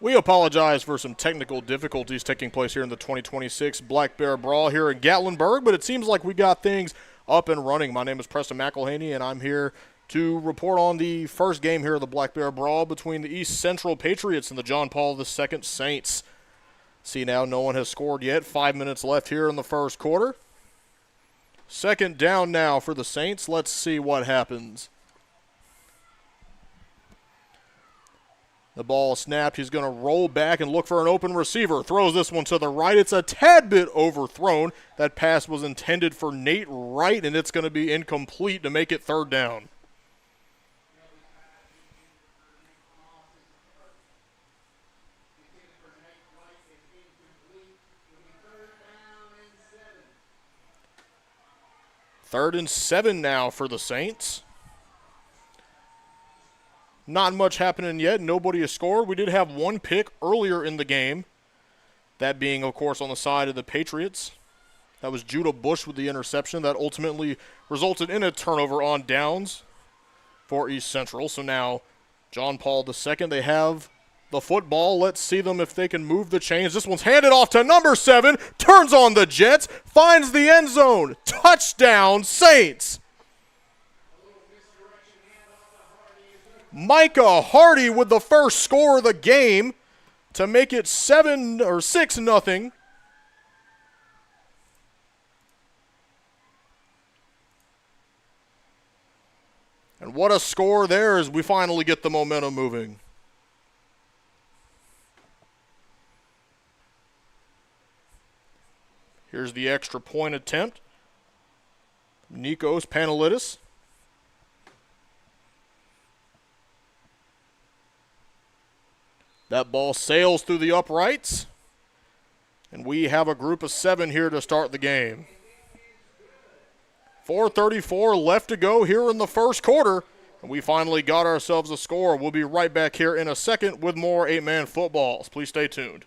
We apologize for some technical difficulties taking place here in the 2026 Black Bear Brawl here in Gatlinburg, but it seems like we got things up and running. My name is Preston McElhaney, and I'm here to report on the first game here of the Black Bear Brawl between the East Central Patriots and the John Paul II Saints. See now, no one has scored yet. 5 minutes left here in the first quarter. Second down now for the Saints. Let's see what happens. The ball snapped. He's going to roll back and look for an open receiver. Throws this one to the right. It's a tad bit overthrown. That pass was intended for Nate Wright, and it's going to be incomplete to make it third down. Third and 7 now for the Saints. Not much happening yet. Nobody has scored. We did have one pick earlier in the game. That being, of course, on the side of the Patriots. That was Judah Bush with the interception. That ultimately resulted in a turnover on downs for East Central. So now, John Paul II, they have the football. Let's see them if they can move the chains. This one's handed off to number 7. Turns on the Jets. Finds the end zone. Touchdown, Saints. Micah Hardy with the first score of the game to make it 6-0. And what a score there as we finally get the momentum moving. Here's the extra point attempt. Nikos Panelidis. That ball sails through the uprights, and we have a group of 7 here to start the game. 4:34 left to go here in the first quarter, and we finally got ourselves a score. We'll be right back here in a second with more 8-man footballs. Please stay tuned.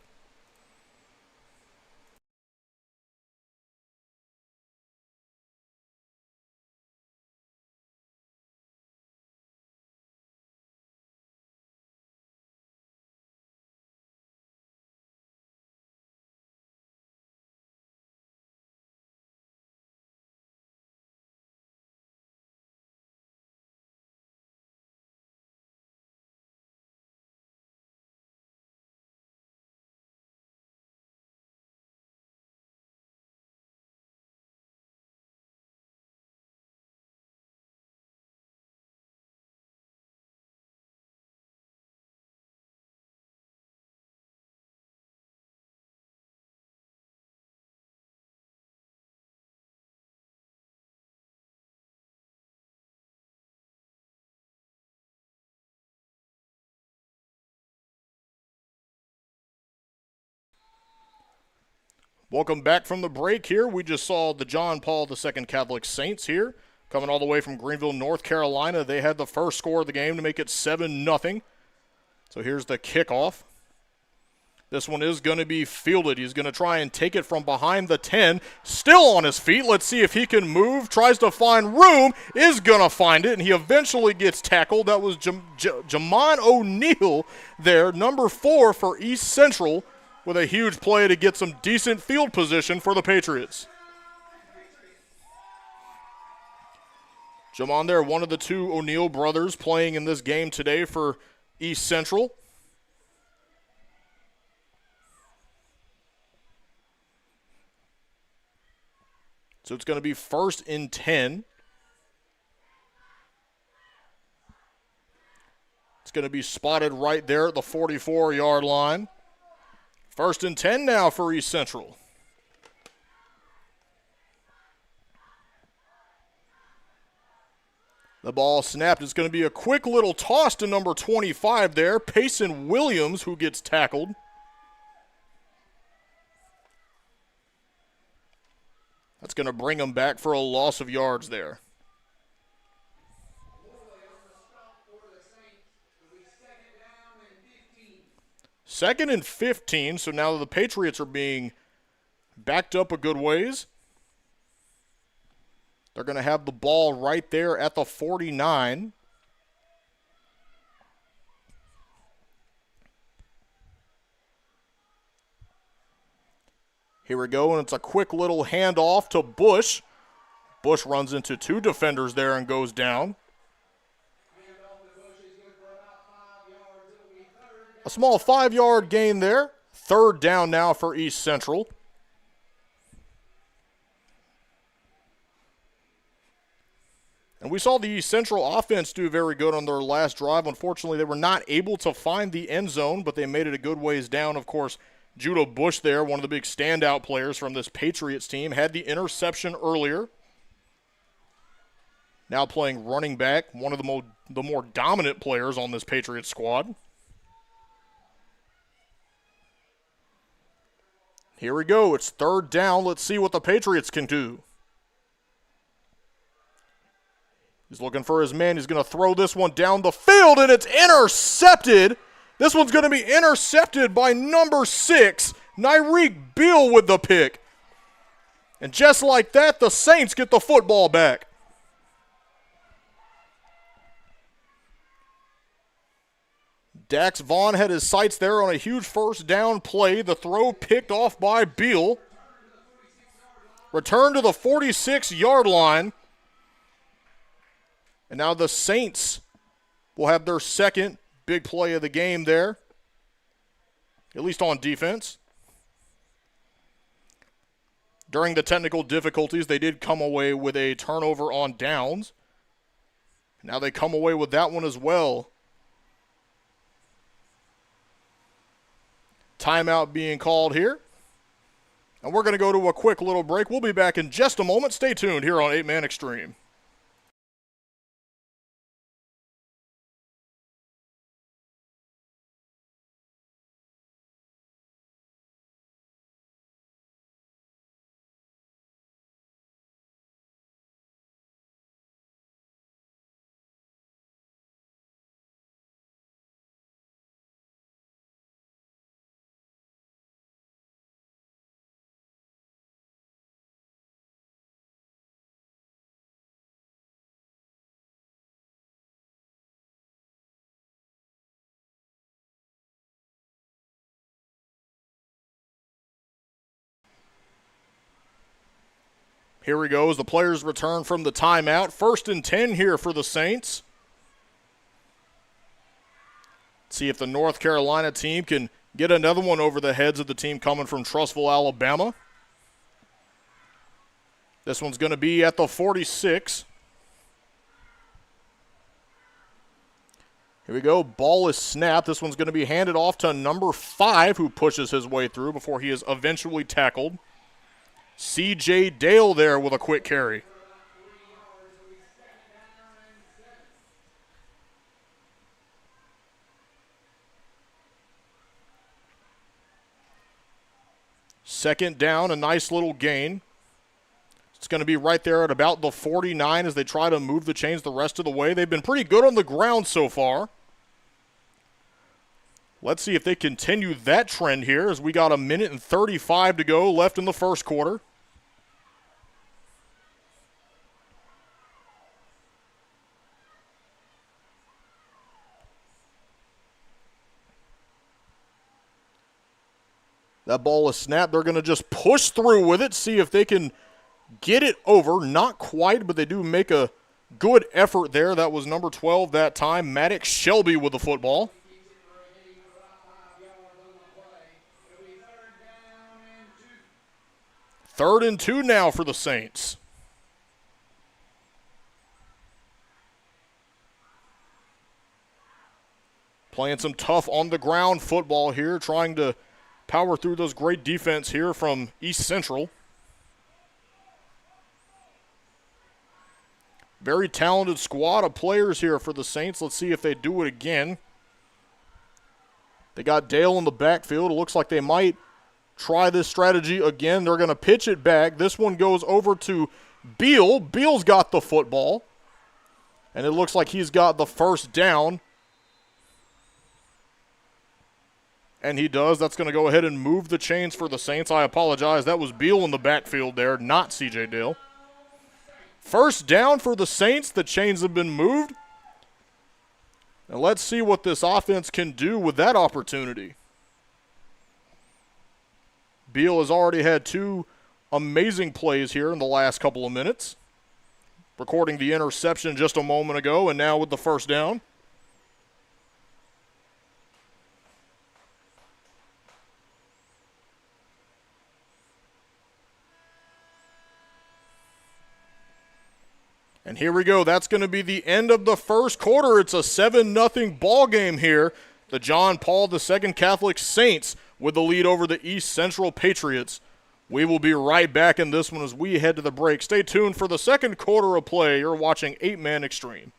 Welcome back from the break here. We just saw the John Paul II Catholic Saints here coming all the way from Greenville, North Carolina. They had the first score of the game to make it 7-0. So here's the kickoff. This one is going to be fielded. He's going to try and take it from behind the 10. Still on his feet. Let's see if he can move. Tries to find room. Is going to find it, and he eventually gets tackled. That was Jamon O'Neal there, number 4 for East Central, with a huge play to get some decent field position for the Patriots. Jamon there, one of the 2 O'Neal brothers playing in this game today for East Central. So it's going to be 1st and 10. It's going to be spotted right there at the 44-yard line. 1st and 10 now for East Central. The ball snapped. It's going to be a quick little toss to number 25 there, Payson Williams, who gets tackled. That's going to bring him back for a loss of yards there. 2nd and 15, so now the Patriots are being backed up a good ways. They're going to have the ball right there at the 49. Here we go, and it's a quick little handoff to Bush. Bush runs into two defenders there and goes down. A small 5-yard gain there. Third down now for East Central. And we saw the East Central offense do very good on their last drive. Unfortunately, they were not able to find the end zone, but they made it a good ways down. Of course, Judah Bush there, one of the big standout players from this Patriots team, had the interception earlier. Now playing running back, one of the more dominant players on this Patriots squad. Here we go. It's third down. Let's see what the Patriots can do. He's looking for his man. He's going to throw this one down the field, and it's intercepted. This one's going to be intercepted by number 6, Nyreek Beal with the pick. And just like that, the Saints get the football back. Dax Vaughn had his sights there on a huge first down play. The throw picked off by Beal. Return to the 46-yard line. And now the Saints will have their second big play of the game there, at least on defense. During the technical difficulties, they did come away with a turnover on downs. Now they come away with that one as well. Timeout being called here. And we're going to go to a quick little break. We'll be back in just a moment. Stay tuned here on 8-Man Extreme. Here we go as the players return from the timeout. 1st and 10 here for the Saints. See if the North Carolina team can get another one over the heads of the team coming from Trussville, Alabama. This one's going to be at the 46. Here we go. Ball is snapped. This one's going to be handed off to number 5, who pushes his way through before he is eventually tackled. C.J. Dale there with a quick carry. Second down, a nice little gain. It's going to be right there at about the 49 as they try to move the chains the rest of the way. They've been pretty good on the ground so far. Let's see if they continue that trend here as we got 1 minute and 35 to go left in the first quarter. That ball is snapped. They're going to just push through with it, see if they can get it over. Not quite, but they do make a good effort there. That was number 12 that time, Maddox Shelby with the football. Third and 2 now for the Saints. Playing some tough on-the-ground football here, trying to power through those great defense here from East Central. Very talented squad of players here for the Saints. Let's see if they do it again. They got Dale in the backfield. It looks like they might try this strategy again. They're going to pitch it back. This one goes over to Beal. Beal's got the football. And it looks like he's got the first down. And he does. That's going to go ahead and move the chains for the Saints. I apologize. That was Beal in the backfield there, not C.J. Dale. First down for the Saints. The chains have been moved. And let's see what this offense can do with that opportunity. Beal has already had 2 amazing plays here in the last couple of minutes. Recording the interception just a moment ago, and now with the first down. And here we go. That's going to be the end of the first quarter. It's a 7-0 ball game here. The John Paul II Catholic Saints with the lead over the East Central Patriots. We will be right back in this one as we head to the break. Stay tuned for the second quarter of play. You're watching 8-Man Extreme.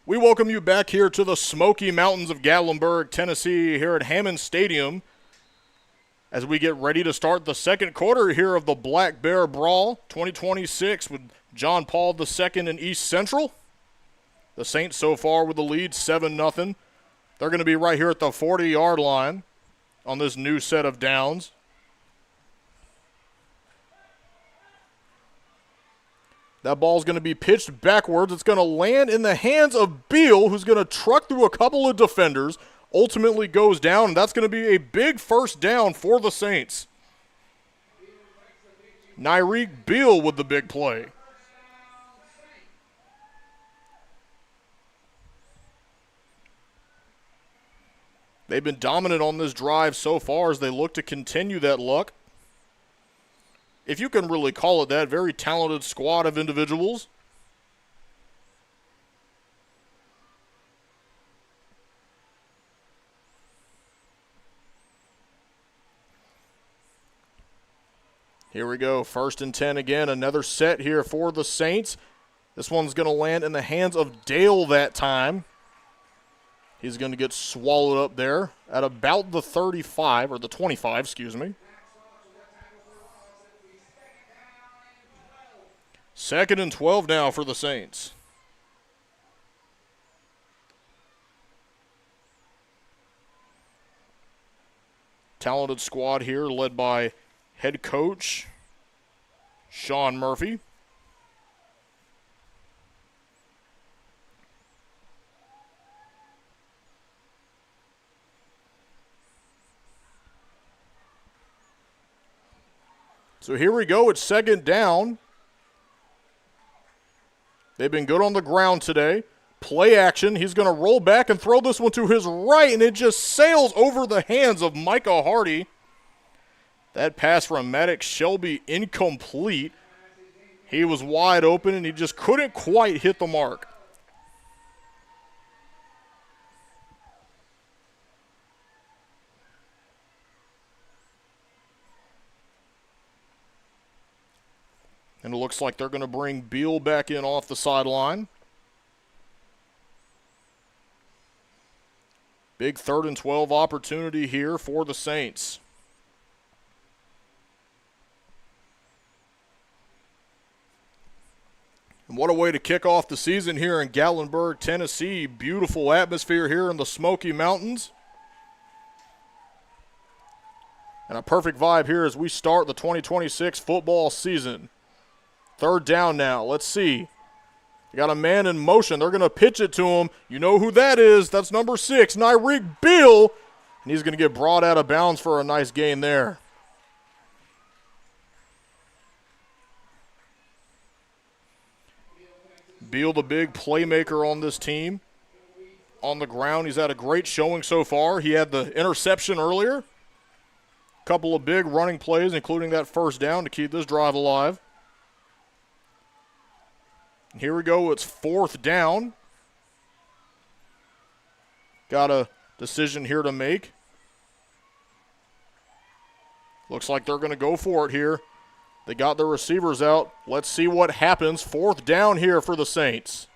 We welcome you back here to the Smoky Mountains of Gatlinburg, Tennessee, here at Hammond Stadium, as we get ready to start the second quarter here of the Black Bear Brawl 2026 with John Paul II and East Central. The Saints so far with the lead, 7-0. They're going to be right here at the 40-yard line on this new set of downs. That ball's going to be pitched backwards. It's going to land in the hands of Beal, who's going to truck through a couple of defenders, ultimately goes down, and that's going to be a big first down for the Saints. Nyreek Beal with the big play. They've been dominant on this drive so far as they look to continue that luck. If you can really call it that, very talented squad of individuals. Here we go, 1st and 10 again, another set here for the Saints. This one's going to land in the hands of Dale that time. He's going to get swallowed up there at about the 35, or the 25, excuse me. 2nd and 12 now for the Saints. Talented squad here led by head coach Sean Murphy. So here we go, it's 2nd down. They've been good on the ground today. Play action. He's going to roll back and throw this one to his right, and it just sails over the hands of Micah Hardy. That pass from Maddox Shelby incomplete. He was wide open, and he just couldn't quite hit the mark. And it looks like they're going to bring Beal back in off the sideline. Big 3rd and 12 opportunity here for the Saints. And what a way to kick off the season here in Gatlinburg, Tennessee. Beautiful atmosphere here in the Smoky Mountains. And a perfect vibe here as we start the 2026 football season. 3rd down now. Let's see. They got a man in motion. They're going to pitch it to him. You know who that is. That's number 6, Nyreek Beal. And he's going to get brought out of bounds for a nice gain there. Beal, the big playmaker on this team. On the ground, he's had a great showing so far. He had the interception earlier. A couple of big running plays, including that first down to keep this drive alive. Here we go, it's 4th down. got a decision here to make. Looks like they're going to go for it here. They got their receivers out. Let's see what happens. 4th down here for the Saints.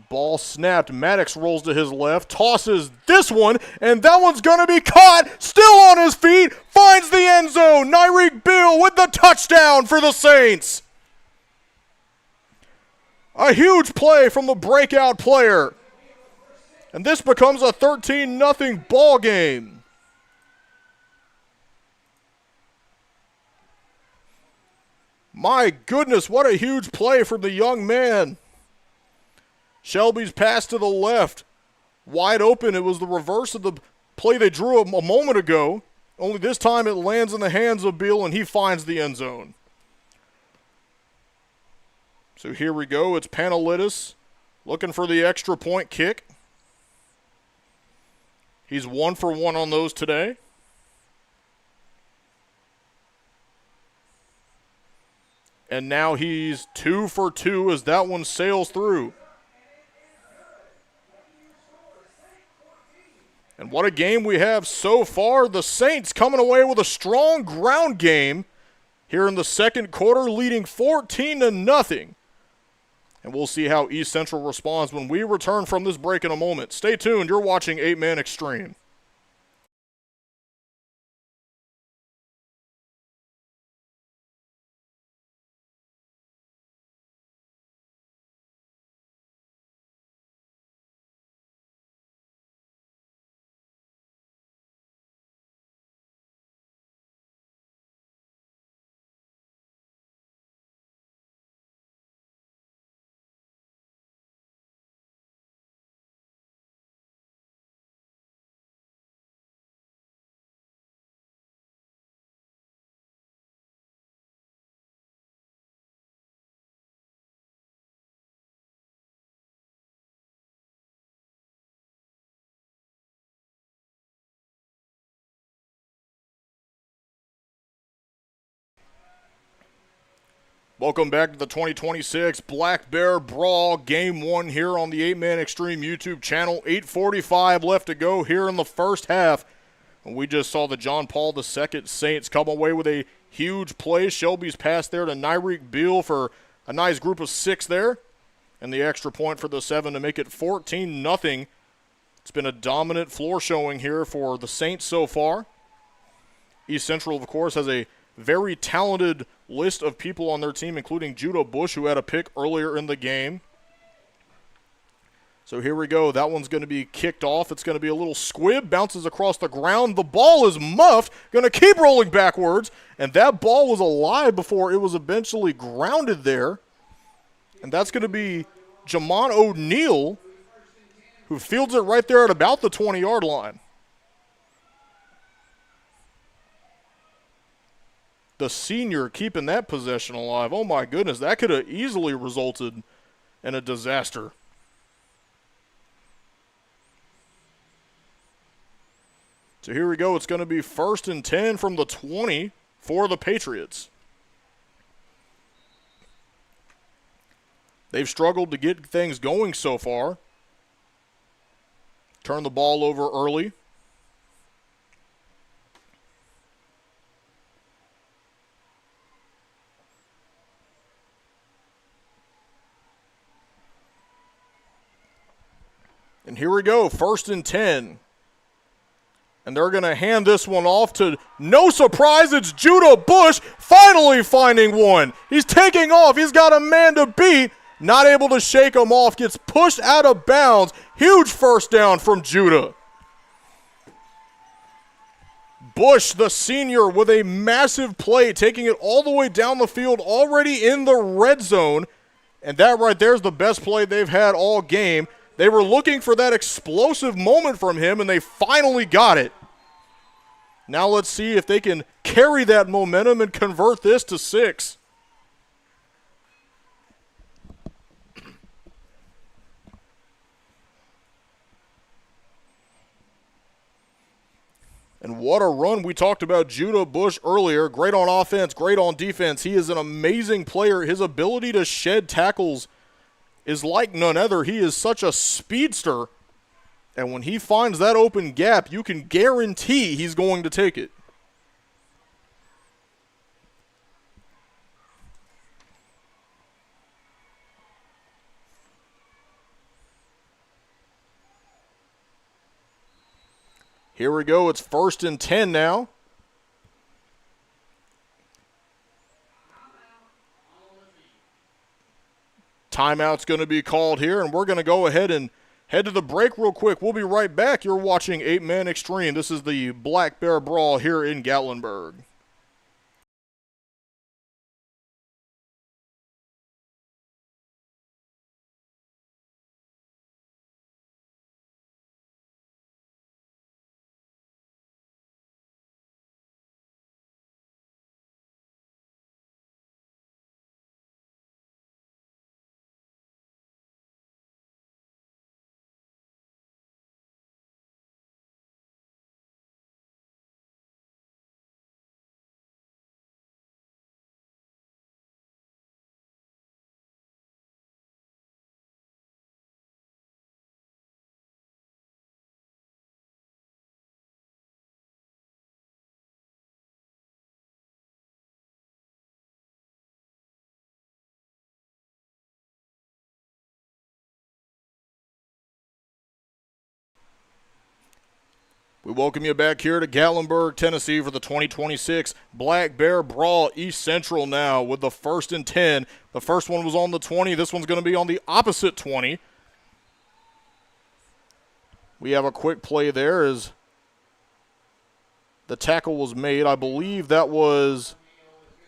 Ball snapped. Maddox rolls to his left, tosses this one, and that one's going to be caught. Still on his feet, finds the end zone. Nyreek Beal with the touchdown for the Saints. A huge play from the breakout player. And this becomes a 13-0 ball game. My goodness, what a huge play from the young man. Shelby's pass to the left, wide open. It was the reverse of the play they drew a moment ago, only this time it lands in the hands of Beal and he finds the end zone. So here we go. It's Panelidis looking for the extra point kick. He's 1 for 1 on those today. And now he's 2 for 2 as that one sails through. And what a game we have so far. The Saints coming away with a strong ground game here in the second quarter, leading 14-0. And we'll see how East Central responds when we return from this break in a moment. Stay tuned. You're watching 8-Man Extreme. Welcome back to the 2026 Black Bear Brawl Game 1 here on the 8-Man Extreme YouTube channel. 8:45 left to go here in the first half. And we just saw the John Paul II Saints come away with a huge play. Shelby's pass there to Nyreek Beal for a nice group of 6 there. And the extra point for the 7 to make it 14-0. It's been a dominant floor showing here for the Saints so far. East Central, of course, has a very talented list of people on their team, including Judah Bush, who had a pick earlier in the game. So here we go. That one's going to be kicked off. It's going to be a little squib, bounces across the ground. The ball is muffed, going to keep rolling backwards, and that ball was alive before it was eventually grounded there. And that's going to be Jamon O'Neal, who fields it right there at about the 20-yard line. The senior keeping that possession alive. Oh, my goodness. That could have easily resulted in a disaster. So here we go. It's going to be 1st and 10 from the 20 for the Patriots. They've struggled to get things going so far. Turn the ball over early. And here we go, 1st and 10. And they're going to hand this one off to, no surprise, it's Judah Bush finally finding one. He's taking off. He's got a man to beat. Not able to shake him off. Gets pushed out of bounds. Huge first down from Judah. Bush, the senior, with a massive play, taking it all the way down the field, already in the red zone. And that right there is the best play they've had all game. They were looking for that explosive moment from him, and they finally got it. Now let's see if they can carry that momentum and convert this to 6. And what a run. We talked about Judah Bush earlier. Great on offense, great on defense. He is an amazing player. His ability to shed tackles is like none other. He is such a speedster, and when he finds that open gap, you can guarantee he's going to take it. Here we go. It's 1st and 10 now. Timeout's going to be called here, and we're going to go ahead and head to the break real quick. We'll be right back. You're watching 8-Man Extreme. This is the Black Bear Brawl here in Gatlinburg. We welcome you back here to Gatlinburg, Tennessee for the 2026 Black Bear Brawl East Central now with the 1st and 10. The first one was on the 20. This one's going to be on the opposite 20. We have a quick play there as the tackle was made. I believe that was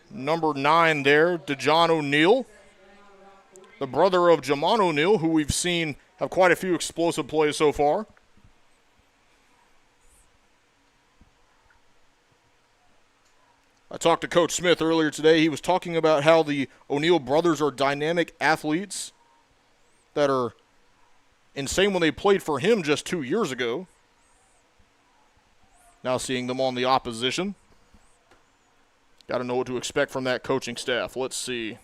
number 9 there, DeJohn O'Neal, the brother of Jamon O'Neal, who we've seen have quite a few explosive plays so far. I talked to Coach Smith earlier today. He was talking about how the O'Neal brothers are dynamic athletes that are insane when they played for him just 2 years ago. Now seeing them on the opposition. Got to know what to expect from that coaching staff. Let's see.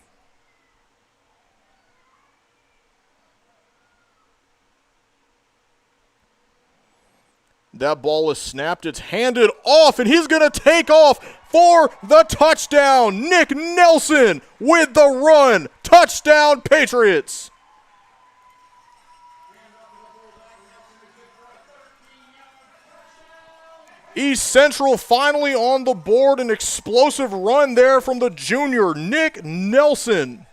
That ball is snapped. It's handed off, and he's going to take off for the touchdown. Nick Nelson with the run. Touchdown, Patriots. East Central finally on the board. An explosive run there from the junior, Nick Nelson.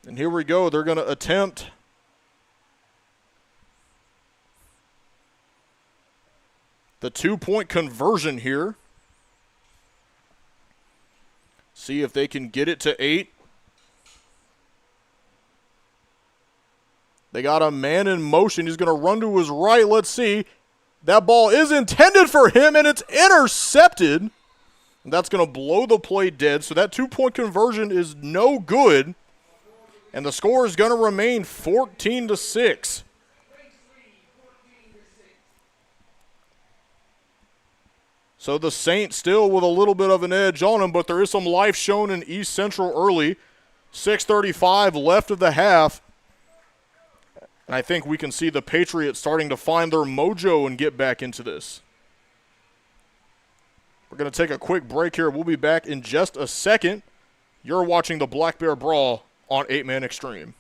And here we go. They're going to attempt the 2-point conversion here. See if they can get it to 8. They got a man in motion. He's going to run to his right. Let's see. That ball is intended for him, and it's intercepted. And that's going to blow the play dead. So that 2-point conversion is no good. And the score is going to remain 14-6. So the Saints still with a little bit of an edge on them, but there is some life shown in East Central early. 6:35 left of the half. And I think we can see the Patriots starting to find their mojo and get back into this. We're going to take a quick break here. We'll be back in just a second. You're watching the Black Bear Brawl on 8-Man Extreme.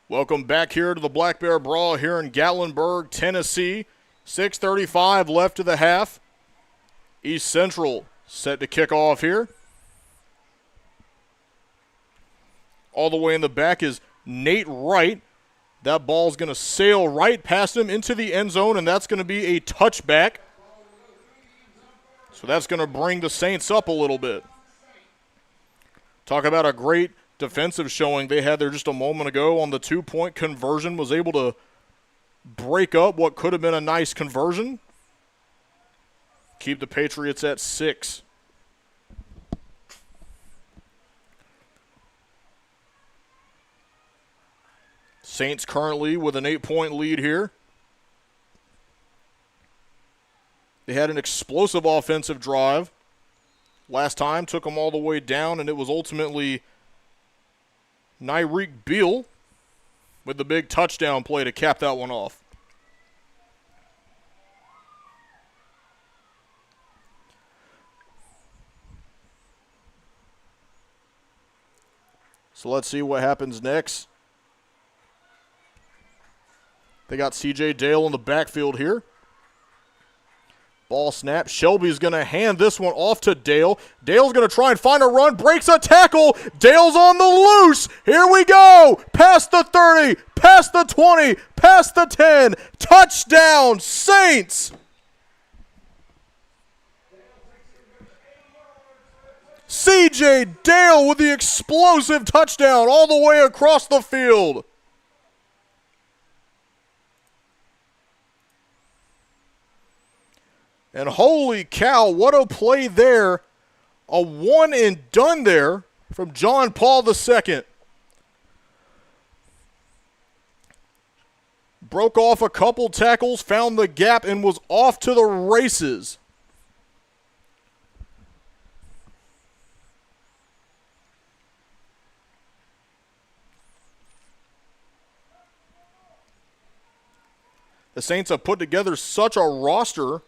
Welcome back here to the Black Bear Brawl here in Gatlinburg, Tennessee. 6:35 left of the half. East Central set to kick off here. All the way in the back is Nate Wright. That ball's going to sail right past him into the end zone, and that's going to be a touchback. So that's going to bring the Saints up a little bit. Talk about a great defensive showing they had there just a moment ago on the 2-point conversion. Was able to break up what could have been a nice conversion. Keep the Patriots at 6. Saints currently with an 8-point lead here. They had an explosive offensive drive. Last time took them all the way down, and it was ultimately Nyreek Beal with the big touchdown play to cap that one off. So let's see what happens next. They got C.J. Dale in the backfield here. Ball snap. Shelby's going to hand this one off to Dale. Dale's going to try and find a run. Breaks a tackle. Dale's on the loose. Here we go. Past the 30. Past the 20. Past the 10. Touchdown, Saints. C.J. Dale with the explosive touchdown all the way across the field. And holy cow, what a play there. A one and done there from John Paul II. Broke off a couple tackles, found the gap, and was off to the races. The Saints have put together such a roster.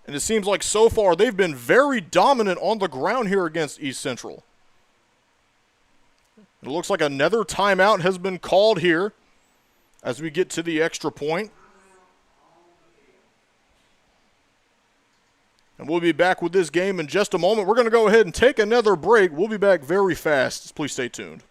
And it seems like so far they've been very dominant on the ground here against East Central. It looks like another timeout has been called here as we get to the extra point. And we'll be back with this game in just a moment. We're going to go ahead and take another break. We'll be back very fast. Please stay tuned.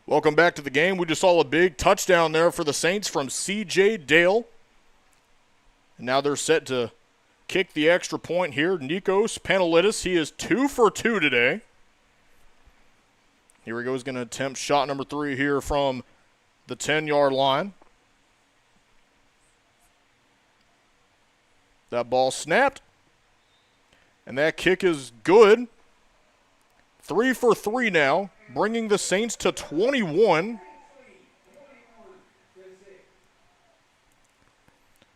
Welcome back to the game. We just saw a big touchdown there for the Saints from C.J. Dale. And now they're set to kick the extra point here. Nikos Panelidis, he is 2 for 2 today. Here we go. He's going to attempt shot number 3 here from the 10-yard line. That ball snapped. And that kick is good. 3 for 3 now, bringing the Saints to 21.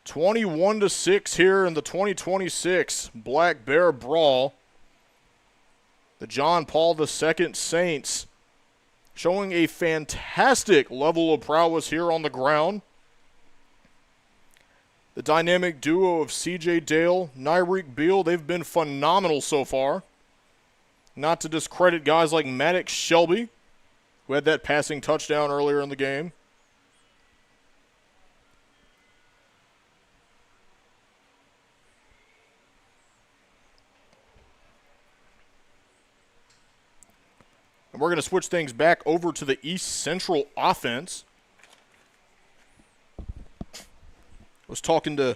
21-6 here in the 2026 Black Bear Brawl. The John Paul II Saints showing a fantastic level of prowess here on the ground. The dynamic duo of C.J. Dale, Nyreek Beal, they've been phenomenal so far. Not to discredit guys like Maddox Shelby, who had that passing touchdown earlier in the game. And we're going to switch things back over to the East Central offense. I was talking to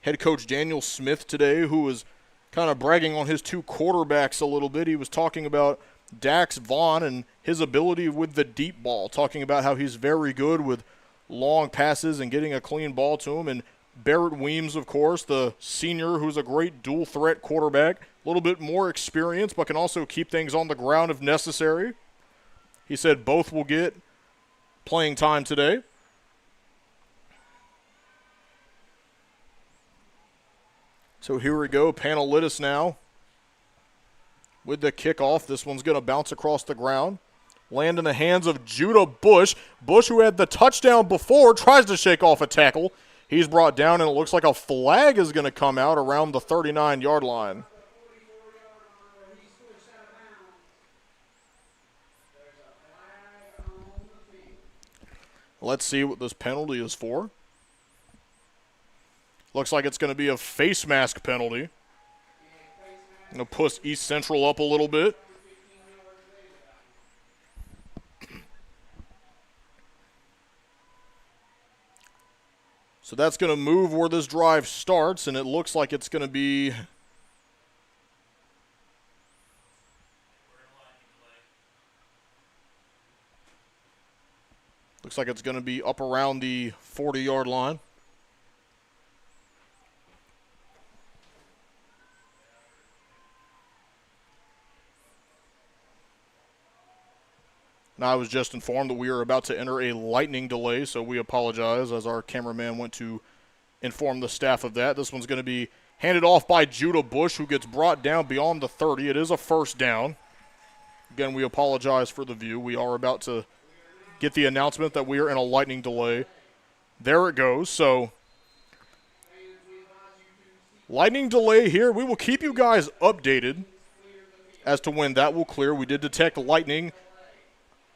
head coach Daniel Smith today, who was kind of bragging on his 2 quarterbacks a little bit. He was talking about Dax Vaughn and his ability with the deep ball, talking about how he's very good with long passes and getting a clean ball to him. And Barrett Weems, of course, the senior who's a great dual threat quarterback. A little bit more experience, but can also keep things on the ground if necessary. He said both will get playing time today. So here we go, Panelitis now with the kickoff. This one's going to bounce across the ground. Land in the hands of Judah Bush. Bush, who had the touchdown before, tries to shake off a tackle. He's brought down, and it looks like a flag is going to come out around the 39-yard line. Let's see what this penalty is for. Looks like it's going to be a face mask penalty. Going to push East Central up a little bit. So that's going to move where this drive starts, and it looks like it's going to be up around the 40-yard line. Now, I was just informed that we are about to enter a lightning delay, so we apologize as our cameraman went to inform the staff of that. This one's going to be handed off by Judah Bush, who gets brought down beyond the 30. It is a first down. Again, we apologize for the view. We are about to get the announcement that we are in a lightning delay. There it goes. So, lightning delay here. We will keep you guys updated as to when that will clear. We did detect lightning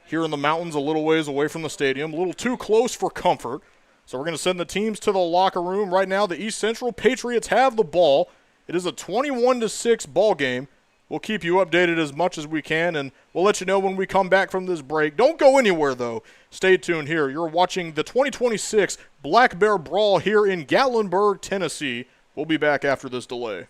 here in the mountains a little ways away from the stadium. A little too close for comfort. So we're going to send the teams to the locker room. Right now, the East Central Patriots have the ball. It is a 21-6 ball game. We'll keep you updated as much as we can, and we'll let you know when we come back from this break. Don't go anywhere, though. Stay tuned here. You're watching the 2026 Black Bear Brawl here in Gatlinburg, Tennessee. We'll be back after this delay.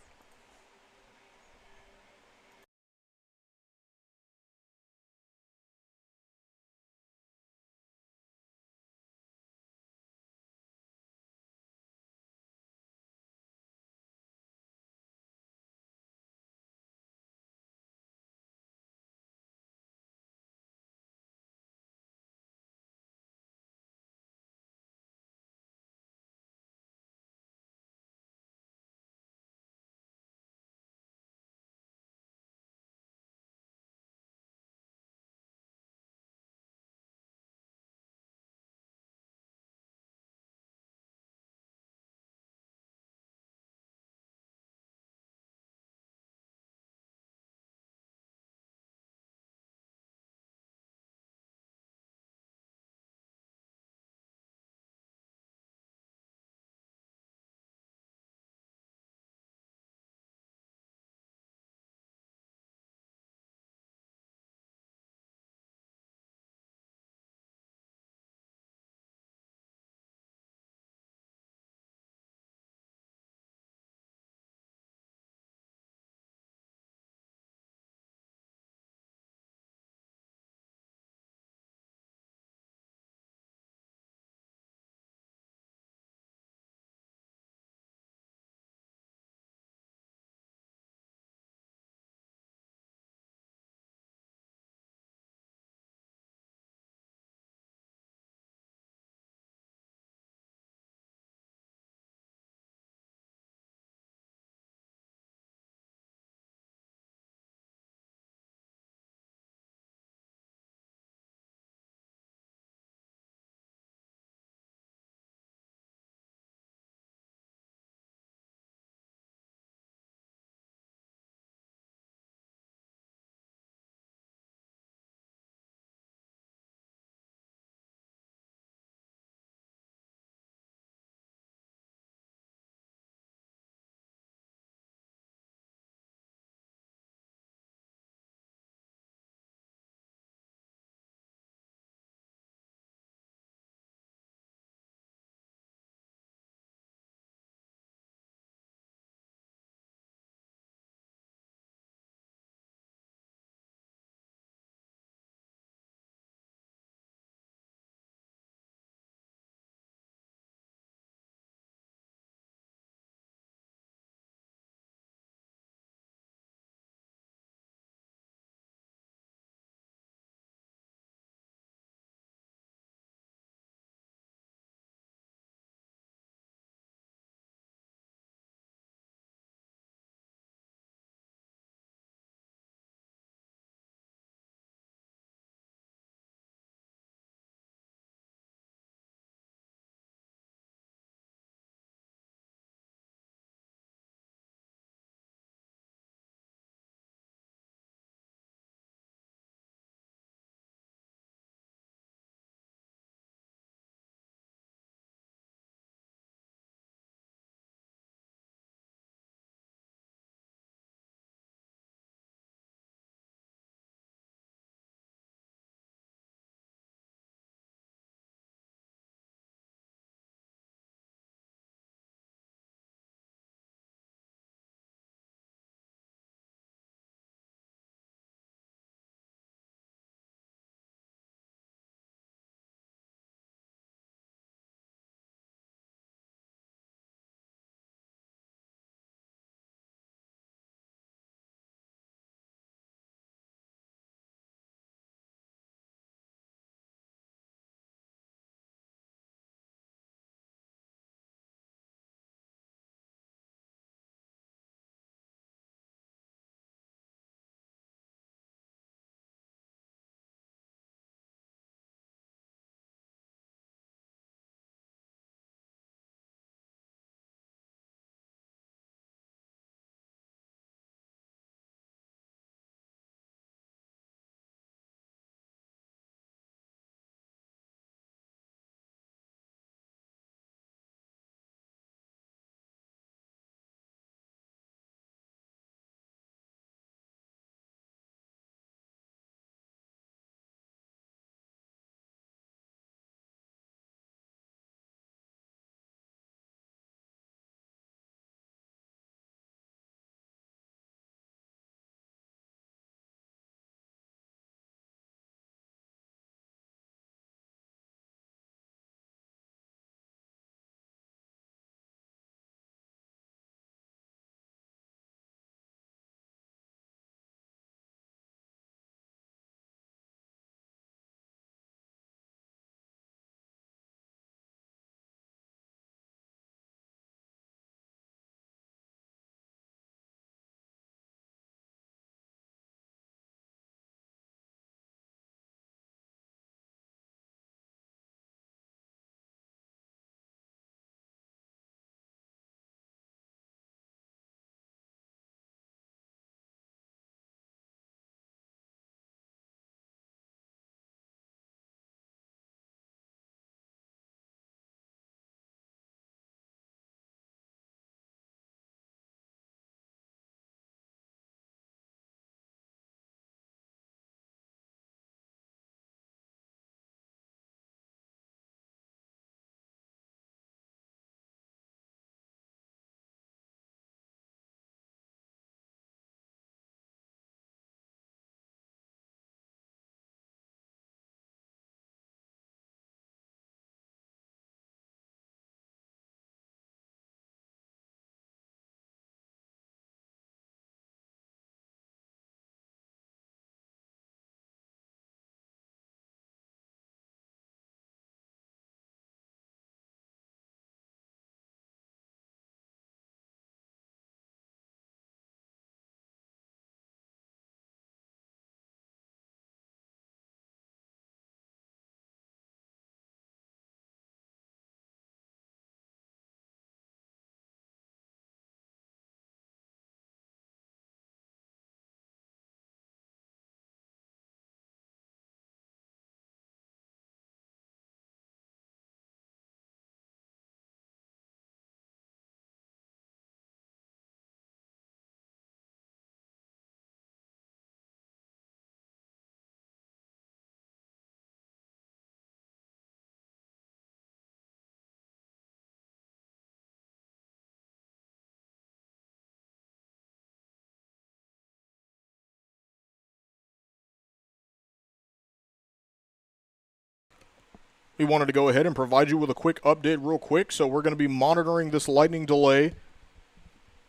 we wanted to go ahead and provide you with a quick update real quick. So we're going to be monitoring this lightning delay.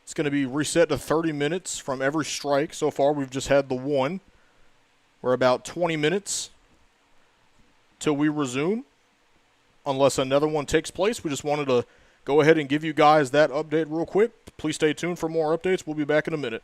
It's going to be reset to 30 minutes from every strike. So far, we've just had the one. We're about 20 minutes till we resume, unless another one takes place. We just wanted to go ahead and give you guys that update real quick. Please stay tuned for more updates. We'll be back in a minute.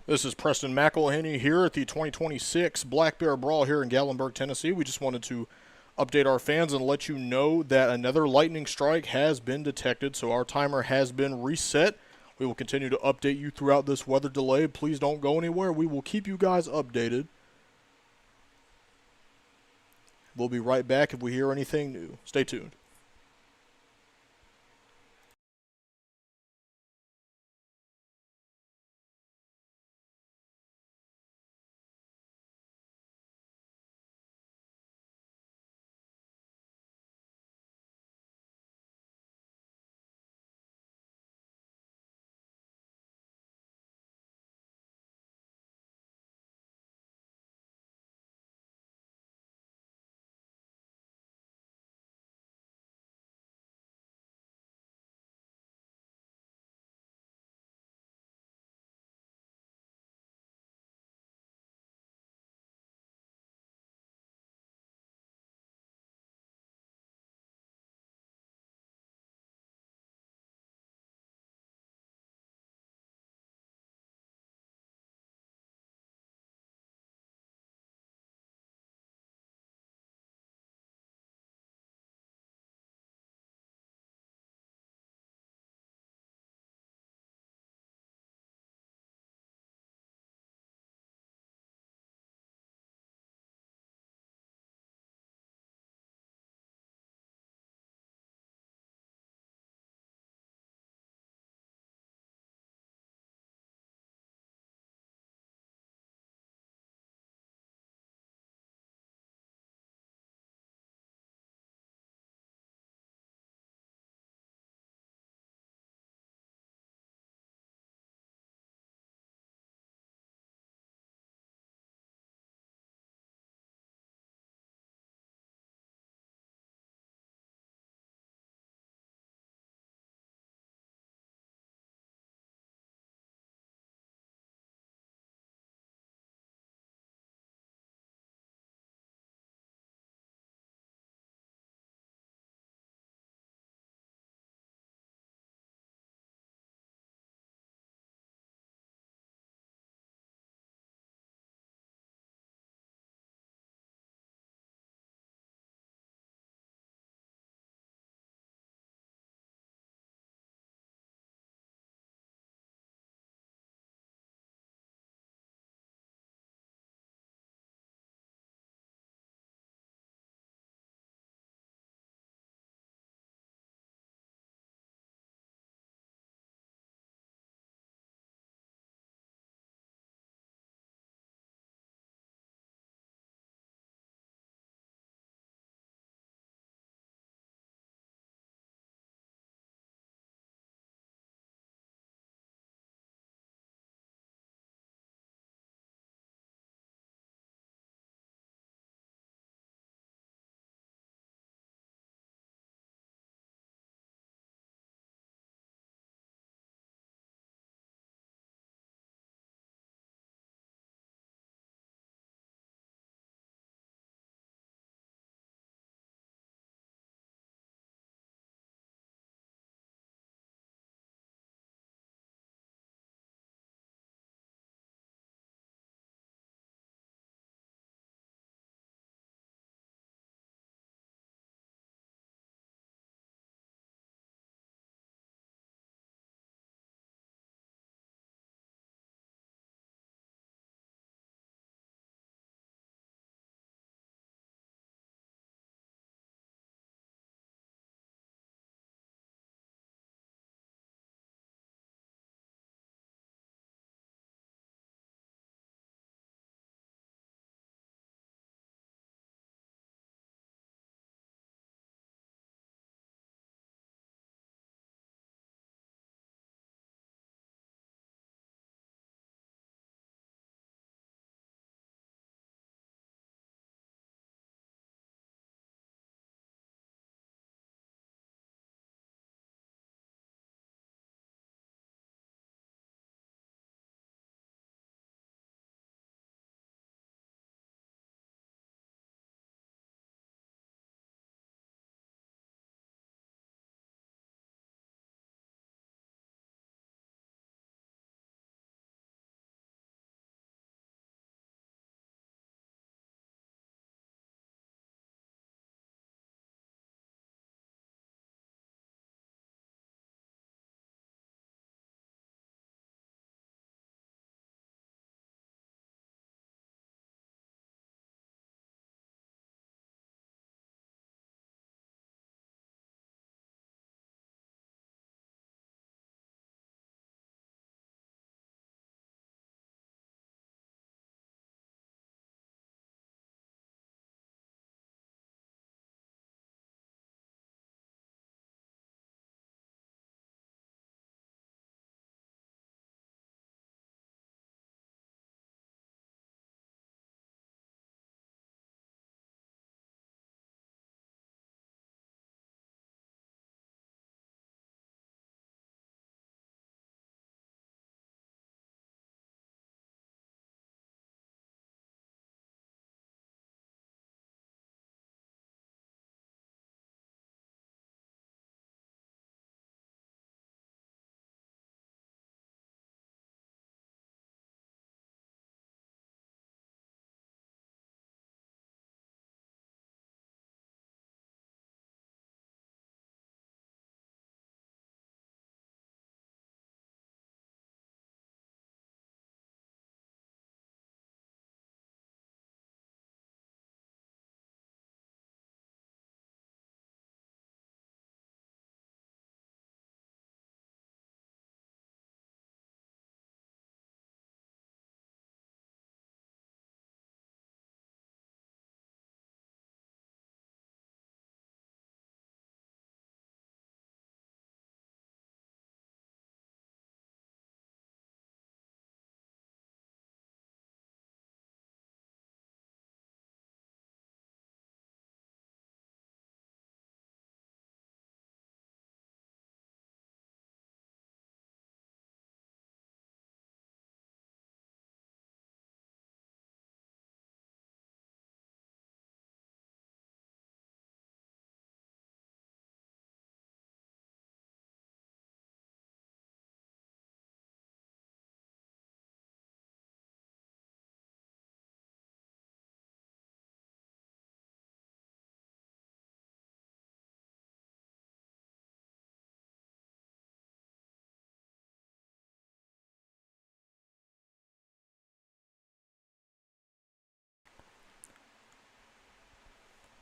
This is Preston McElhenney here at the 2026 Black Bear Brawl here in Gatlinburg, Tennessee. We just wanted to update our fans and let you know that another lightning strike has been detected, so our timer has been reset. We will continue to update you throughout this weather delay. Please don't go anywhere. We will keep you guys updated. We'll be right back if we hear anything new. Stay tuned.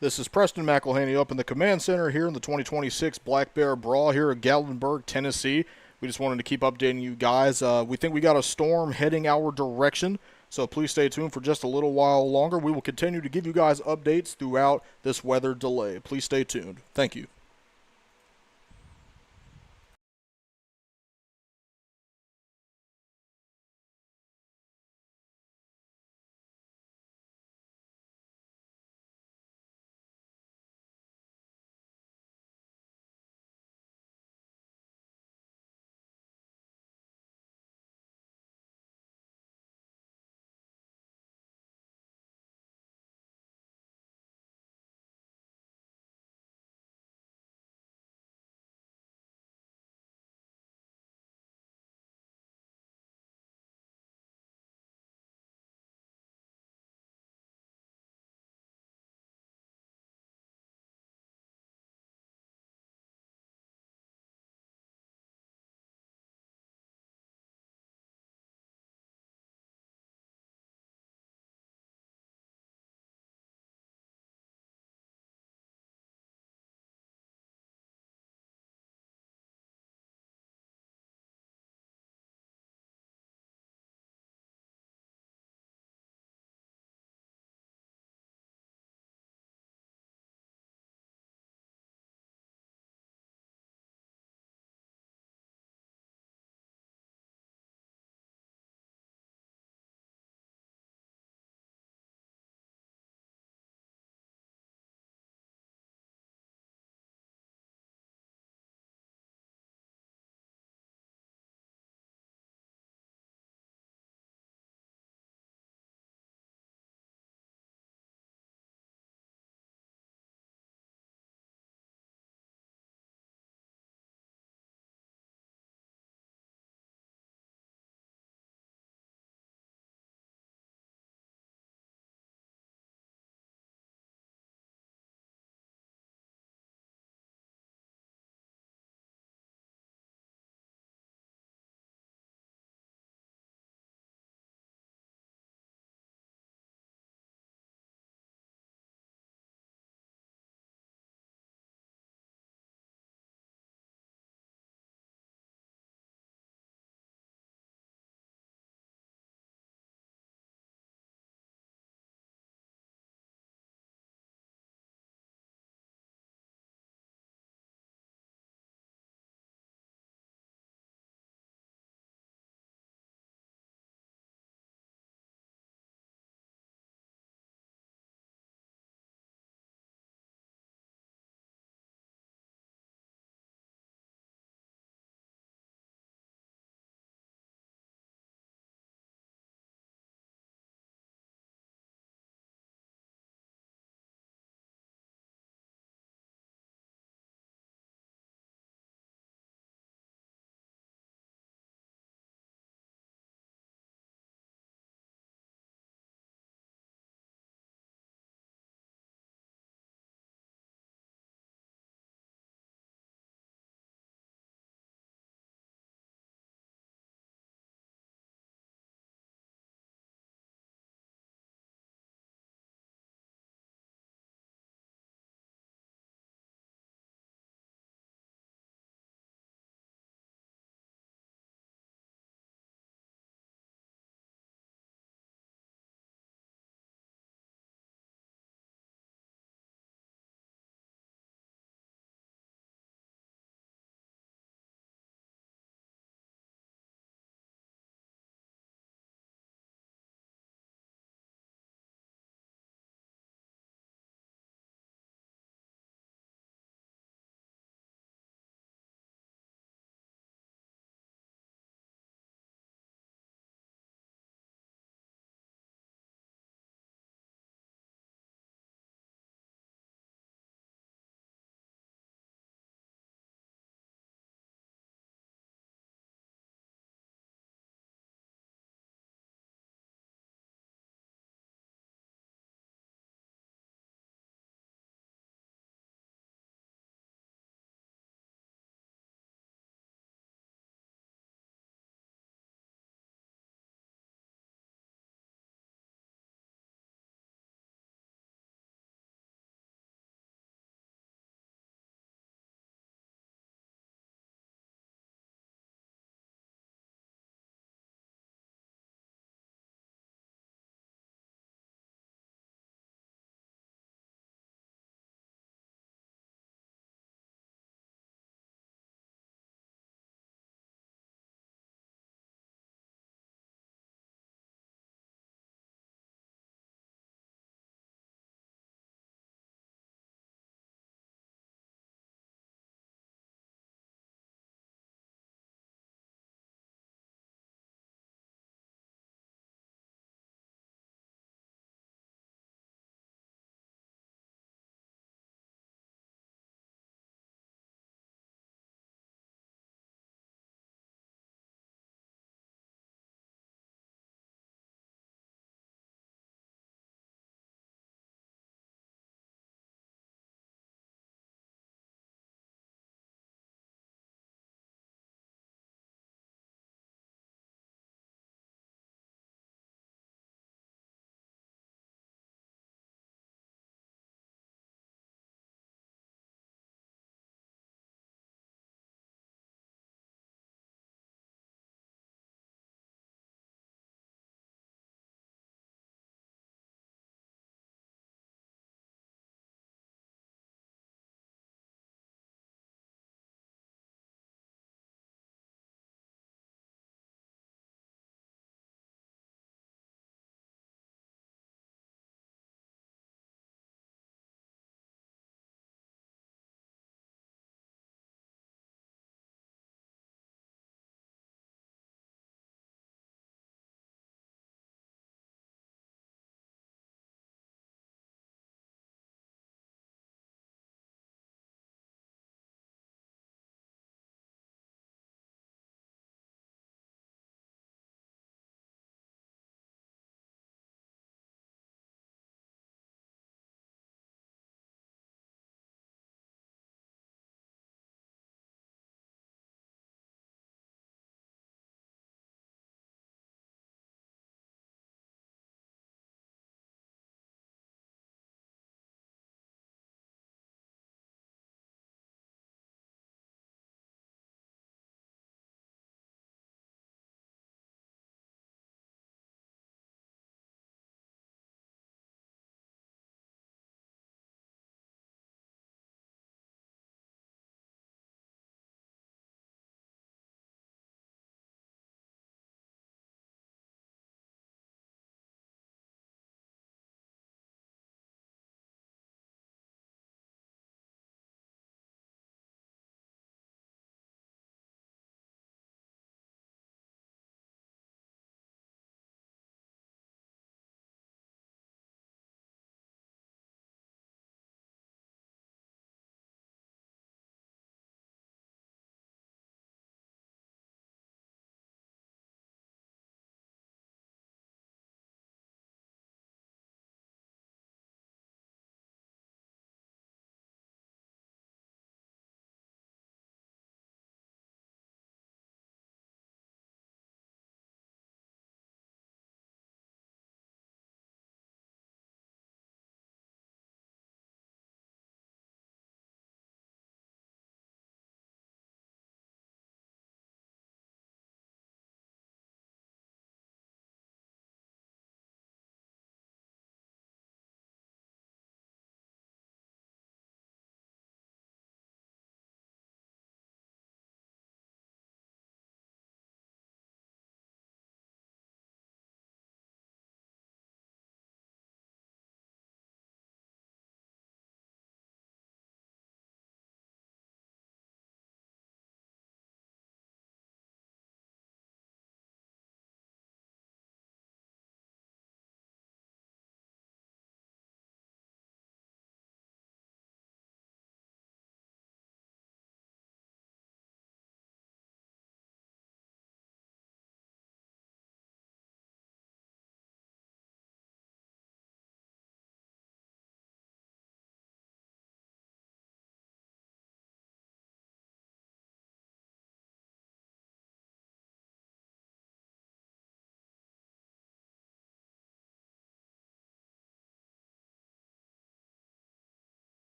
This is Preston McElhaney up in the command center here in the 2026 Black Bear Brawl here at Gatlinburg, Tennessee. We just wanted to keep updating you guys. We think we got a storm heading our direction, so please stay tuned for just a little while longer. We will continue to give you guys updates throughout this weather delay. Please stay tuned. Thank you.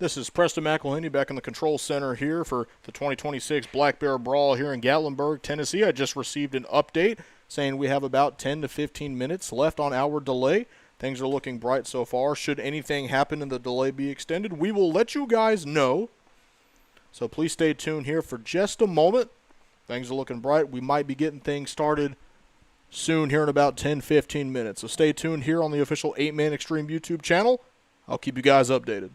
This is Preston McElhinney back in the control center here for the 2026 Black Bear Brawl here in Gatlinburg, Tennessee. I just received an update saying we have about 10 to 15 minutes left on our delay. Things are looking bright so far. Should anything happen and the delay be extended, we will let you guys know. So please stay tuned here for just a moment. Things are looking bright. We might be getting things started soon here in about 10-15 minutes. So stay tuned here on the official 8-Man Extreme YouTube channel. I'll keep you guys updated.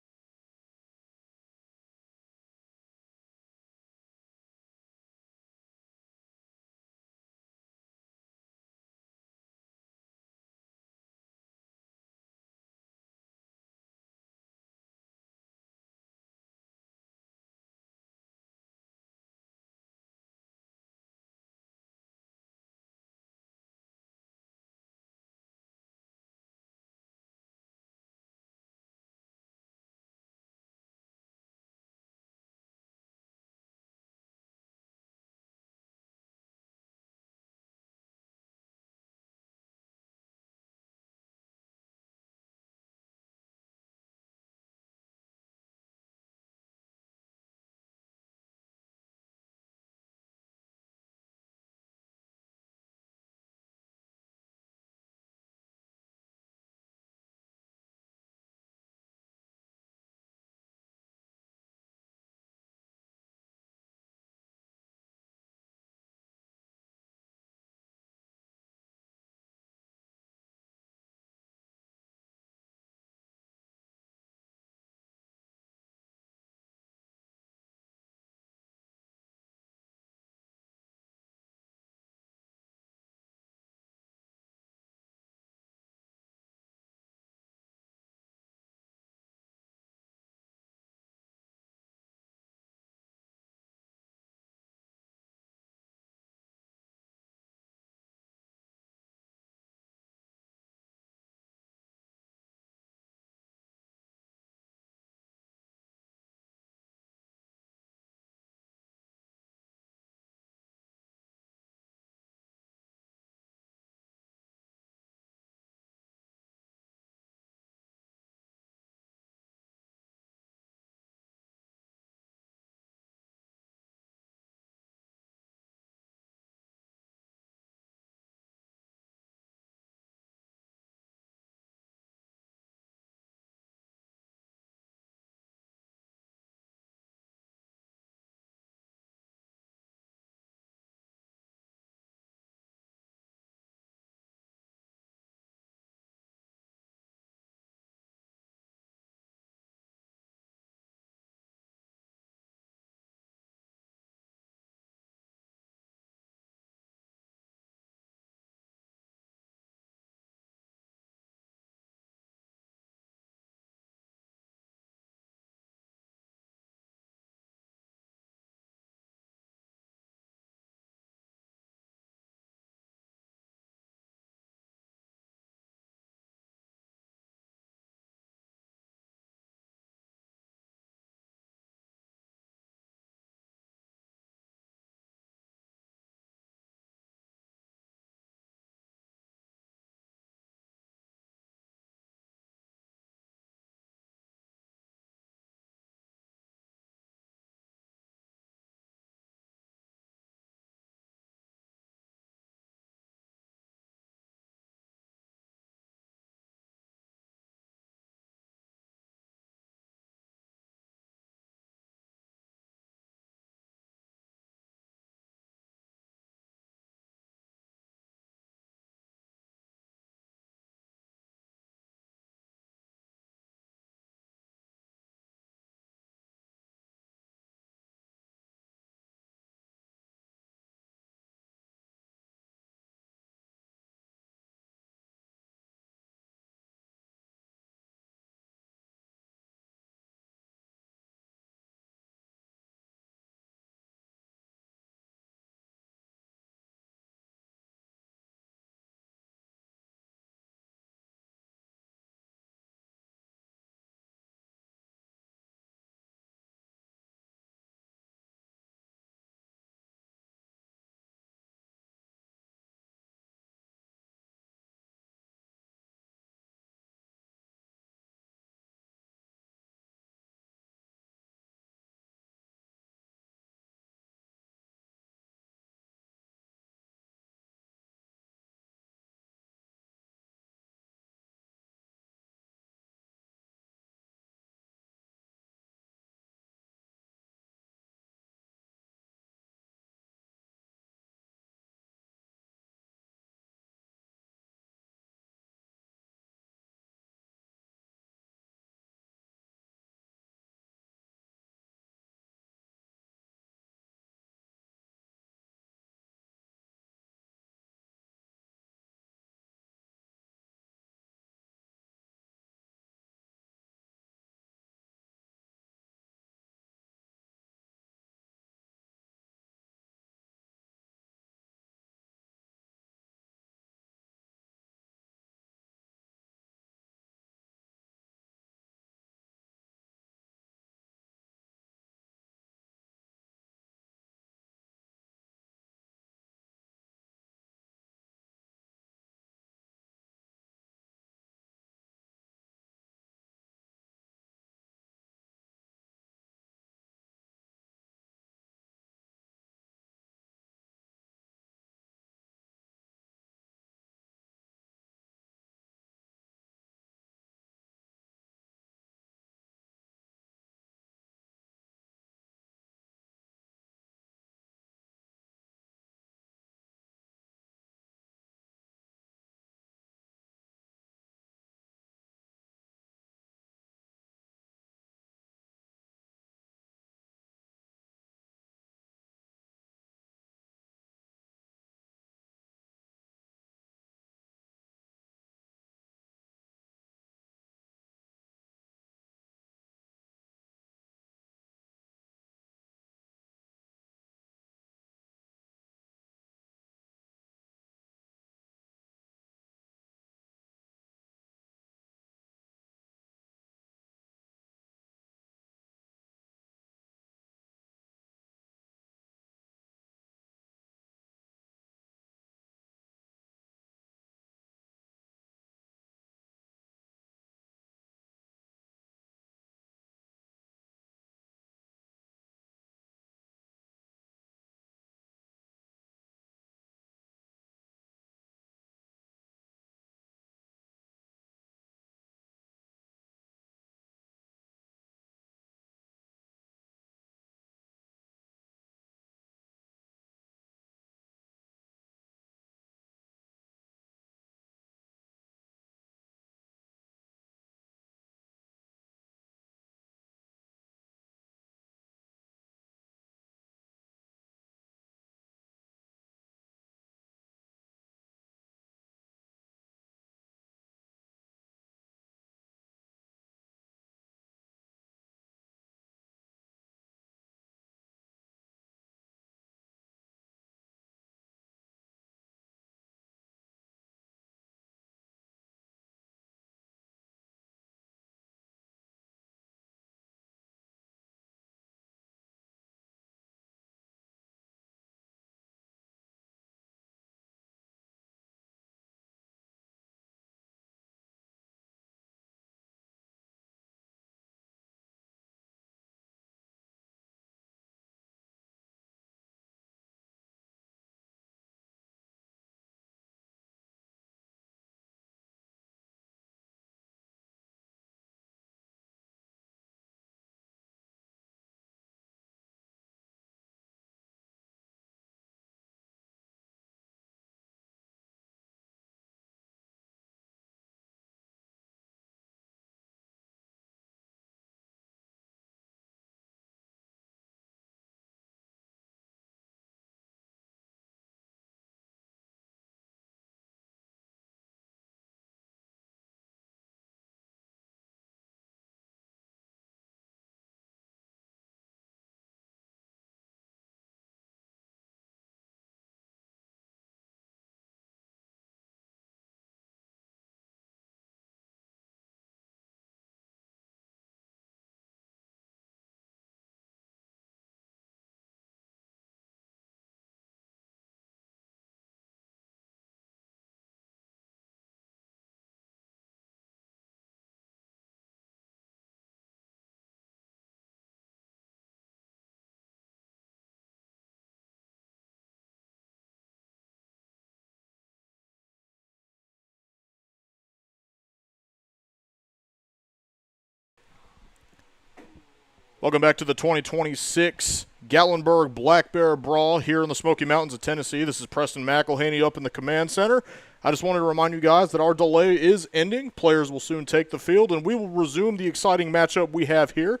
Welcome back to the 2026 Gatlinburg Black Bear Brawl here in the Smoky Mountains of Tennessee. This is Preston McElhaney up in the command center. I just wanted to remind you guys that our delay is ending. Players will soon take the field, and we will resume the exciting matchup we have here.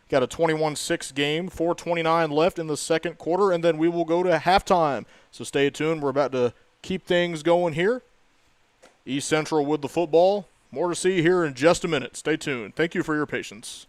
Got a 21-6 game, 4:29 left in the second quarter, and then we will go to halftime. So stay tuned. We're about to keep things going here. East Central with the football. More to see here in just a minute. Stay tuned. Thank you for your patience.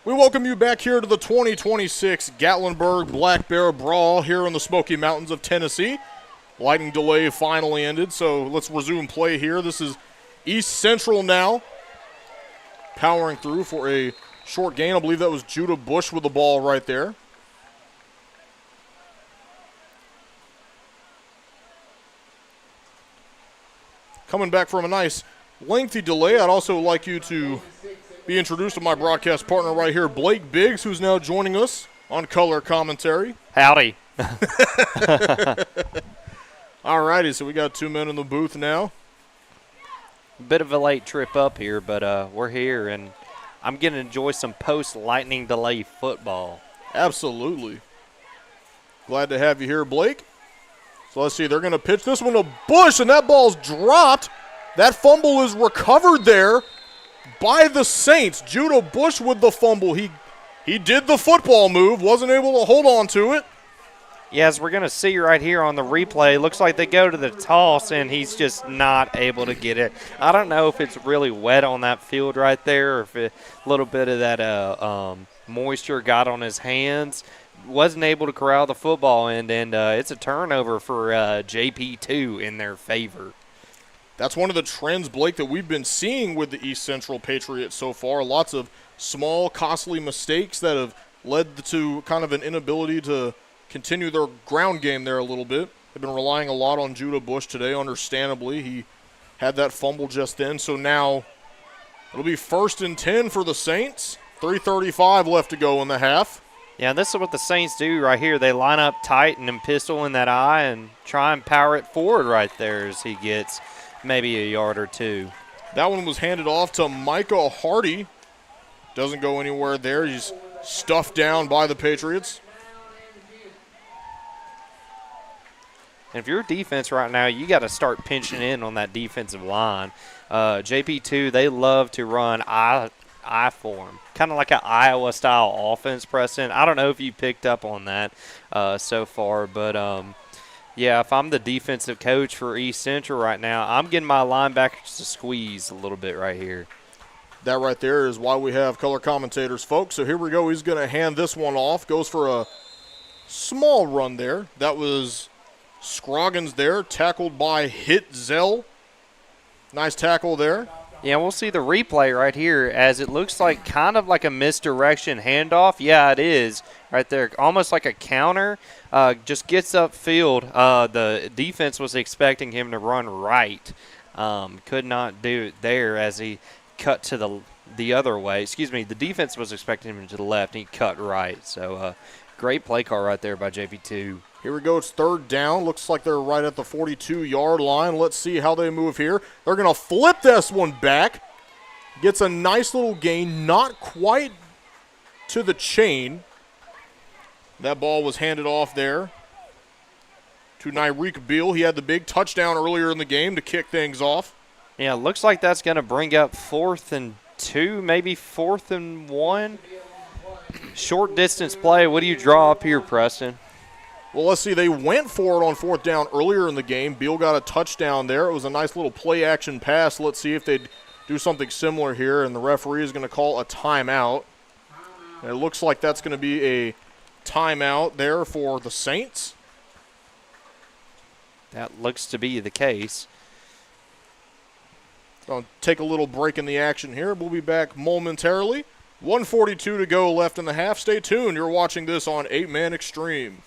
We welcome you back here to the 2026 Gatlinburg Black Bear Brawl here in the Smoky Mountains of Tennessee. Lightning delay finally ended, so let's resume play here. This is East Central now, powering through for a short gain. I believe that was Judah Bush with the ball right there. Coming back from a nice lengthy delay, I'd also like you to be introduced to my broadcast partner right here, Blake Biggs, who's now joining us on color commentary. Howdy. All righty, so we got 2 men in the booth now. Bit of a late trip up here, but we're here, and I'm going to enjoy some post-lightning delay football. Absolutely. Glad to have you here, Blake. So let's see, they're going to pitch this one to Bush, and that ball's dropped. That fumble is recovered there by the Saints. Judah Bush with the fumble. He did the football move, wasn't able to hold on to it. Yeah, as we're going to see right here on the replay, looks like they go to the toss, and he's just not able to get it. I don't know if it's really wet on that field right there, or if a little bit of that moisture got on his hands. Wasn't able to corral the football in, and it's a turnover for JP2 in their favor. That's one of the trends, Blake, that we've been seeing with the East Central Patriots so far. Lots of small, costly mistakes that have led to kind of an inability to continue their ground game there a little bit. They've been relying a lot on Judah Bush today, understandably. He had that fumble just then, so now it'll be 1st and 10 for the Saints. 3:35 left to go in the half. Yeah, this is what the Saints do right here. They line up tight and then pistol in that eye and try and power it forward right there as he gets maybe a yard or two. That one was handed off to Micah Hardy. Doesn't go anywhere there. He's stuffed down by the Patriots. And if you're defense right now, you got to start pinching in on that defensive line. JP2, they love to run I form, kind of like an Iowa-style offense, Preston. I don't know if you picked up on that so far, but yeah, if I'm the defensive coach for East Central right now, I'm getting my linebackers to squeeze a little bit right here. That right there is why we have color commentators, folks. So here we go. He's going to hand this one off. Goes for a small run there. That was Scroggins there, tackled by Hitzel. Nice tackle there. Yeah, we'll see the replay right here as it looks like kind of like a misdirection handoff. Yeah, it is right there, almost like a counter. Just gets upfield. The defense was expecting him to run right. Could not do it there as he cut to the other way. Excuse me, the defense was expecting him to the left, and he cut right. So great play call right there by JP2. Here we go. It's 3rd down. Looks like they're right at the 42-yard line. Let's see how they move here. They're going to flip this one back. Gets a nice little gain, not quite to the chain. That ball was handed off there to Nyreek Beal. He had the big touchdown earlier in the game to kick things off. Yeah, looks like that's going to bring up 4th and 2, maybe 4th and 1. Short distance play. What do you draw up here, Preston? Well, let's see. They went for it on 4th down earlier in the game. Beal got a touchdown there. It was a nice little play-action pass. Let's see if they do something similar here, and the referee is going to call a timeout. And it looks like that's going to be a timeout there for the Saints. That looks to be the case. I'll take a little break in the action here. We'll be back momentarily. 1:42 to go left in the half. Stay tuned. You're watching this on 8-Man Extreme.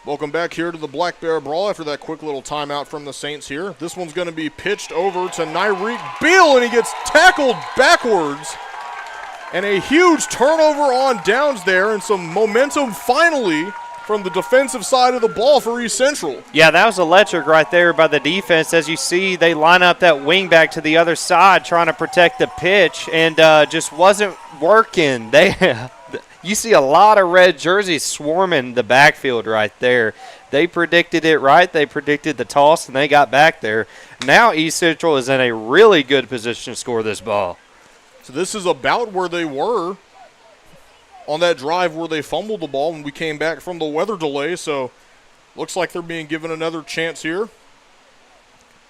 Welcome back here to the Black Bear Brawl after that quick little timeout from the Saints here. This one's going to be pitched over to Nyreek Beal, and he gets tackled backwards And a huge turnover on downs there, and some momentum finally from the defensive side of the ball for East Central. Yeah, that was electric right there by the defense. As you see, they line up that wing back to the other side trying to protect the pitch, and just wasn't working. You see a lot of red jerseys swarming the backfield right there. They predicted it right. They predicted the toss, and they got back there. Now East Central is in a really good position to score this ball. So this is about where they were on that drive where they fumbled the ball when we came back from the weather delay. So looks like they're being given another chance here.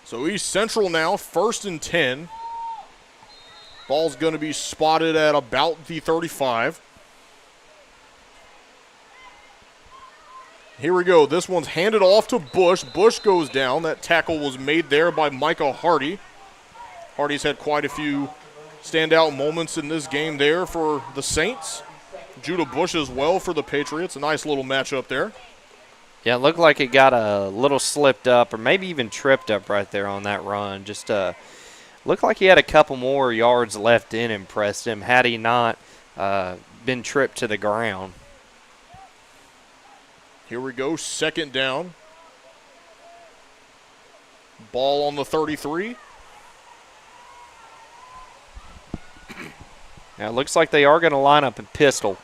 So East Central now, 1st and 10. Ball's going to be spotted at about the 35. Here we go. This one's handed off to Bush. Bush goes down. That tackle was made there by Micah Hardy. Hardy's had quite a few standout moments in this game there for the Saints. Judah Bush as well for the Patriots. A nice little matchup there. Yeah, it looked like it got a little slipped up or maybe even tripped up right there on that run. Just looked like he had a couple more yards left in him, Preston, had he not been tripped to the ground. Here we go, 2nd down. Ball on the 33. Now it looks like they are going to line up in pistol.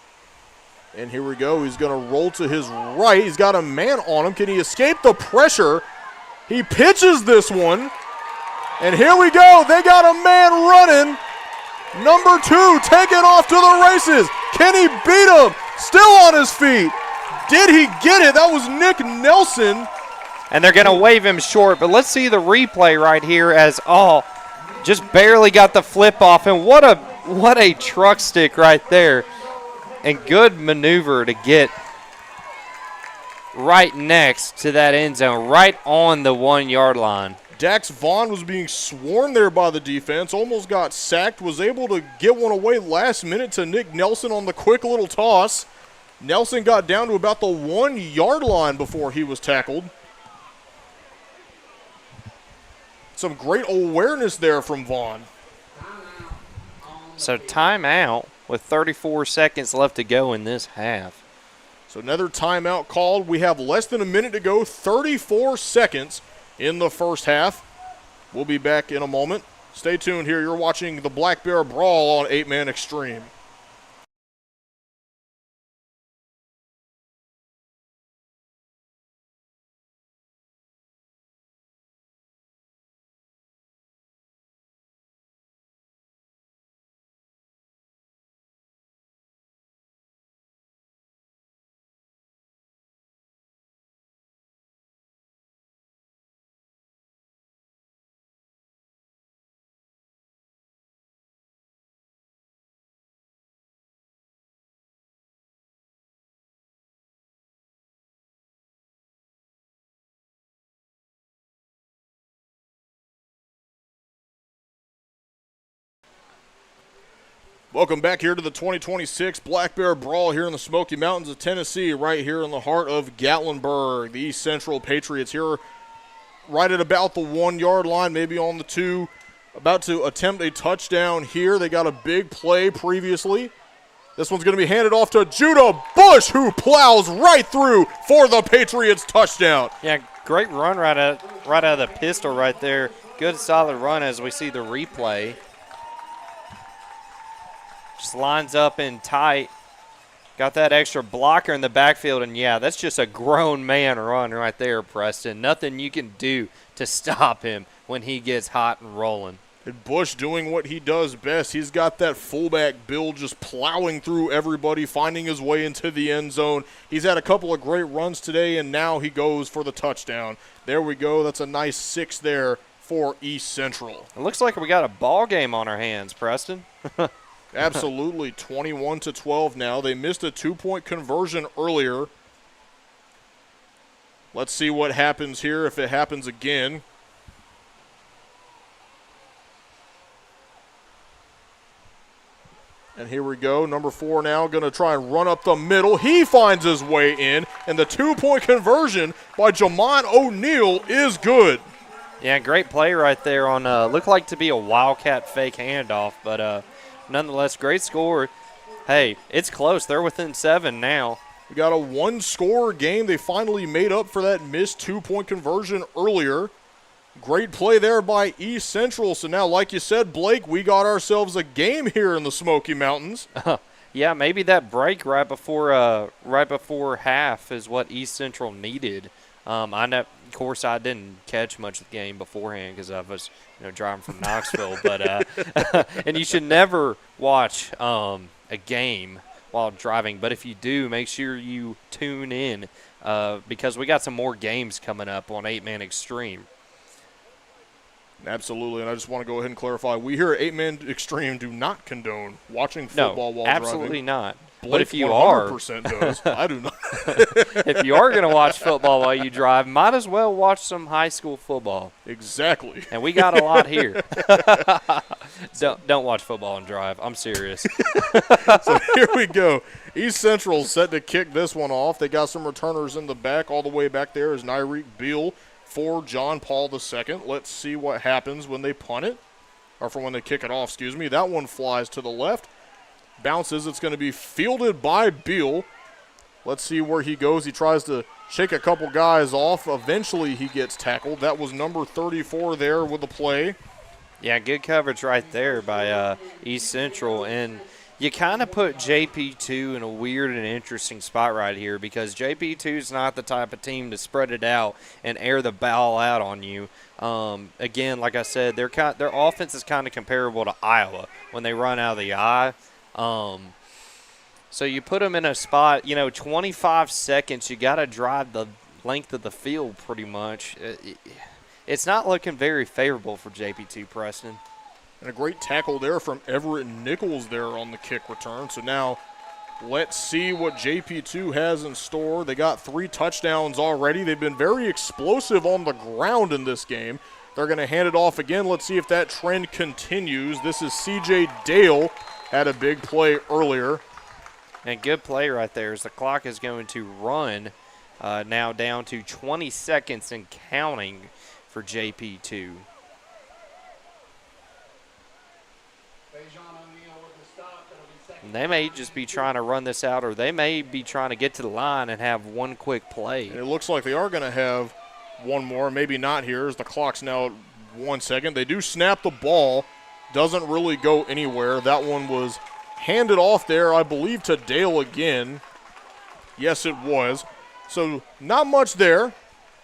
And here we go. He's going to roll to his right. He's got a man on him. Can he escape the pressure? He pitches this one. And here we go. They got a man running. Number 2 taking off to the races. Can he beat him? Still on his feet. Did he get it? That was Nick Nelson. And they're going to wave him short. But let's see the replay right here as just barely got the flip off. And what a truck stick right there. And good maneuver to get right next to that end zone, right on the 1-yard line. Dax Vaughn was being swarmed there by the defense, almost got sacked, was able to get one away last minute to Nick Nelson on the quick little toss. Nelson got down to about the 1-yard line before he was tackled. Some great awareness there from Vaughn. So timeout with 34 seconds left to go in this half. So another timeout called. We have less than a minute to go, 34 seconds in the first half. We'll be back in a moment. Stay tuned here. You're watching the Black Bear Brawl on 8-Man Extreme. Welcome back here to the 2026 Black Bear Brawl here in the Smoky Mountains of Tennessee, right here in the heart of Gatlinburg. The East Central Patriots here right at about the 1-yard line, maybe on the 2, about to attempt a touchdown here. They got a big play previously. This one's going to be handed off to Judah Bush, who plows right through for the Patriots touchdown. Yeah, great run right out of the pistol right there. Good solid run as we see the replay. Just lines up in tight. Got that extra blocker in the backfield, and yeah, that's just a grown man run right there, Preston. Nothing you can do to stop him when he gets hot and rolling. And Bush doing what he does best. He's got that fullback build, just plowing through everybody, finding his way into the end zone. He's had a couple of great runs today, and now he goes for the touchdown. There we go. That's a nice 6 there for East Central. It looks like we got a ball game on our hands, Preston. Absolutely, 21-12 now. They missed a 2-point conversion earlier. Let's see what happens here if it happens again. And here we go. Number 4 now going to try and run up the middle. He finds his way in, and the 2-point conversion by Jamon O'Neal is good. Yeah, great play right there on looked like to be a Wildcat fake handoff, but nonetheless, great score. Hey, it's close. They're within 7 now. We got a one-score game. They finally made up for that missed two-point conversion earlier. Great play there by East Central. So now, like you said, Blake, we got ourselves a game here in the Smoky Mountains. Yeah, maybe that break right before half is what East Central needed. I know, of course, I didn't catch much of the game beforehand because I was, driving from Knoxville. But and you should never watch a game while driving. But if you do, make sure you tune in because we got some more games coming up on 8-Man Extreme. Absolutely, and I just want to go ahead and clarify. We here at 8-Man Extreme do not condone watching football while driving. No, absolutely not. Blake but if you 100% does. I do not. If you are going to watch football while you drive, might as well watch some high school football. Exactly. And we got a lot here. Don't watch football and drive. I'm serious. So here we go. East Central set to kick this one off. They got some returners in the back. All the way back there is Nyreek Beal for John Paul II. Let's see what happens when they punt it, or for when they kick it off, excuse me. That one flies to the left. Bounces. It's going to be fielded by Beal. Let's see where he goes. He tries to shake a couple guys off. Eventually he gets tackled. That was number 34 there with the play. Yeah, good coverage right there by East Central. And you kind of put JP2 in a weird and interesting spot right here because JP2 is not the type of team to spread it out and air the ball out on you. Again, like I said, their offense is kind of comparable to Iowa when they run out of the eye. So you put them in a spot, 25 seconds, you got to drive the length of the field pretty much. It's not looking very favorable for JP2, Preston. And a great tackle there from Everett Nichols there on the kick return. So now let's see what JP2 has in store. They got 3 touchdowns already. They've been very explosive on the ground in this game. They're going to hand it off again. Let's see if that trend continues. This is CJ Dale. Had a big play earlier. And good play right there as the clock is going to run now down to 20 seconds and counting for JP2. And they may just be trying to run this out, or they may be trying to get to the line and have one quick play. And it looks like they are going to have one more, maybe not here, as the clock's now at 1 second. They do snap the ball. Doesn't really go anywhere. That one was handed off there, I believe, to Dale again. Yes, it was. So not much there,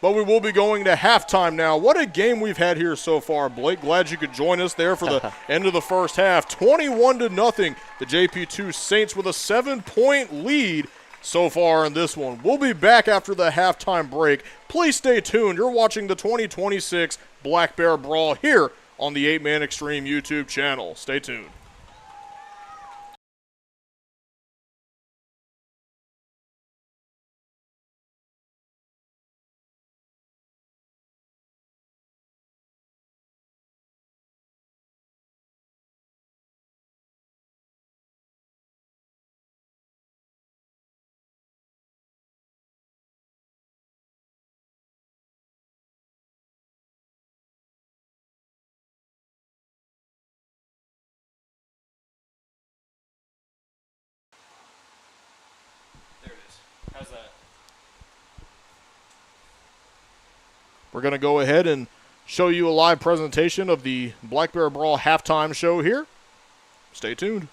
but we will be going to halftime now. What a game we've had here so far, Blake. Glad you could join us there for the end of the first half. 21-0. The JP2 Saints with a 7-point lead so far in this one. We'll be back after the halftime break. Please stay tuned. You're watching the 2026 Black Bear Brawl here on the 8-Man Extreme YouTube channel. Stay tuned. How's that? We're going to go ahead and show you a live presentation of the Black Bear Brawl halftime show here. Stay tuned.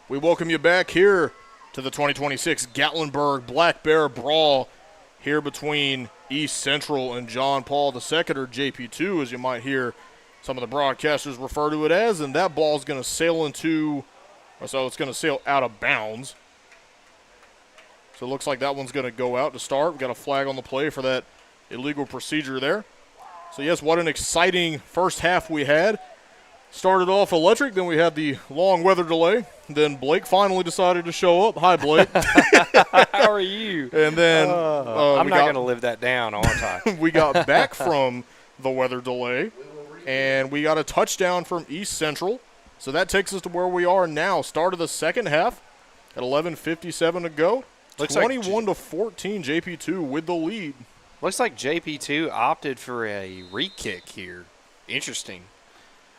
We welcome you back here to the 2026 Gatlinburg Black Bear Brawl here between East Central and John Paul II, or JP2, as you might hear some of the broadcasters refer to it as, and that ball is going to sail it's going to sail out of bounds. So it looks like that one's going to go out to start. We've got a flag on the play for that illegal procedure there. So, yes, what an exciting first half we had. Started off electric, then we had the long weather delay. Then Blake finally decided to show up. Hi, Blake. How are you? And then I'm not going to live that down all the time. We got back from the weather delay, and we got a touchdown from East Central. So that takes us to where we are now. Start of the second half at 11:57 to go. Looks 21 to 14, JP2 with the lead. Looks like JP2 opted for a re-kick here. Interesting.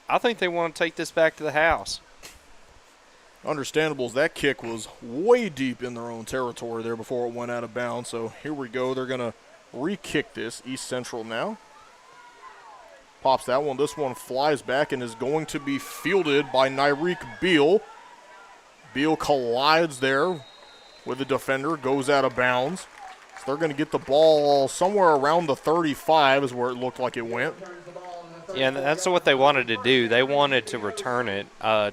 I think they want to take this back to the house. Understandable, as that kick was way deep in their own territory there before it went out of bounds. So here we go. They're going to re-kick this, East Central now. Pops that one. This one flies back and is going to be fielded by Nyreek Beal. Beal collides there with the defender, goes out of bounds. So they're going to get the ball somewhere around the 35 is where it looked like it went. Yeah, and that's what they wanted to do. They wanted to return it.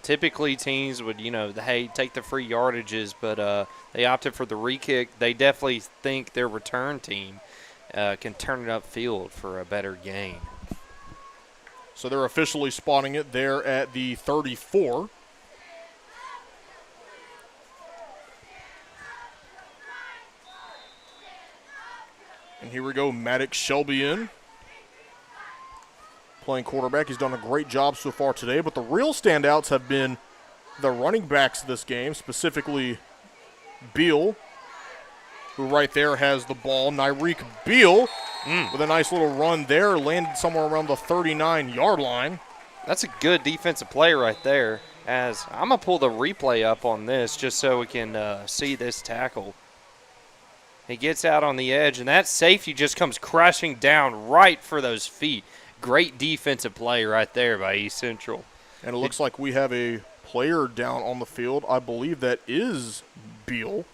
Typically, teams would, hey, take the free yardages, but they opted for the re-kick. They definitely think their return team can turn it upfield for a better gain. So they're officially spotting it there at the 34. And here we go, Maddox Shelby in. Playing quarterback. He's done a great job so far today, but the real standouts have been the running backs this game, specifically Beal, who right there has the ball. Nyreek Beal with a nice little run there, landed somewhere around the 39-yard line. That's a good defensive play right there. As I'm going to pull the replay up on this just so we can see this tackle. He gets out on the edge, and that safety just comes crashing down right for those feet. Great defensive play right there by East Central. And it looks like we have a player down on the field. I believe that is Beal.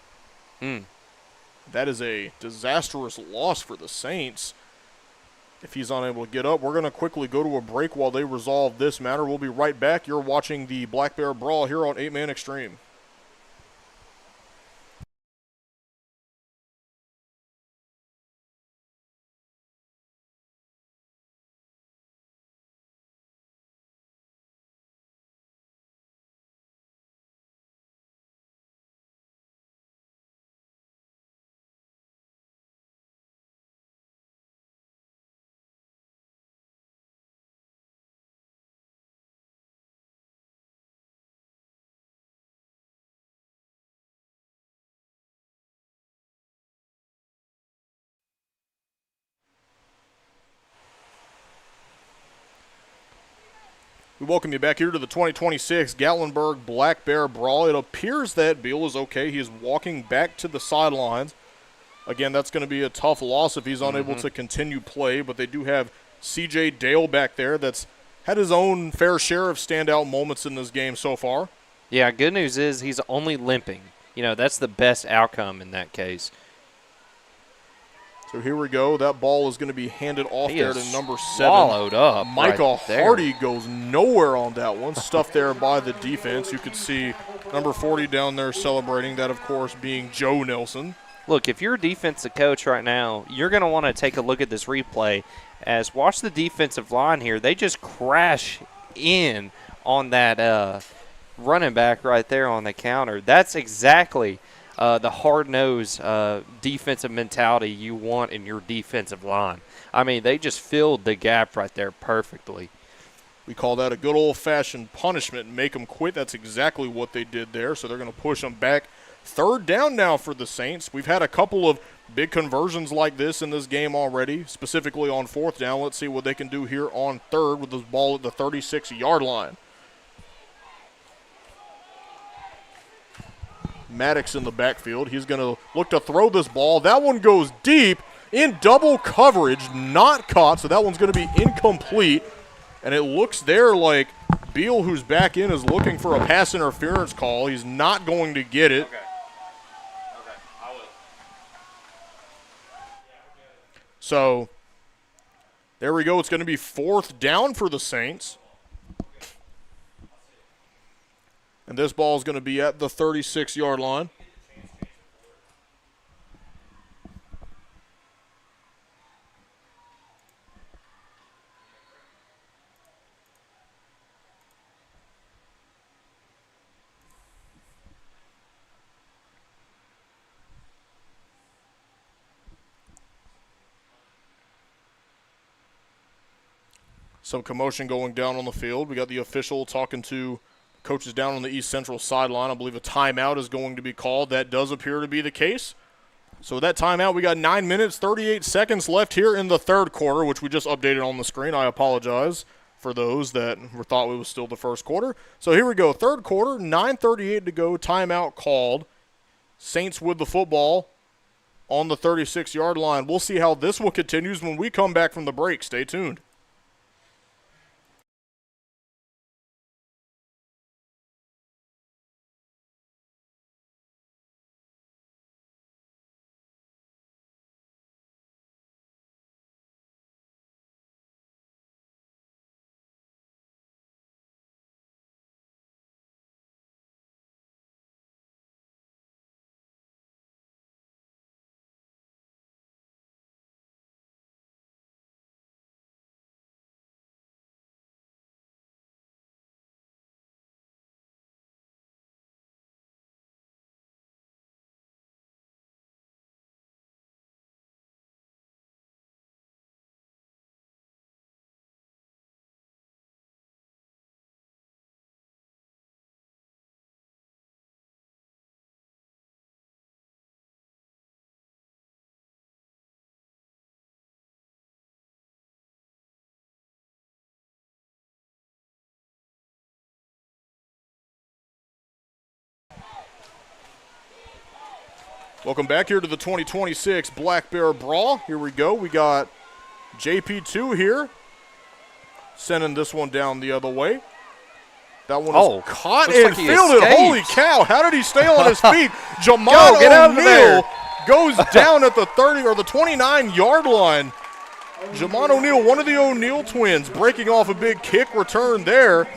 That is a disastrous loss for the Saints if he's unable to get up. We're going to quickly go to a break while they resolve this matter. We'll be right back. You're watching the Black Bear Brawl here on 8-Man Extreme. We welcome you back here to the 2026 Gatlinburg Black Bear Brawl. It appears that Beal is okay. He is walking back to the sidelines. Again, that's going to be a tough loss if he's unable to continue play, but they do have C.J. Dale back there that's had his own fair share of standout moments in this game so far. Yeah, good news is he's only limping. That's the best outcome in that case. So here we go. That ball is going to be handed off there to number 7. Swallowed up. Micah right there. Hardy goes nowhere on that one. Stuffed there by the defense. You could see number 40 down there celebrating. That, of course, being Joe Nelson. Look, if you're a defensive coach right now, you're going to want to take a look at this replay. As watch the defensive line here. They just crash in on that running back right there on the counter. That's exactly the hard-nosed defensive mentality you want in your defensive line. I mean, they just filled the gap right there perfectly. We call that a good old-fashioned punishment and make them quit. That's exactly what they did there, so they're going to push them back. Third down now for the Saints. We've had a couple of big conversions like this in this game already, specifically on fourth down. Let's see what they can do here on third with this ball at the 36-yard line. Maddox in the backfield. He's going to look to throw this ball. That one goes deep in double coverage, not caught, so that one's going to be incomplete. And it looks there like Beal, who's back in, is looking for a pass interference call. He's not going to get it. Okay, I will. So there we go. It's going to be 4th down for the Saints. And this ball is going to be at the 36-yard line. Some commotion going down on the field. We got the official talking to coaches down on the East Central sideline. I believe a timeout is going to be called. That does appear to be the case. So with that timeout, we got 9 minutes, 38 seconds left here in the 3rd quarter, which we just updated on the screen. I apologize for those that thought it was still the 1st quarter. So here we go, 3rd quarter, 9:38 to go, timeout called. Saints with the football on the 36-yard line. We'll see how this one continues when we come back from the break. Stay tuned. Welcome back here to the 2026 Black Bear Brawl. Here we go. We got JP2 here, sending this one down the other way. That one is caught and fielded. Holy cow, how did he stay on his feet? Jamal O'Neal goes down at the 30 or the 29-yard line. Jamon O'Neal, one of the O'Neal twins, breaking off a big kick return there.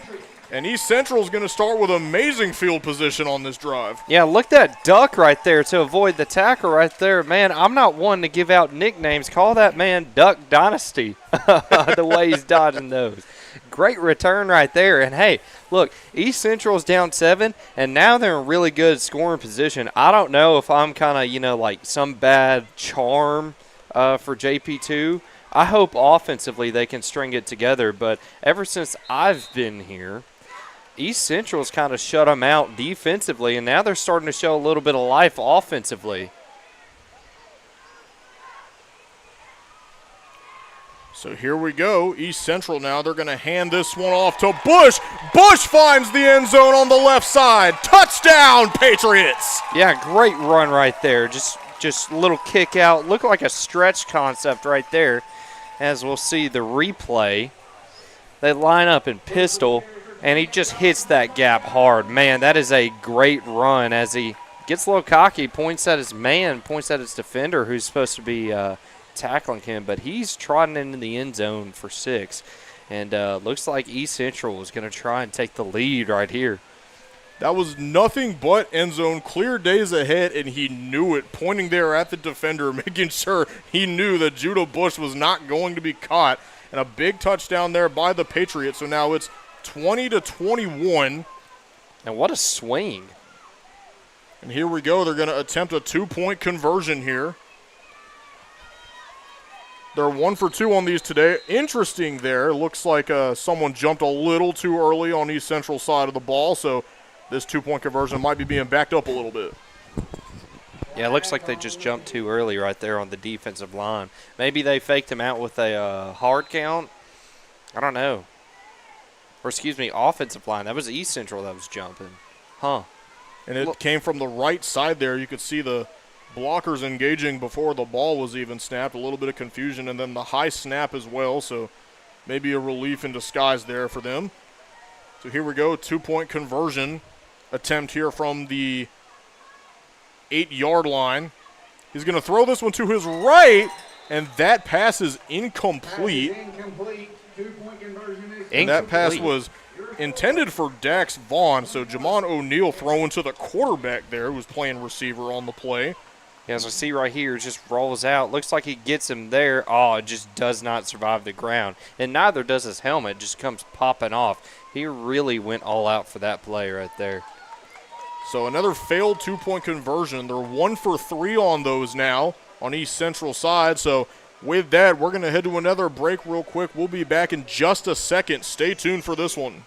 And East Central is going to start with amazing field position on this drive. Yeah, look at that duck right there to avoid the tackle right there. Man, I'm not one to give out nicknames. Call that man Duck Dynasty, the way he's dodging those. Great return right there. And, hey, look, East Central's down 7, and now they're in really good scoring position. I don't know if I'm kind of, like some bad charm for JP2. I hope offensively they can string it together. But ever since I've been here, East Central's kind of shut them out defensively, and now they're starting to show a little bit of life offensively. So here we go. East Central now. They're going to hand this one off to Bush. Bush finds the end zone on the left side. Touchdown, Patriots. Yeah, great run right there. Just a little kick out. Looked like a stretch concept right there. As we'll see the replay, they line up in pistol, and he just hits that gap hard. Man, that is a great run as he gets a little cocky, points at his man, points at his defender who's supposed to be tackling him, but he's trotting into the end zone for 6. And looks like East Central is going to try and take the lead right here. That was nothing but end zone, clear days ahead, and he knew it, pointing there at the defender, making sure he knew that Judah Bush was not going to be caught. And a big touchdown there by the Patriots. So now it's 20-21. And what a swing. And here we go. They're going to attempt a 2-point conversion here. They're 1 for 2 on these today. Interesting there. Looks like someone jumped a little too early on East Central side of the ball, so this 2-point conversion might be being backed up a little bit. Yeah, it looks like they just jumped too early right there on the defensive line. Maybe they faked him out with a hard count. I don't know. Or, excuse me, offensive line. That was East Central that was jumping. Huh. And it came from the right side there. You could see the blockers engaging before the ball was even snapped. A little bit of confusion, and then the high snap as well. So maybe a relief in disguise there for them. So here we go, 2-point conversion attempt here from the 8-yard line. He's going to throw this one to his right, and that pass is incomplete. And that pass was intended for Dax Vaughn, so Jamon O'Neal throwing to the quarterback there, who was playing receiver on the play. Yeah, as we see right here, it just rolls out. Looks like he gets him there. Oh, it just does not survive the ground. And neither does his helmet. It just comes popping off. He really went all out for that play right there. So another failed 2-point conversion. They're 1 for 3 on those now on East Central side. So with that, we're going to head to another break real quick. We'll be back in just a second. Stay tuned for this one.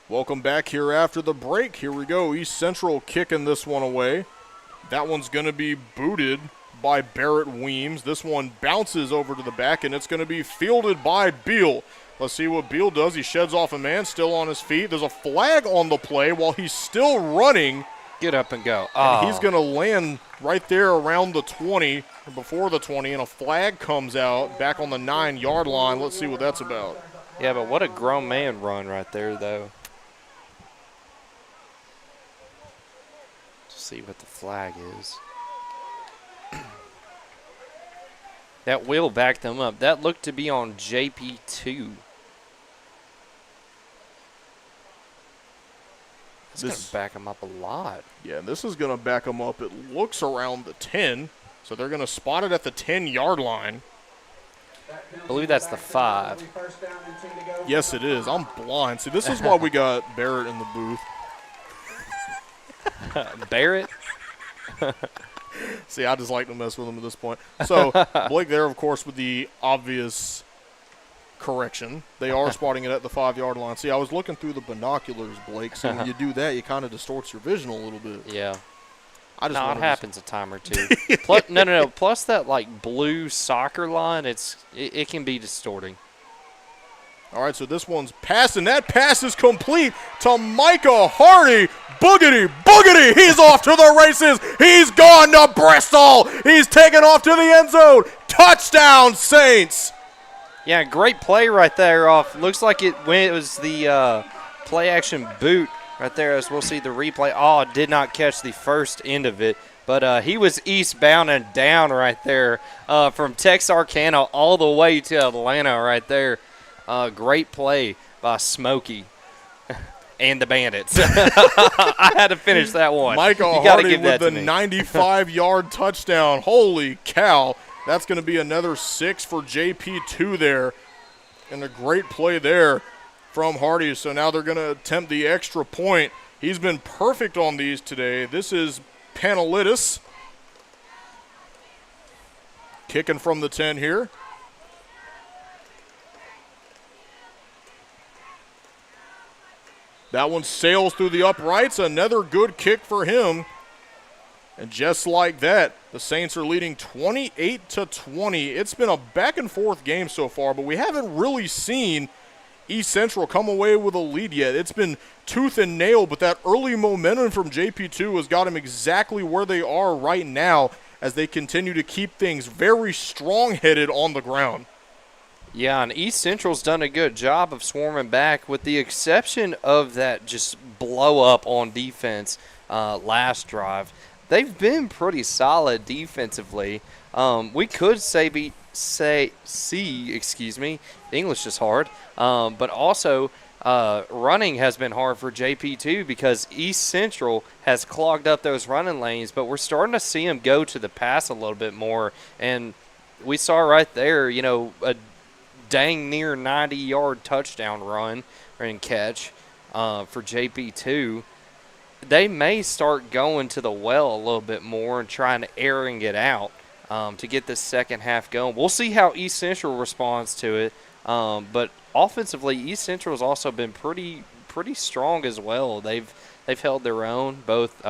Welcome back here after the break. Here we go. East Central kicking this one away. That one's going to be booted by Barrett Weems. This one bounces over to the back, and it's going to be fielded by Beal. Let's see what Beal does. He sheds off a man, still on his feet. There's a flag on the play while he's still running. Get up and go. And he's going to land right there around the 20, or before the 20, and a flag comes out back on the 9-yard line. Let's see what that's about. Yeah, but what a grown man run right there, though. See what the flag is. That will back them up. That looked to be on JP2. It's going to back them up a lot. Yeah, and this is going to back them up. It looks around the 10, so they're going to spot it at the 10-yard line. I believe that's the 5. Yes, it is. I'm blind. See, this is why we got Barrett in the booth. Barrett? See, I just like to mess with him at this point. So, Blake there, of course, with the obvious correction. They are spotting it at the 5-yard line. See, I was looking through the binoculars, Blake, so when you do that, you kind of distorts your vision a little bit. Yeah. It happens a time or two. Plus, no. Plus that, like, blue soccer line, it can be distorting. All right, so this one's passed, and that pass is complete to Micah Hardy. Boogity, boogity, he's off to the races. He's gone to Bristol. He's taken off to the end zone. Touchdown, Saints. Yeah, great play right there off. Looks like it was the play-action boot right there, as we'll see the replay. Oh, did not catch the first end of it. But he was eastbound and down right there from Texarkana all the way to Atlanta right there. Great play by Smokey and the Bandits. I had to finish that one. Michael Hardy with the 95-yard touchdown. Holy cow. That's going to be another 6 for JP2 there. And a great play there from Hardy. So now they're going to attempt the extra point. He's been perfect on these today. This is Panelidis. Kicking from the 10 here. That one sails through the uprights. Another good kick for him. And just like that, the Saints are leading 28-20. It's been a back-and-forth game so far, but we haven't really seen East Central come away with a lead yet. It's been tooth and nail, but that early momentum from JP2 has got them exactly where they are right now as they continue to keep things very strong-headed on the ground. Yeah, and East Central's done a good job of swarming back with the exception of that just blow-up on defense last drive. They've been pretty solid defensively. We could see, English is hard, but also running has been hard for JP2 because East Central has clogged up those running lanes, but we're starting to see them go to the pass a little bit more. And we saw right there, a dang near 90-yard touchdown run and catch for JP2. They may start going to the well a little bit more and trying to airing it out to get this second half going. We'll see how East Central responds to it. But offensively, East Central has also been pretty strong as well. They've held their own. Both,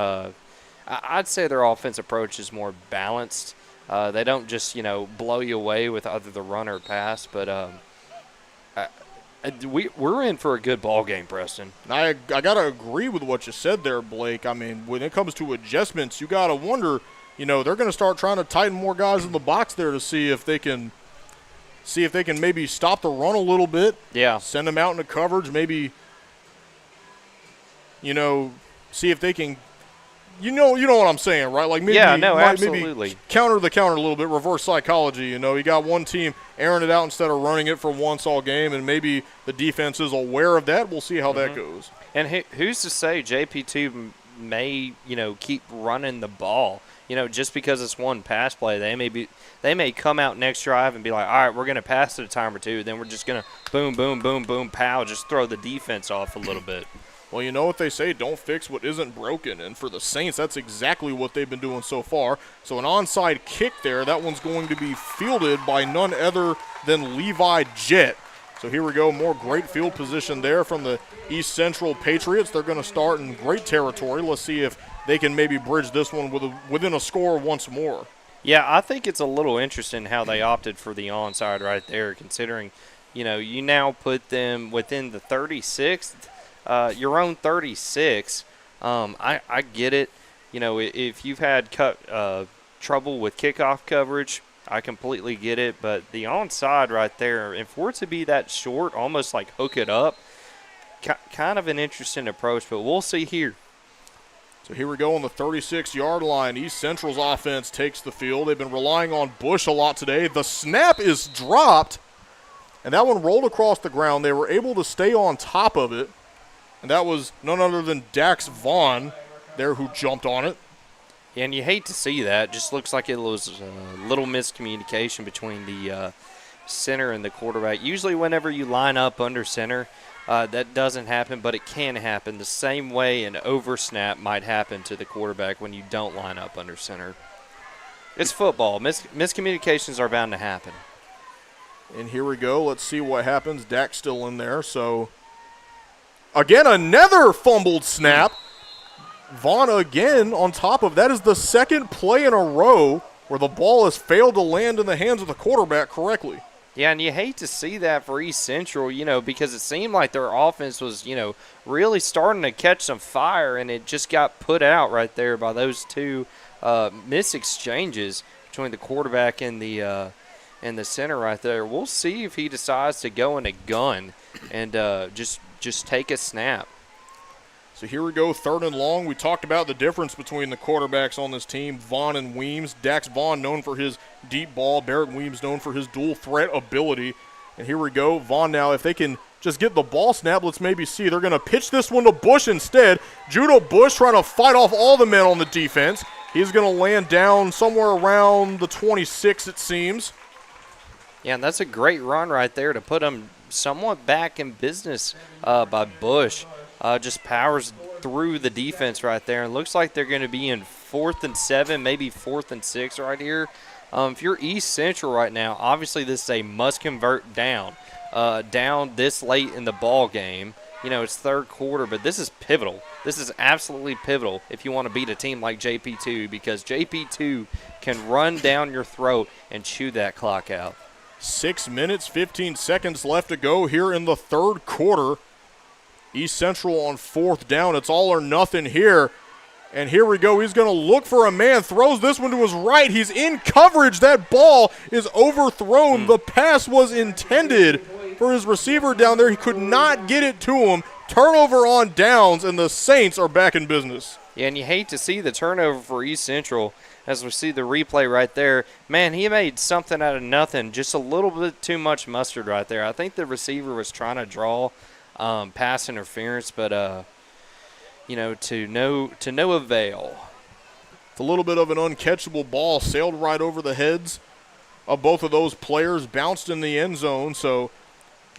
I'd say their offensive approach is more balanced. They don't just blow you away with either the run or pass. But we're in for a good ball game, Preston. I gotta agree with what you said there, Blake. I mean, when it comes to adjustments, you gotta wonder. They're going to start trying to tighten more guys in the box there to see if they can maybe stop the run a little bit. Yeah. Send them out into coverage, maybe, see if they can, you know what I'm saying, right? Like maybe, absolutely. Maybe counter the counter a little bit, reverse psychology. You got one team airing it out instead of running it for once all game, and maybe the defense is aware of that. We'll see how that goes. And who's to say JP2 may, keep running the ball? Just because it's one pass play, they may come out next drive and be like, all right, we're going to pass it a time or two. Then we're just going to boom, boom, boom, boom, pow, just throw the defense off a little bit. Well, you know what they say, don't fix what isn't broken. And for the Saints, that's exactly what they've been doing so far. So an onside kick there, that one's going to be fielded by none other than Levi Jett. So here we go, more great field position there from the East Central Patriots. They're going to start in great territory. Let's see if they can maybe bridge this one within a score once more. Yeah, I think it's a little interesting how they opted for the onside right there, considering, you now put them within the 36th, your own 36. I get it. If you've had trouble with kickoff coverage, I completely get it. But the onside right there, if we're to be that short, almost like hook it up, kind of an interesting approach, but we'll see here. So here we go on the 36-yard line. East Central's offense takes the field. They've been relying on Bush a lot today. The snap is dropped, and that one rolled across the ground. They were able to stay on top of it, and that was none other than Dax Vaughn there who jumped on it. And you hate to see that. Just looks like it was a little miscommunication between the center and the quarterback. Usually whenever you line up under center, that doesn't happen, but it can happen the same way an oversnap might happen to the quarterback when you don't line up under center. It's football. Miscommunications are bound to happen. And here we go. Let's see what happens. Dak's still in there. So, again, another fumbled snap. Vaughn again on top of that is the second play in a row where the ball has failed to land in the hands of the quarterback correctly. Yeah, and you hate to see that for East Central, because it seemed like their offense was, really starting to catch some fire, and it just got put out right there by those two mis-exchanges between the quarterback and the center right there. We'll see if he decides to go in a gun and just take a snap. So here we go, 3rd and long. We talked about the difference between the quarterbacks on this team, Vaughn and Weems. Dax Vaughn known for his deep ball. Barrett Weems known for his dual threat ability. And here we go, Vaughn now, if they can just get the ball snap, let's maybe see. They're going to pitch this one to Bush instead. Judah Bush trying to fight off all the men on the defense. He's going to land down somewhere around the 26, it seems. Yeah, and that's a great run right there to put them somewhat back in business by Bush. Just powers through the defense right there. And looks like they're going to be in 4th and 7, maybe 4th and 6 right here. If you're East Central right now, obviously this is a must-convert down this late in the ball game. It's 3rd quarter, but this is pivotal. This is absolutely pivotal if you want to beat a team like JP2, because JP2 can run down your throat and chew that clock out. 6 minutes, 15 seconds left to go here in the 3rd quarter. East Central on 4th down. It's all or nothing here. And here we go. He's going to look for a man. Throws this one to his right. He's in coverage. That ball is overthrown. The pass was intended for his receiver down there. He could not get it to him. Turnover on downs, and the Saints are back in business. Yeah, and you hate to see the turnover for East Central as we see the replay right there. Man, he made something out of nothing. Just a little bit too much mustard right there. I think the receiver was trying to draw pass interference, but to no avail. It's a little bit of an uncatchable ball, sailed right over the heads of both of those players, bounced in the end zone. So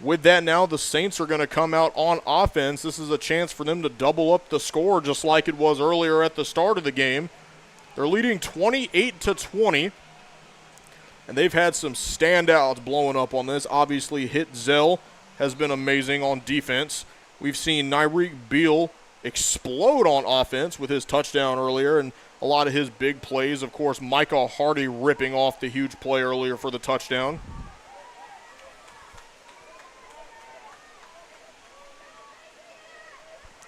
with that now, the Saints are going to come out on offense. This is a chance for them to double up the score just like it was earlier at the start of the game. They're leading 28-20. and they've had some standouts blowing up on this. Obviously, Hit Zell has been amazing on defense. We've seen Nyreek Beal explode on offense with his touchdown earlier and a lot of his big plays. Of course, Micah Hardy ripping off the huge play earlier for the touchdown.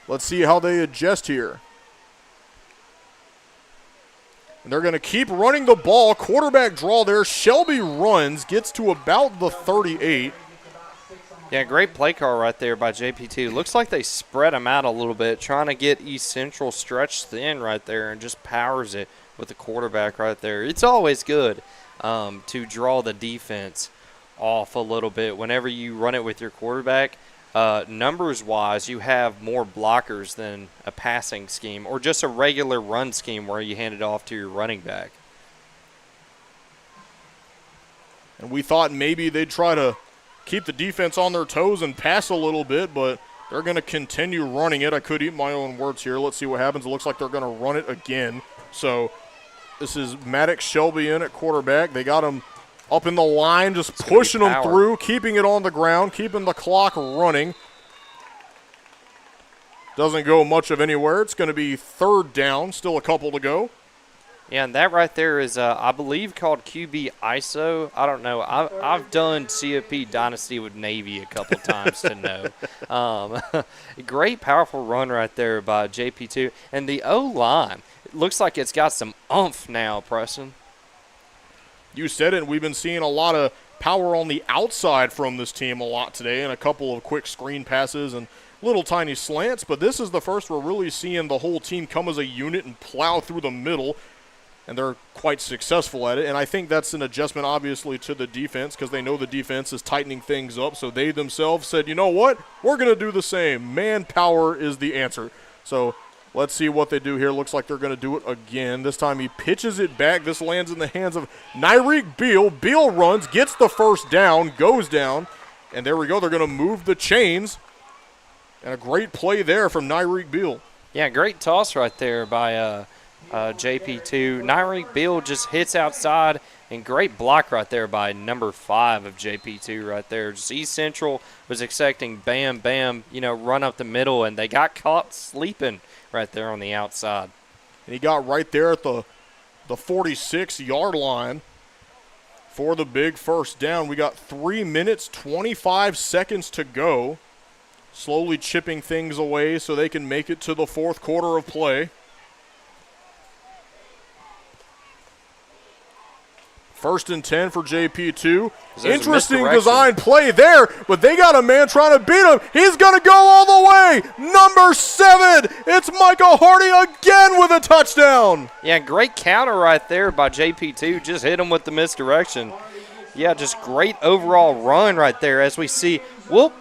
Let's see how they adjust here. And they're going to keep running the ball. Quarterback draw there. Shelby runs, gets to about the 38. Yeah, great play call right there by JP2. Looks like they spread them out a little bit, trying to get East Central stretched thin right there and just powers it with the quarterback right there. It's always good to draw the defense off a little bit whenever you run it with your quarterback. Numbers-wise, you have more blockers than a passing scheme or just a regular run scheme where you hand it off to your running back. And we thought maybe they'd try to keep the defense on their toes and pass a little bit, but they're going to continue running it. I could eat my own words here. Let's see what happens. It looks like they're going to run it again. So this is Maddox Shelby in at quarterback. They got him up in the line, just pushing them through, keeping it on the ground, keeping the clock running. Doesn't go much of anywhere. It's going to be third down, still a couple to go. Yeah, and that right there is, I believe, called QB ISO. I don't know. I've done CFP Dynasty with Navy a couple times to know. Great, powerful run right there by JP2. And the O-line, it looks like it's got some oomph now, Preston. You said it, and we've been seeing a lot of power on the outside from this team a lot today, and a couple of quick screen passes and little tiny slants. But this is the first we're really seeing the whole team come as a unit and plow through the middle. And they're quite successful at it. And I think that's an adjustment, obviously, to the defense because they know the defense is tightening things up. So they themselves said, you know what? We're going to do the same. Manpower is the answer. So let's see what they do here. Looks like they're going to do it again. This time he pitches it back. This lands in the hands of Nyreek Beal. Beal runs, gets the first down, goes down. And there we go. They're going to move the chains. And a great play there from Nyreek Beal. Yeah, great toss right there by JP2. Nyreek Beal just hits outside, and great block right there by number 5 of JP2 right there. Just East Central was expecting bam, bam, run up the middle, and they got caught sleeping right there on the outside. And he got right there at the 46-yard line for the big first down. We got 3 minutes, 25 seconds to go. Slowly chipping things away so they can make it to the fourth quarter of play. First and 10 for JP2. Interesting design play there, but they got a man trying to beat him. He's going to go all the way. Number 7, it's Micah Hardy again with a touchdown. Yeah, great counter right there by JP2. Just hit him with the misdirection. Yeah, just great overall run right there as we see. Whoop.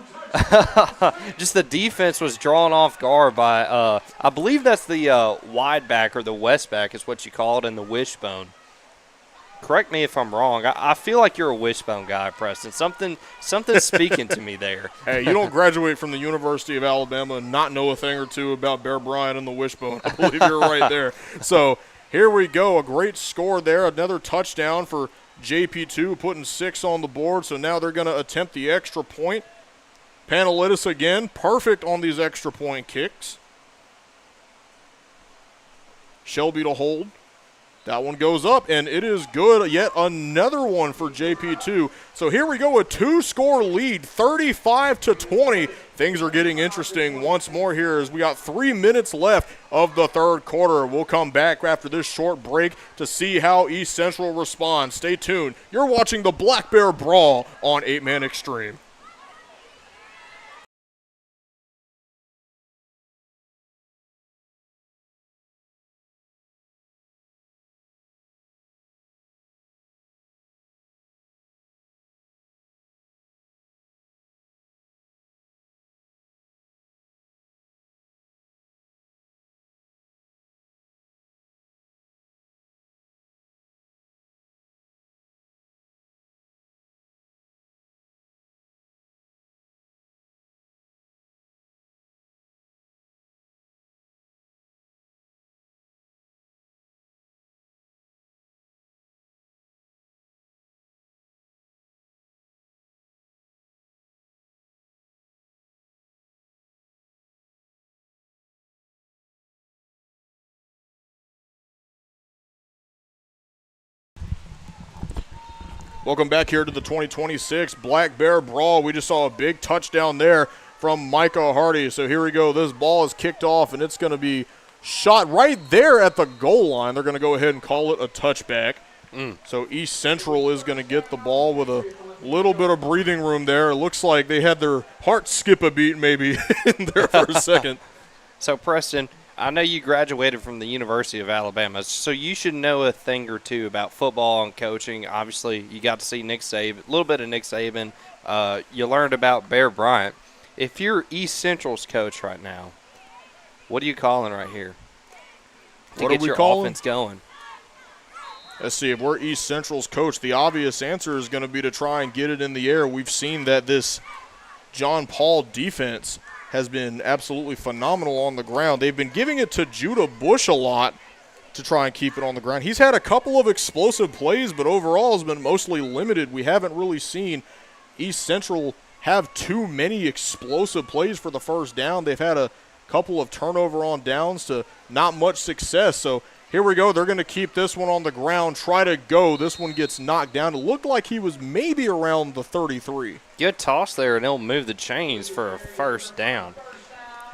Just the defense was drawn off guard by, I believe that's the wide back or the west back is what you call it in the wishbone. Correct me if I'm wrong. I feel like you're a wishbone guy, Preston. Something's speaking to me there. Hey, you don't graduate from the University of Alabama and not know a thing or two about Bear Bryant and the wishbone. I believe you're right there. So here we go. A great score there. Another touchdown for JP2, putting 6 on the board. So now they're going to attempt the extra point. Panelitis again, perfect on these extra point kicks. Shelby to hold. That one goes up, and it is good. Yet another one for JP2. So here we go, a 2-score lead, 35-20. Things are getting interesting once more here as we got 3 minutes left of the third quarter. We'll come back after this short break to see how East Central responds. Stay tuned. You're watching the Black Bear Brawl on 8-Man Extreme. Welcome back here to the 2026 Black Bear Brawl. We just saw a big touchdown there from Micah Hardy. So here we go. This ball is kicked off, and it's going to be shot right there at the goal line. They're going to go ahead and call it a touchback. So East Central is going to get the ball with a little bit of breathing room there. It looks like they had their heart skip a beat maybe in there for a second. So, Preston, I know you graduated from the University of Alabama, so you should know a thing or two about football and coaching. Obviously, you got to see Nick Saban, a little bit of Nick Saban. You learned about Bear Bryant. If you're East Central's coach right now, what are you calling right here to get your offense going? Let's see, if we're East Central's coach, the obvious answer is going to be to try and get it in the air. We've seen that this John Paul defense has been absolutely phenomenal on the ground. They've been giving it to Judah Bush a lot to try and keep it on the ground. He's had a couple of explosive plays, but overall has been mostly limited. We haven't really seen East Central have too many explosive plays for the first down. They've had a couple of turnover on downs to not much success. So here we go. They're going to keep this one on the ground, try to go. This one gets knocked down. It looked like he was maybe around the 33. Good toss there, and he'll move the chains for a first down.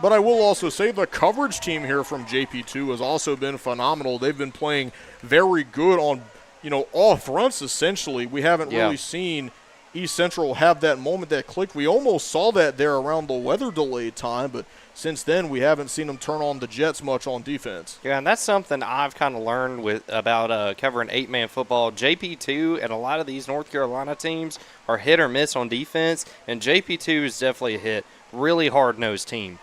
But I will also say the coverage team here from JP2 has also been phenomenal. They've been playing very good on, all fronts essentially. We haven't really seen East Central have that moment that clicked. We almost saw that there around the weather delay time, but since then, we haven't seen them turn on the Jets much on defense. Yeah, and that's something I've kind of learned about covering 8-man football. JP2 and a lot of these North Carolina teams are hit or miss on defense, and JP2 is definitely a hit. Really hard-nosed team.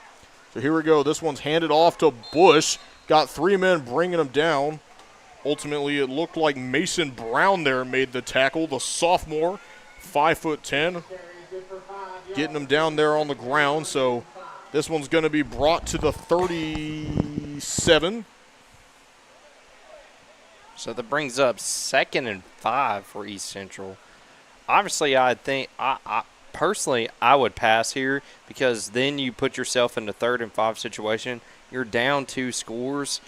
So here we go. This one's handed off to Bush. Got 3 men bringing him down. Ultimately, it looked like Mason Brown there made the tackle, the sophomore, 5'10", getting him down there on the ground. So this one's going to be brought to the 37. So that brings up 2nd and 5 for East Central. Obviously, I think personally I would pass here because then you put yourself in the 3rd and 5 situation. You're down 2 scores.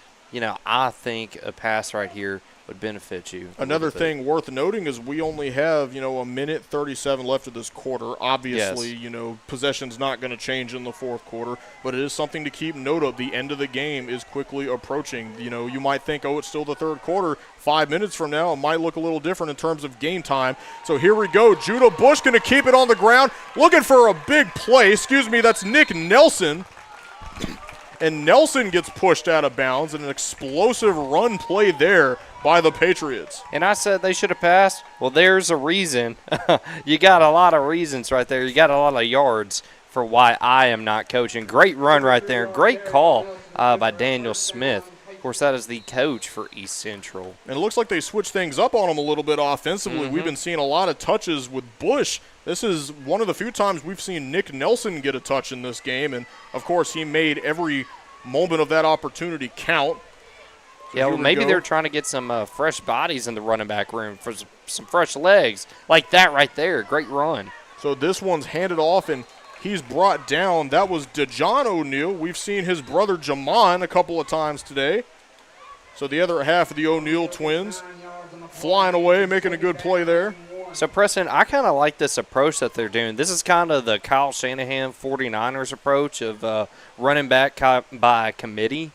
I think a pass right here would benefit you. Another thing worth noting is we only have, a minute 37 left of this quarter. Obviously, possession's not going to change in the 4th quarter, but it is something to keep note of. The end of the game is quickly approaching. You might think, it's still the 3rd quarter. 5 minutes from now, it might look a little different in terms of game time. So here we go. Judah Bush going to keep it on the ground, looking for a big play. That's Nick Nelson. And Nelson gets pushed out of bounds, and an explosive run play there by the Patriots. And I said they should have passed. Well, there's a reason. You got a lot of reasons right there. You got a lot of yards for why I am not coaching. Great run right there. Great call by Daniel Smith. Of course, that is the coach for East Central. And it looks like they switched things up on him a little bit offensively. We've been seeing a lot of touches with Bush. This is one of the few times we've seen Nick Nelson get a touch in this game. And, of course, he made every moment of that opportunity count. So yeah, well, maybe they're trying to get some fresh bodies in the running back room for some fresh legs. Like that right there. Great run. So this one's handed off, and he's brought down. That was DeJohn O'Neal. We've seen his brother Jamon a couple of times today. So the other half of the O'Neal twins flying away, making a good play there. So, Preston, I kind of like this approach that they're doing. This is kind of the Kyle Shanahan 49ers approach of running back by committee.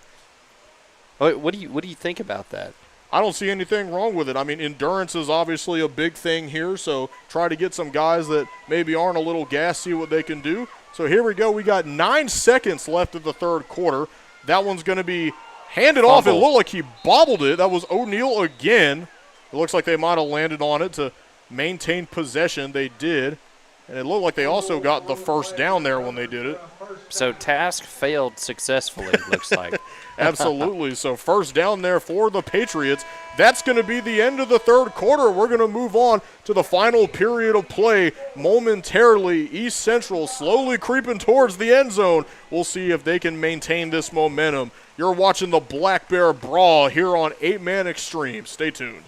What do you think about that? I don't see anything wrong with it. I mean, endurance is obviously a big thing here, so try to get some guys that maybe aren't a little gassed, see what they can do. So here we go. We got 9 seconds left of the 3rd quarter. That one's going to be handed off. It looked like he bobbled it. That was O'Neal again. It looks like they might have landed on it to maintain possession. They did. And it looked like they also got the first down there when they did it. So task failed successfully, looks like. Absolutely. So first down there for the Patriots. That's going to be the end of the 3rd quarter. We're going to move on to the final period of play momentarily. East Central slowly creeping towards the end zone. We'll see if they can maintain this momentum. You're watching the Black Bear Brawl here on 8-Man Extreme. Stay tuned.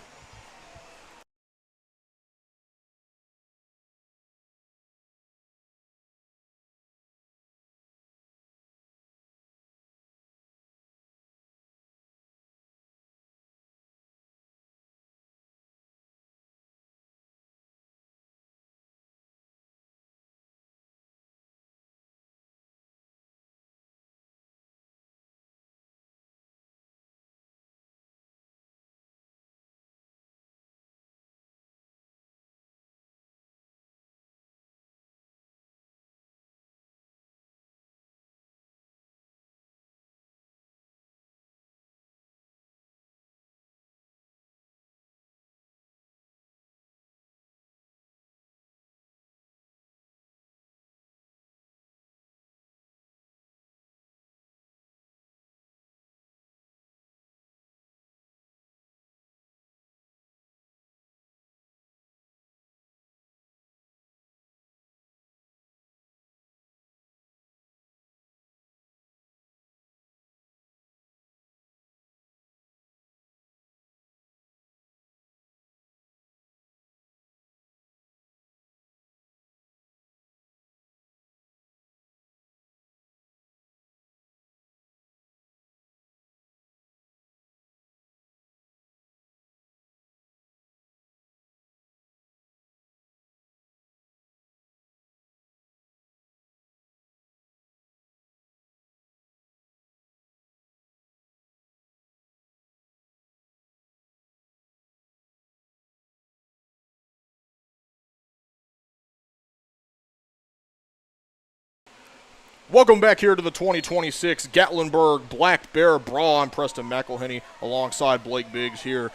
Welcome back here to the 2026 Gatlinburg Black Bear Brawl. I'm Preston McElhenney alongside Blake Biggs here.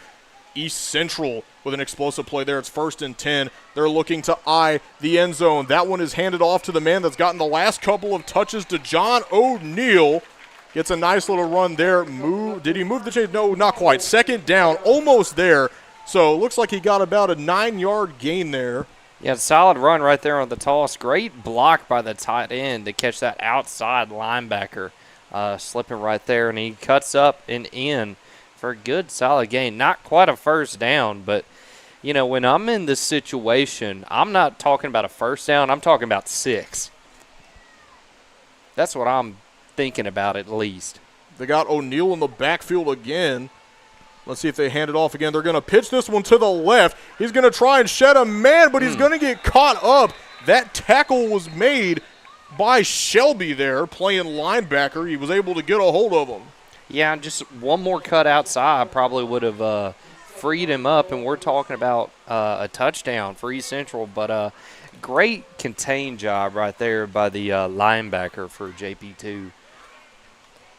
East Central with an explosive play there. It's 1st and 10. They're looking to eye the end zone. That one is handed off to the man that's gotten the last couple of touches, to John O'Neal. Gets a nice little run there. Did he move the chains? No, not quite. 2nd down, almost there. So it looks like he got about a 9-yard gain there. Yeah, solid run right there on the toss. Great block by the tight end to catch that outside linebacker slipping right there. And he cuts up and in for a good, solid gain. Not quite a first down, but, you know, when I'm in this situation, I'm not talking about a first down. I'm talking about 6. That's what I'm thinking about at least. They got O'Neal in the backfield again. Let's see if they hand it off again. They're going to pitch this one to the left. He's going to try and shed a man, but he's going to get caught up. That tackle was made by Shelby there, playing linebacker. He was able to get a hold of him. Yeah, just one more cut outside probably would have freed him up, and we're talking about a touchdown for East Central. But great contained job right there by the linebacker for JP2.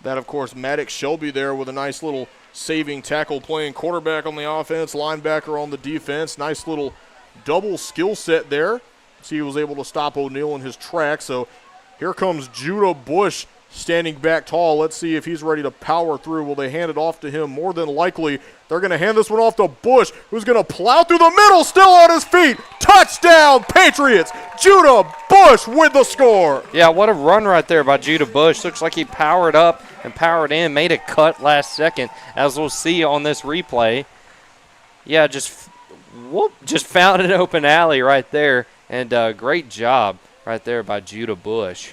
That, of course, Maddox Shelby there with a nice little saving tackle, playing quarterback on the offense, linebacker on the defense. Nice little double skill set there. See, he was able to stop O'Neal in his track. So here comes Judah Bush standing back tall. Let's see if he's ready to power through. Will they hand it off to him? More than likely, they're going to hand this one off to Bush, who's going to plow through the middle, still on his feet. Touchdown, Patriots! Judah Bush with the score. Yeah, what a run right there by Judah Bush. Looks like he powered up and powered in, made a cut last second, as we'll see on this replay. Yeah, just found an open alley right there, and great job right there by Judah Bush.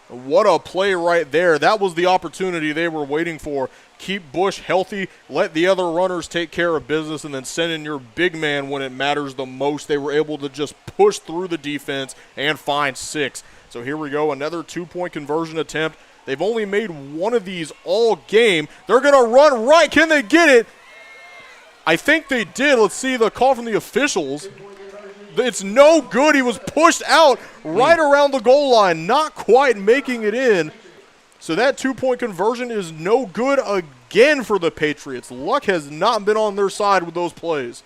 What a play right there. That was the opportunity they were waiting for. Keep Bush healthy, let the other runners take care of business, and then send in your big man when it matters the most. They were able to just push through the defense and find 6. So here we go, another 2-point conversion attempt. They've only made one of these all game. They're going to run right. Can they get it? I think they did. Let's see the call from the officials. It's no good. He was pushed out right around the goal line, not quite making it in. So that 2-point conversion is no good again for the Patriots. Luck has not been on their side with those plays.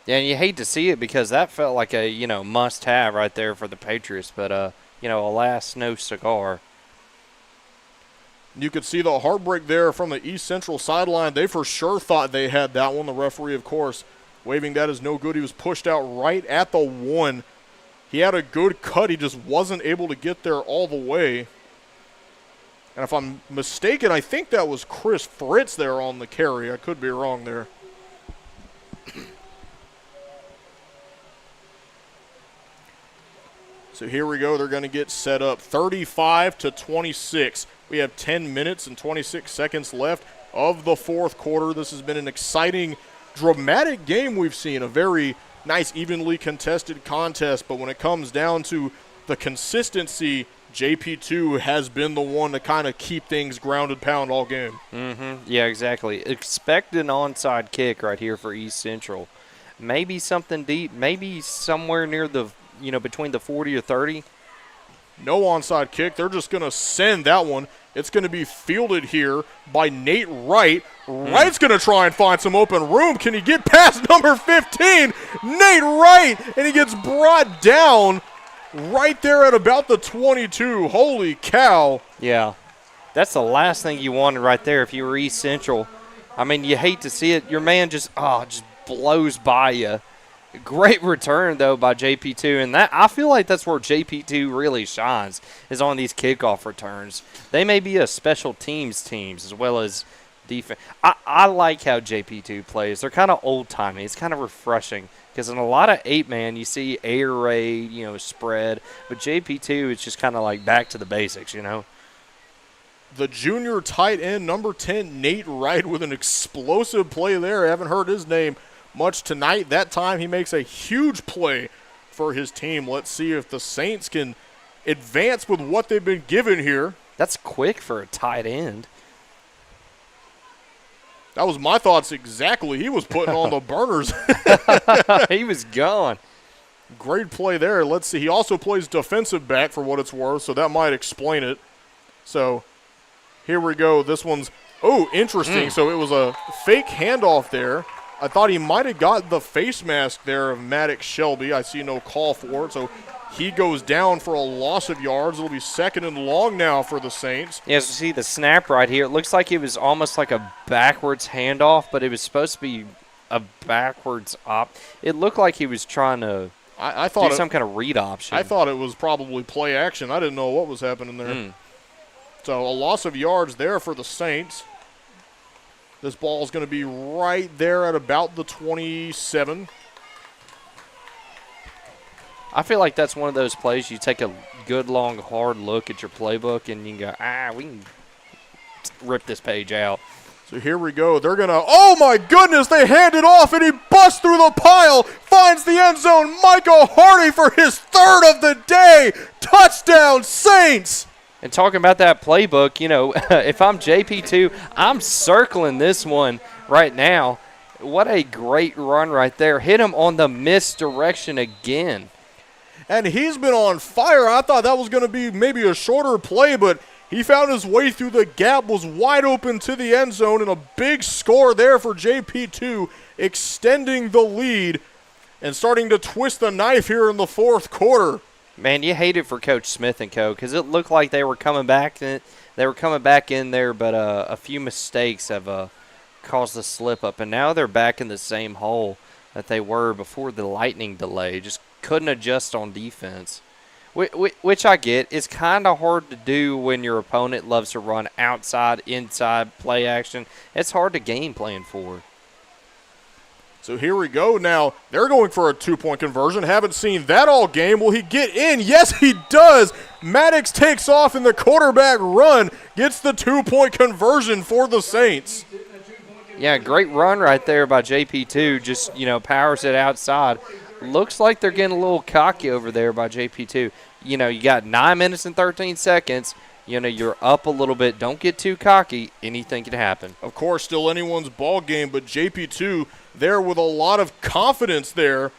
Yeah, and you hate to see it because that felt like a, must-have right there for the Patriots. But, alas, no cigar. You could see the heartbreak there from the East Central sideline. They for sure thought they had that one. The referee, of course, waving that as no good. He was pushed out right at the 1. He had a good cut. He just wasn't able to get there all the way. And if I'm mistaken, I think that was Chris Fritz there on the carry. I could be wrong there. So here we go. They're going to get set up 35-26. We have 10 minutes and 26 seconds left of the fourth quarter. This has been an exciting, dramatic game we've seen. A very nice, evenly contested contest. But when it comes down to the consistency, JP2 has been the one to kind of keep things grounded pound all game. Yeah, exactly. Expect an onside kick right here for East Central. Maybe something deep, maybe somewhere near the, between the 40 or 30. No onside kick. They're just going to send that one. It's going to be fielded here by Nate Wright. Wright's going to try and find some open room. Can he get past number 15? Nate Wright, and he gets brought down right there at about the 22. Holy cow. Yeah, that's the last thing you wanted right there if you were East Central. I mean, you hate to see it. Your man just blows by you. Great return, though, by JP2. And that I feel like that's where JP2 really shines, is on these kickoff returns. They may be a special teams as well as defense. I like how JP2 plays. They're kind of old-timey. It's kind of refreshing. Because in a lot of 8-man, you see air raid, spread. But JP2 is just kind of like back to the basics, The junior tight end, number 10, Nate Wright, with an explosive play there. I haven't heard his name much tonight. That time he makes a huge play for his team. Let's see if the Saints can advance with what they've been given here. That's quick for a tight end. That was my thoughts exactly. He was putting on the burners. He was gone. Great play there. Let's see. He also plays defensive back for what it's worth, so that might explain it. So here we go. This one's, interesting. So it was a fake handoff there. I thought he might have got the face mask there of Maddox Shelby. I see no call for it. So he goes down for a loss of yards. It'll be 2nd and long now for the Saints. Yeah, so see the snap right here. It looks like it was almost like a backwards handoff, but it was supposed to be a backwards op. It looked like he was trying to I thought do some kind of read option. I thought it was probably play action. I didn't know what was happening there. So a loss of yards there for the Saints. This ball is going to be right there at about the 27. I feel like that's one of those plays you take a good, long, hard look at your playbook and you can go, we can rip this page out. So here we go. They're going to, oh my goodness, they hand it off and he busts through the pile, finds the end zone. Micah Hardy for his 3rd of the day. Touchdown, Saints. And talking about that playbook, if I'm JP2, I'm circling this one right now. What a great run right there. Hit him on the misdirection again. And he's been on fire. I thought that was going to be maybe a shorter play, but he found his way through the gap, was wide open to the end zone, and a big score there for JP2, extending the lead and starting to twist the knife here in the 4th quarter. Man, you hate it for Coach Smith and Co. because it looked like they were coming back. They were coming back in there, but a few mistakes have caused a slip up, and now they're back in the same hole that they were before the lightning delay. Just couldn't adjust on defense, which I get. It's kind of hard to do when your opponent loves to run outside, inside, play action. It's hard to game plan for. So here we go now. They're going for a 2-point conversion. Haven't seen that all game. Will he get in? Yes, he does. Maddox takes off in the quarterback run, gets the 2-point conversion for the Saints. Yeah, great run right there by JP2. Just, powers it outside. Looks like they're getting a little cocky over there by JP2. You got 9 minutes and 13 seconds. You're up a little bit. Don't get too cocky. Anything can happen. Of course, still anyone's ball game, but JP2 there with a lot of confidence there.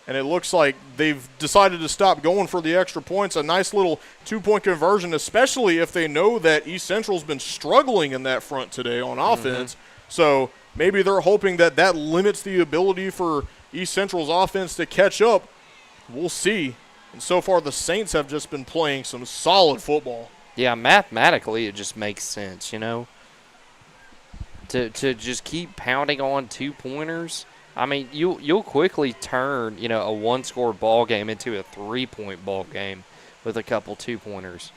And it looks like they've decided to stop going for the extra points. A nice little 2-point conversion, especially if they know that East Central's been struggling in that front today on offense. So maybe they're hoping that limits the ability for East Central's offense to catch up. We'll see. And so far, the Saints have just been playing some solid football. Yeah, mathematically, it just makes sense, to just keep pounding on 2-pointers. I mean, you'll quickly turn, a 1-score ball game into a 3-point ball game with a couple 2-pointers.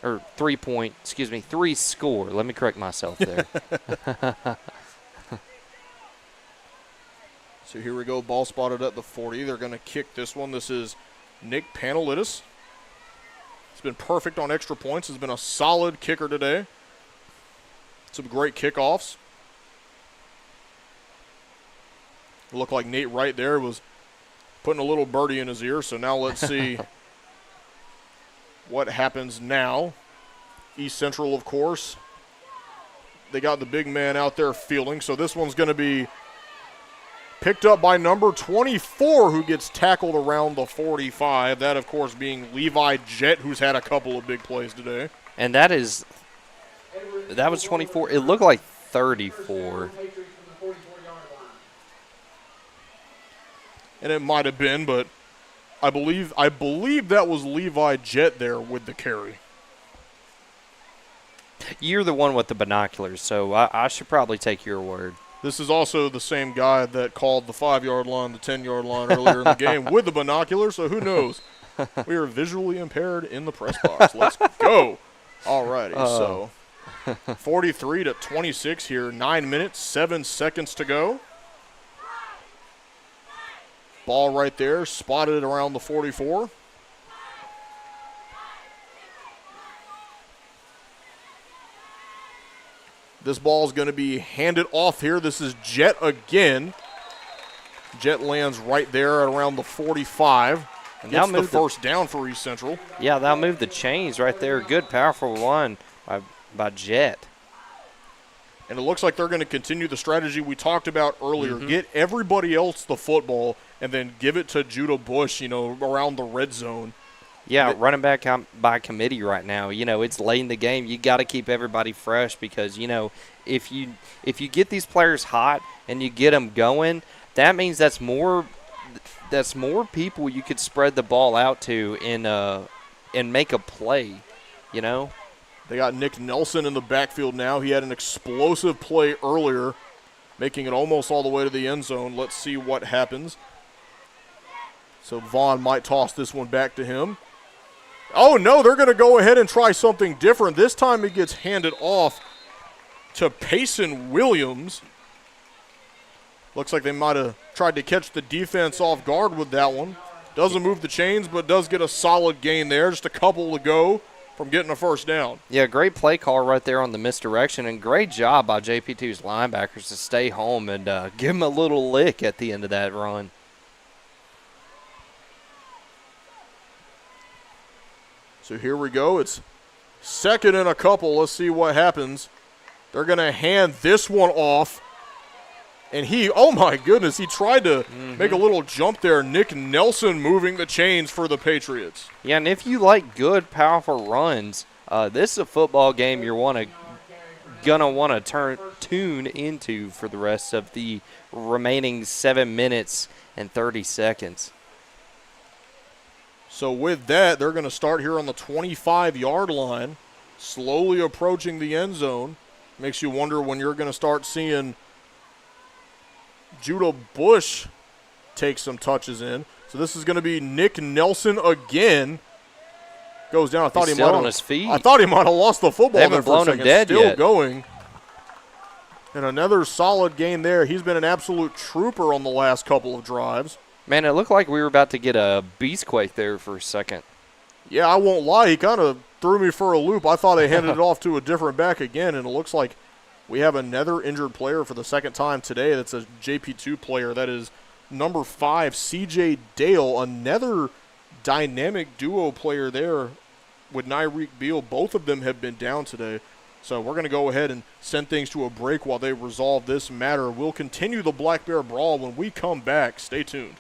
Or 3-score. Let me correct myself there. So here we go, ball spotted at the 40. They're going to kick this one. This is Nick Panelidis. He's been perfect on extra points. Has been a solid kicker today. Some great kickoffs. It looked like Nate Wright there was putting a little birdie in his ear. So now let's see what happens now. East Central, of course. They got the big man out there fielding. So this one's going to be picked up by number 24, who gets tackled around the 45. That, of course, being Levi Jett, who's had a couple of big plays today. And that was 24. It looked like 34. And it might have been, but I believe that was Levi Jett there with the carry. You're the one with the binoculars, so I should probably take your word. This is also the same guy that called the 5-yard line, the 10-yard line earlier in the game with the binoculars, so who knows? We are visually impaired in the press box. Let's go. All righty, so 43-26 here, 9 minutes, 7 seconds to go. Ball right there, spotted around the 44. This ball is going to be handed off here. This is Jett again. Jett lands right there at around the 45. And that's the first down for East Central. Yeah, they'll move the chains right there. Good, powerful one by Jett. And it looks like they're going to continue the strategy we talked about earlier. Get everybody else the football and then give it to Judah Bush, around the red zone. Yeah, running back by committee right now. It's late in the game. You got to keep everybody fresh because if you get these players hot and you get them going, that means that's more people you could spread the ball out to and make a play. They got Nick Nelson in the backfield now. He had an explosive play earlier, making it almost all the way to the end zone. Let's see what happens. So Vaughn might toss this one back to him. Oh, no, they're going to go ahead and try something different. This time it gets handed off to Payson Williams. Looks like they might have tried to catch the defense off guard with that one. Doesn't move the chains, but does get a solid gain there. Just a couple to go from getting a first down. Yeah, great play call right there on the misdirection, and great job by JP2's linebackers to stay home and give him a little lick at the end of that run. So here we go. It's second and a couple. Let's see what happens. They're going to hand this one off. And oh my goodness, he tried to make a little jump there. Nick Nelson moving the chains for the Patriots. Yeah, and if you like good, powerful runs, this is a football game you're gonna want to tune into for the rest of the remaining 7 minutes and 30 seconds. So with that, they're going to start here on the 25-yard line, slowly approaching the end zone. Makes you wonder when you're going to start seeing Judah Bush take some touches in. So this is going to be Nick Nelson again. Goes down. He's still on his feet. I thought he might have lost the football. They haven't blown him dead Still yet. Going. And another solid gain there. He's been an absolute trooper on the last couple of drives. Man, it looked like we were about to get a beastquake there for a second. Yeah, I won't lie. He kind of threw me for a loop. I thought they handed it off to a different back again, and it looks like we have another injured player for the second time today. That's a JP2 player. That is number 5, CJ Dale, another dynamic duo player there with Nyreek Beal. Both of them have been down today. So we're going to go ahead and send things to a break while they resolve this matter. We'll continue the Black Bear Brawl when we come back. Stay tuned.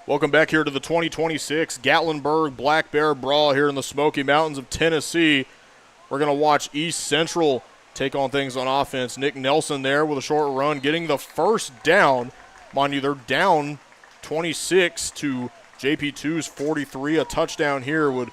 Welcome back here to the 2026 Gatlinburg Black Bear Brawl here in the Smoky Mountains of Tennessee. We're going to watch East Central take on things on offense. Nick Nelson there with a short run, getting the first down. Mind you, they're down 26 to JP2's 43. A touchdown here would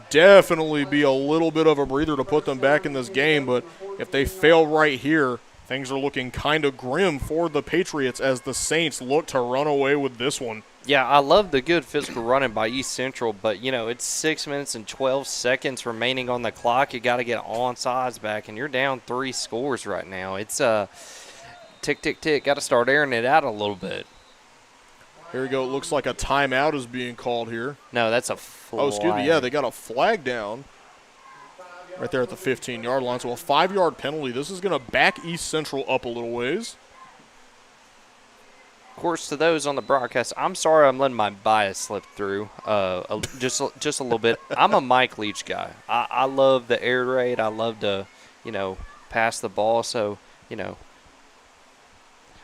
definitely be a little bit of a breather to put them back in this game, but if they fail right here, things are looking kind of grim for the Patriots as the Saints look to run away with this one. Yeah, I love the good physical running by East Central, but, it's 6 minutes and 12 seconds remaining on the clock. You got to get onside back, and you're down 3 scores right now. It's tick, tick, tick. Got to start airing it out a little bit. Here we go. It looks like a timeout is being called here. No, that's a flag. Oh, excuse me. Yeah, they got a flag down right there at the 15-yard line. So a 5-yard penalty. This is going to back East Central up a little ways. Of course, to those on the broadcast, I'm sorry I'm letting my bias slip through just a little bit. I'm a Mike Leach guy. I love the air raid. I love to, pass the ball. So,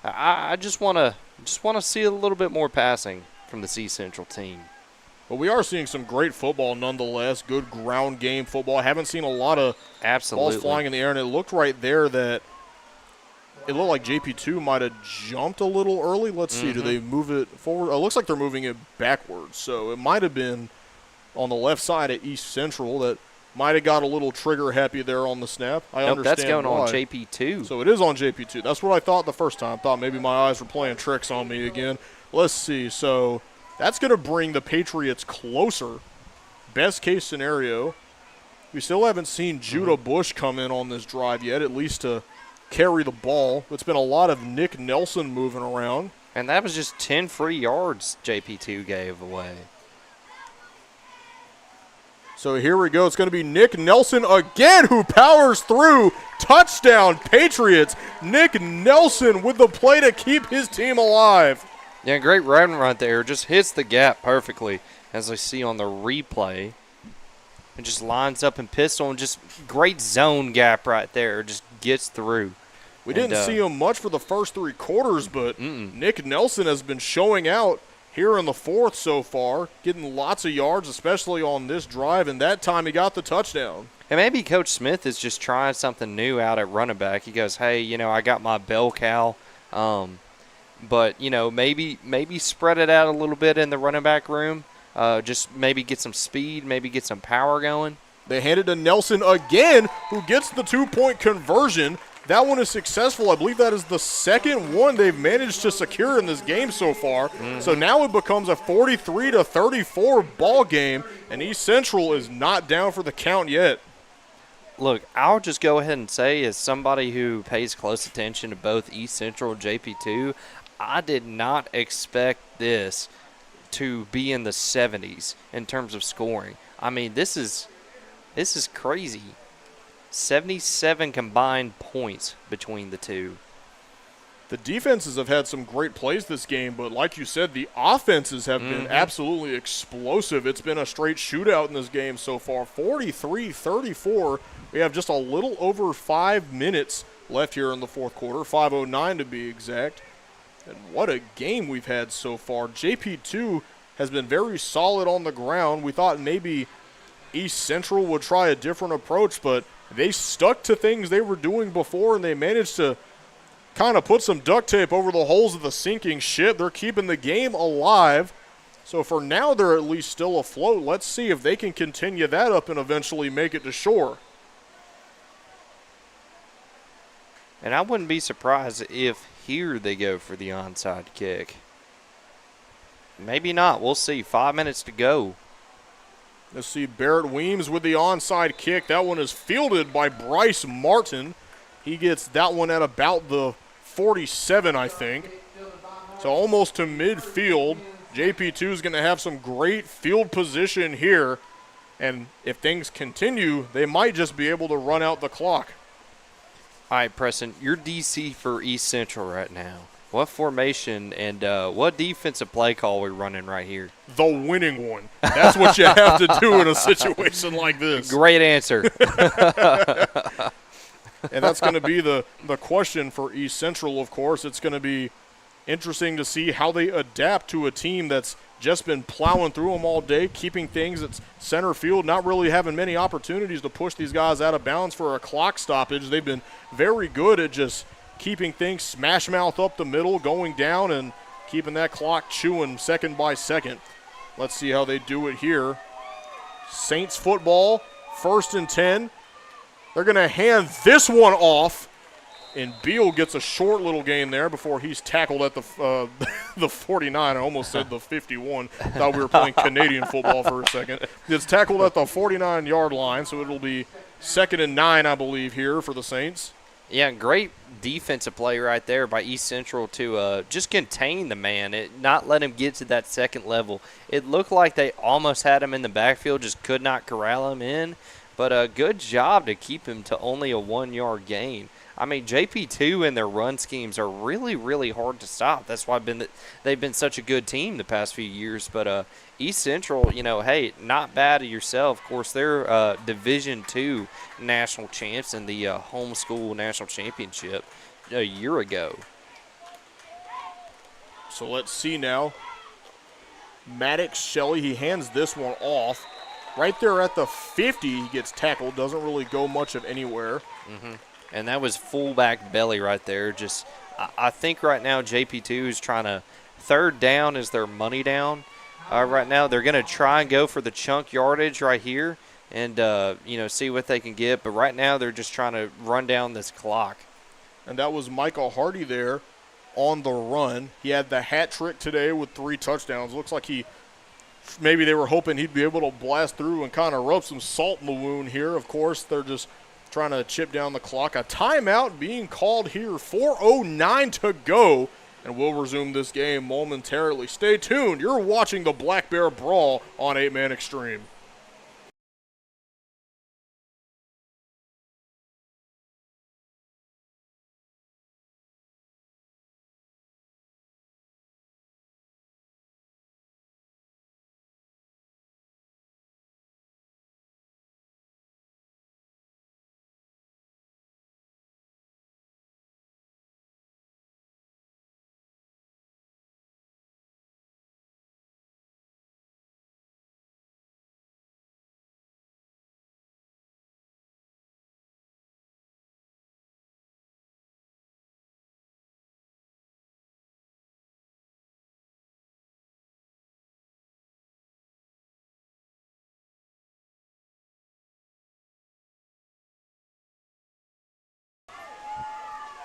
I just want to see a little bit more passing from the East Central team. But we are seeing some great football nonetheless. Good ground game football. I haven't seen a lot of balls flying in the air, and it looked right there that it looked like JP2 might have jumped a little early. Let's see. Do they move it forward? It looks like they're moving it backwards. So it might have been on the left side at East Central that might have got a little trigger happy there on the snap. I understand that's going why. On JP2. So it is on JP2. That's what I thought the first time. Thought maybe my eyes were playing tricks on me again. Let's see. So that's going to bring the Patriots closer. Best case scenario. We still haven't seen Judah Bush come in on this drive yet, at least to carry the ball. It's been a lot of Nick Nelson moving around. And that was just 10 free yards JP2 gave away. So here we go. It's going to be Nick Nelson again who powers through. Touchdown, Patriots. Nick Nelson with the play to keep his team alive. Yeah, great run right there. Just hits the gap perfectly, as I see on the replay. And just lines up and pistol, and just great zone gap right there. Just gets through. We didn't see him much for the first 3 quarters, but Nick Nelson has been showing out here in the fourth so far, getting lots of yards, especially on this drive, and that time he got the touchdown. And maybe Coach Smith is just trying something new out at running back. He goes, hey, I got my bell cow, but, maybe spread it out a little bit in the running back room, just maybe get some speed, maybe get some power going. They hand it to Nelson again, who gets the 2-point conversion. That one is successful. I believe that is the second one they've managed to secure in this game so far. So now it becomes a 43-34 ball game, and East Central is not down for the count yet. Look, I'll just go ahead and say, as somebody who pays close attention to both East Central and JP2, I did not expect this to be in the 70s in terms of scoring. I mean, this is crazy. 77 combined points between the two. The defenses have had some great plays this game, but like you said, the offenses have been absolutely explosive. It's been a straight shootout in this game so far. 43-34. We have just a little over 5 minutes left here in the fourth quarter, 5:09 to be exact. And what a game we've had so far. JP2 has been very solid on the ground. We thought maybe East Central would try a different approach, but they stuck to things they were doing before, and they managed to kind of put some duct tape over the holes of the sinking ship. They're keeping the game alive. So for now, they're at least still afloat. Let's see if they can continue that up and eventually make it to shore. And I wouldn't be surprised if here they go for the onside kick. Maybe not. We'll see. 5 minutes to go. Let's see Barrett Weems with the onside kick. That one is fielded by Bryce Martin. He gets that one at about the 47, I think. So almost to midfield. JP2 is going to have some great field position here. And if things continue, they might just be able to run out the clock. All right, Preston, you're DC for East Central right now. What formation and what defensive play call are we running right here? The winning one. That's what you have to do in a situation like this. Great answer. And that's going to be the question for East Central, of course. It's going to be interesting to see how they adapt to a team that's just been plowing through them all day, keeping things at center field, not really having many opportunities to push these guys out of bounds for a clock stoppage. They've been very good at just keeping things smash mouth up the middle, going down, and keeping that clock chewing second by second. Let's see how they do it here. Saints football, 1st and 10. They're going to hand this one off, and Beal gets a short little gain there before he's tackled at the the 49. I almost said the 51. Thought we were playing Canadian football for a second. It's tackled at the 49-yard line, so it'll be 2nd and 9, I believe, here for the Saints. Yeah, great defensive play right there by East Central to just contain the man, not let him get to that second level. It looked like they almost had him in the backfield, just could not corral him in. But a good job to keep him to only a 1-yard gain. I mean, JP2 and their run schemes are really, really hard to stop. That's why they've been such a good team the past few years. But East Central, hey, not bad of yourself. Of course, they're Division II national champs in the homeschool national championship a year ago. So let's see now. Maddox Shelley, he hands this one off. Right there at the 50, he gets tackled. Doesn't really go much of anywhere. Mm-hmm. And that was fullback belly right there. Just, I think right now JP2 is trying to, 3rd down is their money down. Right now they're going to try and go for the chunk yardage right here and, see what they can get. But right now they're just trying to run down this clock. And that was Michael Hardy there on the run. He had the hat trick today with 3 touchdowns. Looks like maybe they were hoping he'd be able to blast through and kind of rub some salt in the wound here. Of course, they're just trying to chip down the clock. A timeout being called here. 4:09 to go, and we'll resume this game momentarily. Stay tuned. You're watching the Black Bear Brawl on 8-Man Extreme.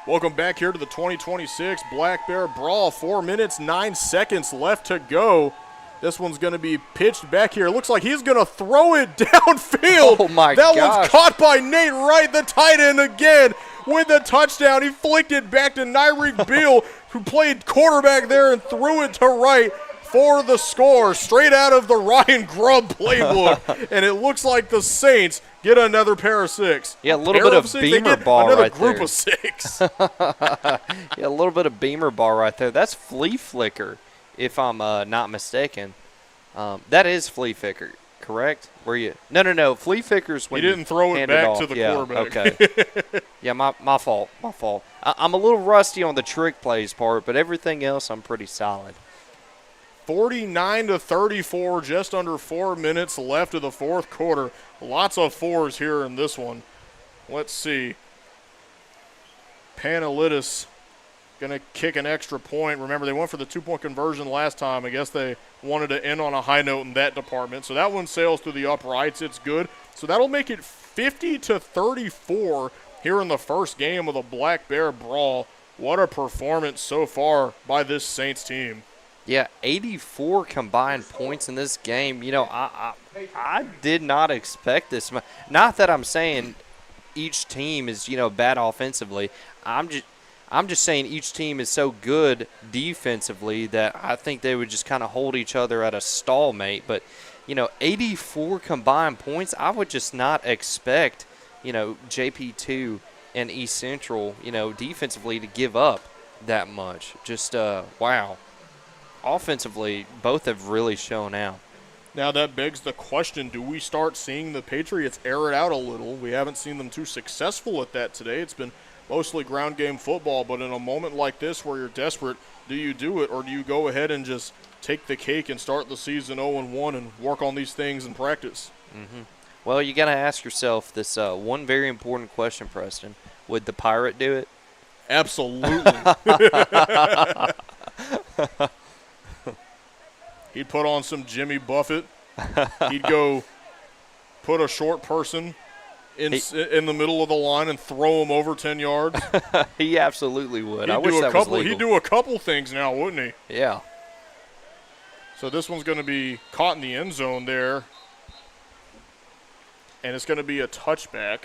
Welcome back here to the 2026 Black Bear Brawl. 4 minutes, 9 seconds left to go. This one's going to be pitched back here. Looks like he's going to throw it downfield. Oh, my gosh. That one's caught by Nate Wright, the tight end again, with the touchdown. He flicked it back to Nyreek Beal, who played quarterback there and threw it to Wright for the score, straight out of the Ryan Grubb playbook. And it looks like the Saints get another pair of 6. Yeah, a little bit of beamer ball right there. Another group of 6. Yeah, a little bit of beamer ball right there. That's flea flicker, if I'm not mistaken. That is flea flicker, correct? No. Flea flicker's when he didn't throw it back to the quarterback. Okay. Yeah, my fault. I'm a little rusty on the trick plays part, but everything else I'm pretty solid. 49-34, just under 4 minutes left of the 4th quarter. Lots of 4s here in this one. Let's see. Panelidis going to kick an extra point. Remember, they went for the 2-point conversion last time. I guess they wanted to end on a high note in that department. So that one sails through the uprights. It's good. So that'll make it 50-34 here in the first game of the Black Bear Brawl. What a performance so far by this Saints team. Yeah, 84 combined points in this game. I did not expect this. Not that I'm saying each team is, bad offensively. I'm just saying each team is so good defensively that I think they would just kind of hold each other at a stalemate. But, 84 combined points, I would just not expect, JP2 and East Central, defensively to give up that much. Just, wow. Offensively, both have really shown out. Now that begs the question, do we start seeing the Patriots air it out a little? We haven't seen them too successful at that today. It's been mostly ground game football, but in a moment like this where you're desperate, do you do it or do you go ahead and just take the cake and start the season 0-1 and work on these things in practice? Well, you got to ask yourself this one very important question, Preston. Would the Pirate do it? Absolutely. He'd put on some Jimmy Buffett. He'd go put a short person in the middle of the line and throw him over 10 yards. He absolutely would. I wish that was legal. He'd do a couple things now, wouldn't he? Yeah. So this one's going to be caught in the end zone there. And it's going to be a touchback.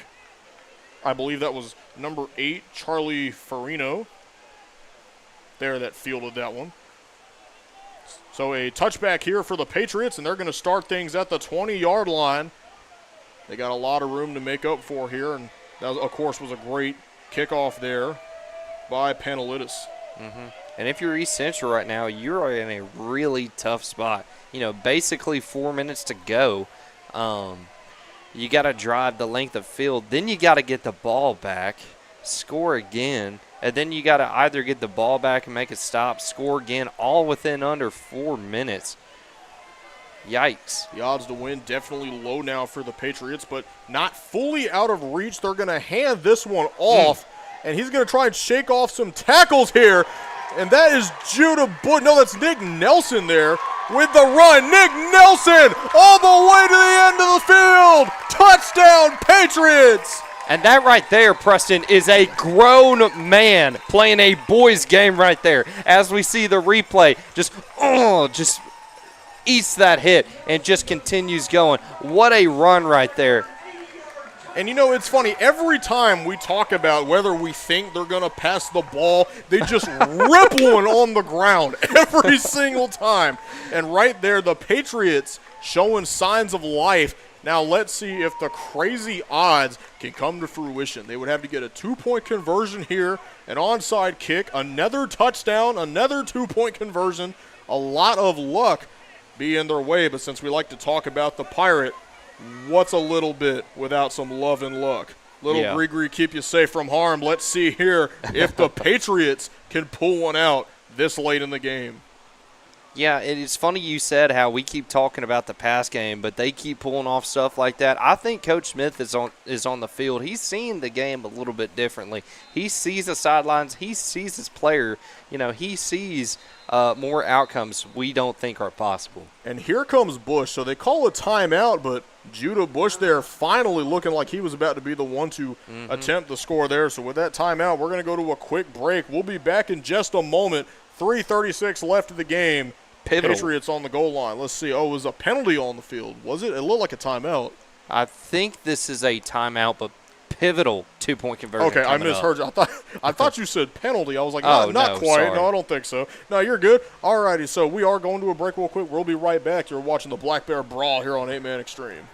I believe that was number 8, Charlie Farino. There that fielded that one. So a touchback here for the Patriots, and they're going to start things at the 20-yard line. They got a lot of room to make up for here, and that, of course, was a great kickoff there by Panelidis. And if you're East Central right now, you're in a really tough spot. You know, basically 4 minutes to go. You got to drive the length of field. Then you got to get the ball back, score again, and then you got to either get the ball back and make it stop, score again, all within under 4 minutes. Yikes. The odds to win definitely low now for the Patriots, but not fully out of reach. They're going to hand this one off, and he's going to try and shake off some tackles here, and that is Judah Bush. No, that's Nick Nelson there with the run. Nick Nelson all the way to the end of the field. Touchdown, Patriots. And that right there, Preston, is a grown man playing a boys game right there. As we see the replay, just eats that hit and just continues going. What a run right there. And, you know, it's funny. Every time we talk about whether we think they're going to pass the ball, they just rip one on the ground every single time. And right there, the Patriots showing signs of life. Now let's see if the crazy odds can come to fruition. They would have to get a 2-point conversion here, an onside kick, another touchdown, another 2-point conversion. A lot of luck be in their way, but since we like to talk about the Pirate, what's a little bit without some love and luck? Little Gree keep you safe from harm. Let's see here if the Patriots can pull one out this late in the game. Yeah, it's funny you said how we keep talking about the pass game, but they keep pulling off stuff like that. I think Coach Smith is on the field. He's seeing the game a little bit differently. He sees the sidelines. He sees his player. You know, he sees more outcomes we don't think are possible. And here comes Bush. So they call a timeout, but Judah Bush there finally looking like he was about to be the one to attempt the score there. So with that timeout, we're going to go to a quick break. We'll be back in just a moment. 3:36 left of the game. Pivotal. Patriots on the goal line. Let's see. Oh, it was a penalty on the field. Was it? It looked like a timeout. I think this is a timeout, but pivotal 2-point conversion. Okay, I misheard you. I thought you said penalty. I was like, Oh, not no, quite. sorry. No, I don't think so. No, you're good. All righty, so we are going to a break real quick. We'll be right back. You're watching the Black Bear Brawl here on 8-Man Extreme.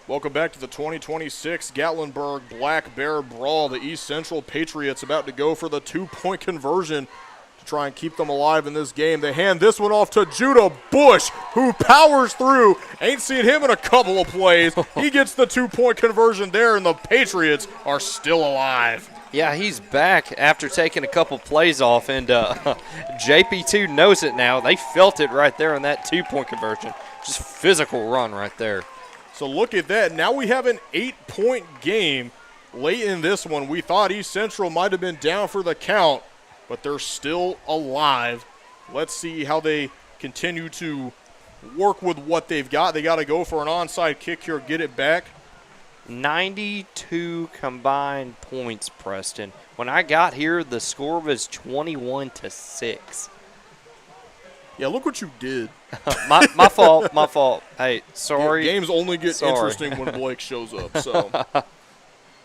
Welcome back to the 2026 Gatlinburg Black Bear Brawl. The East Central Patriots about to go for the 2-point conversion to try and keep them alive in this game. They hand this one off to Judah Bush, who powers through. Ain't seen him in a couple of plays. He gets the 2-point conversion there, and the Patriots are still alive. Yeah, he's back after taking a couple plays off, and JP2 knows it now. They felt it right there on that 2-point conversion. Just physical run right there. So look at that. Now we have an 8-point game late in this one. We thought East Central might have been down for the count, but they're still alive. Let's see how they continue to work with what they've got. They got to go for an onside kick here, get it back. 92 combined points, Preston. When I got here, the score was 21-6. Yeah, look what you did. my fault. My fault. Hey, sorry. Games only get Sorry. interesting when Blake shows up. So,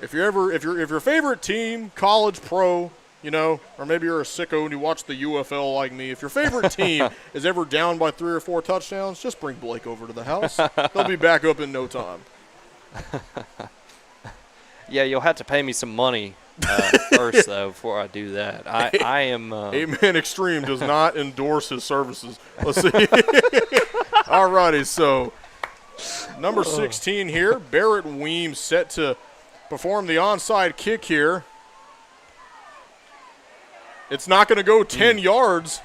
if your favorite team, college, pro, or maybe you're a sicko and you watch the UFL like me, if your favorite team is ever down by 3 or 4 touchdowns, just bring Blake over to the house. They'll be back up in no time. Yeah, you'll have to pay me some money first, though, before I do that. I am. 8-Man Extreme does not endorse his services. Let's see. All righty, so number 16 here, Barrett Weems set to perform the onside kick here. It's not going to go 10 yards.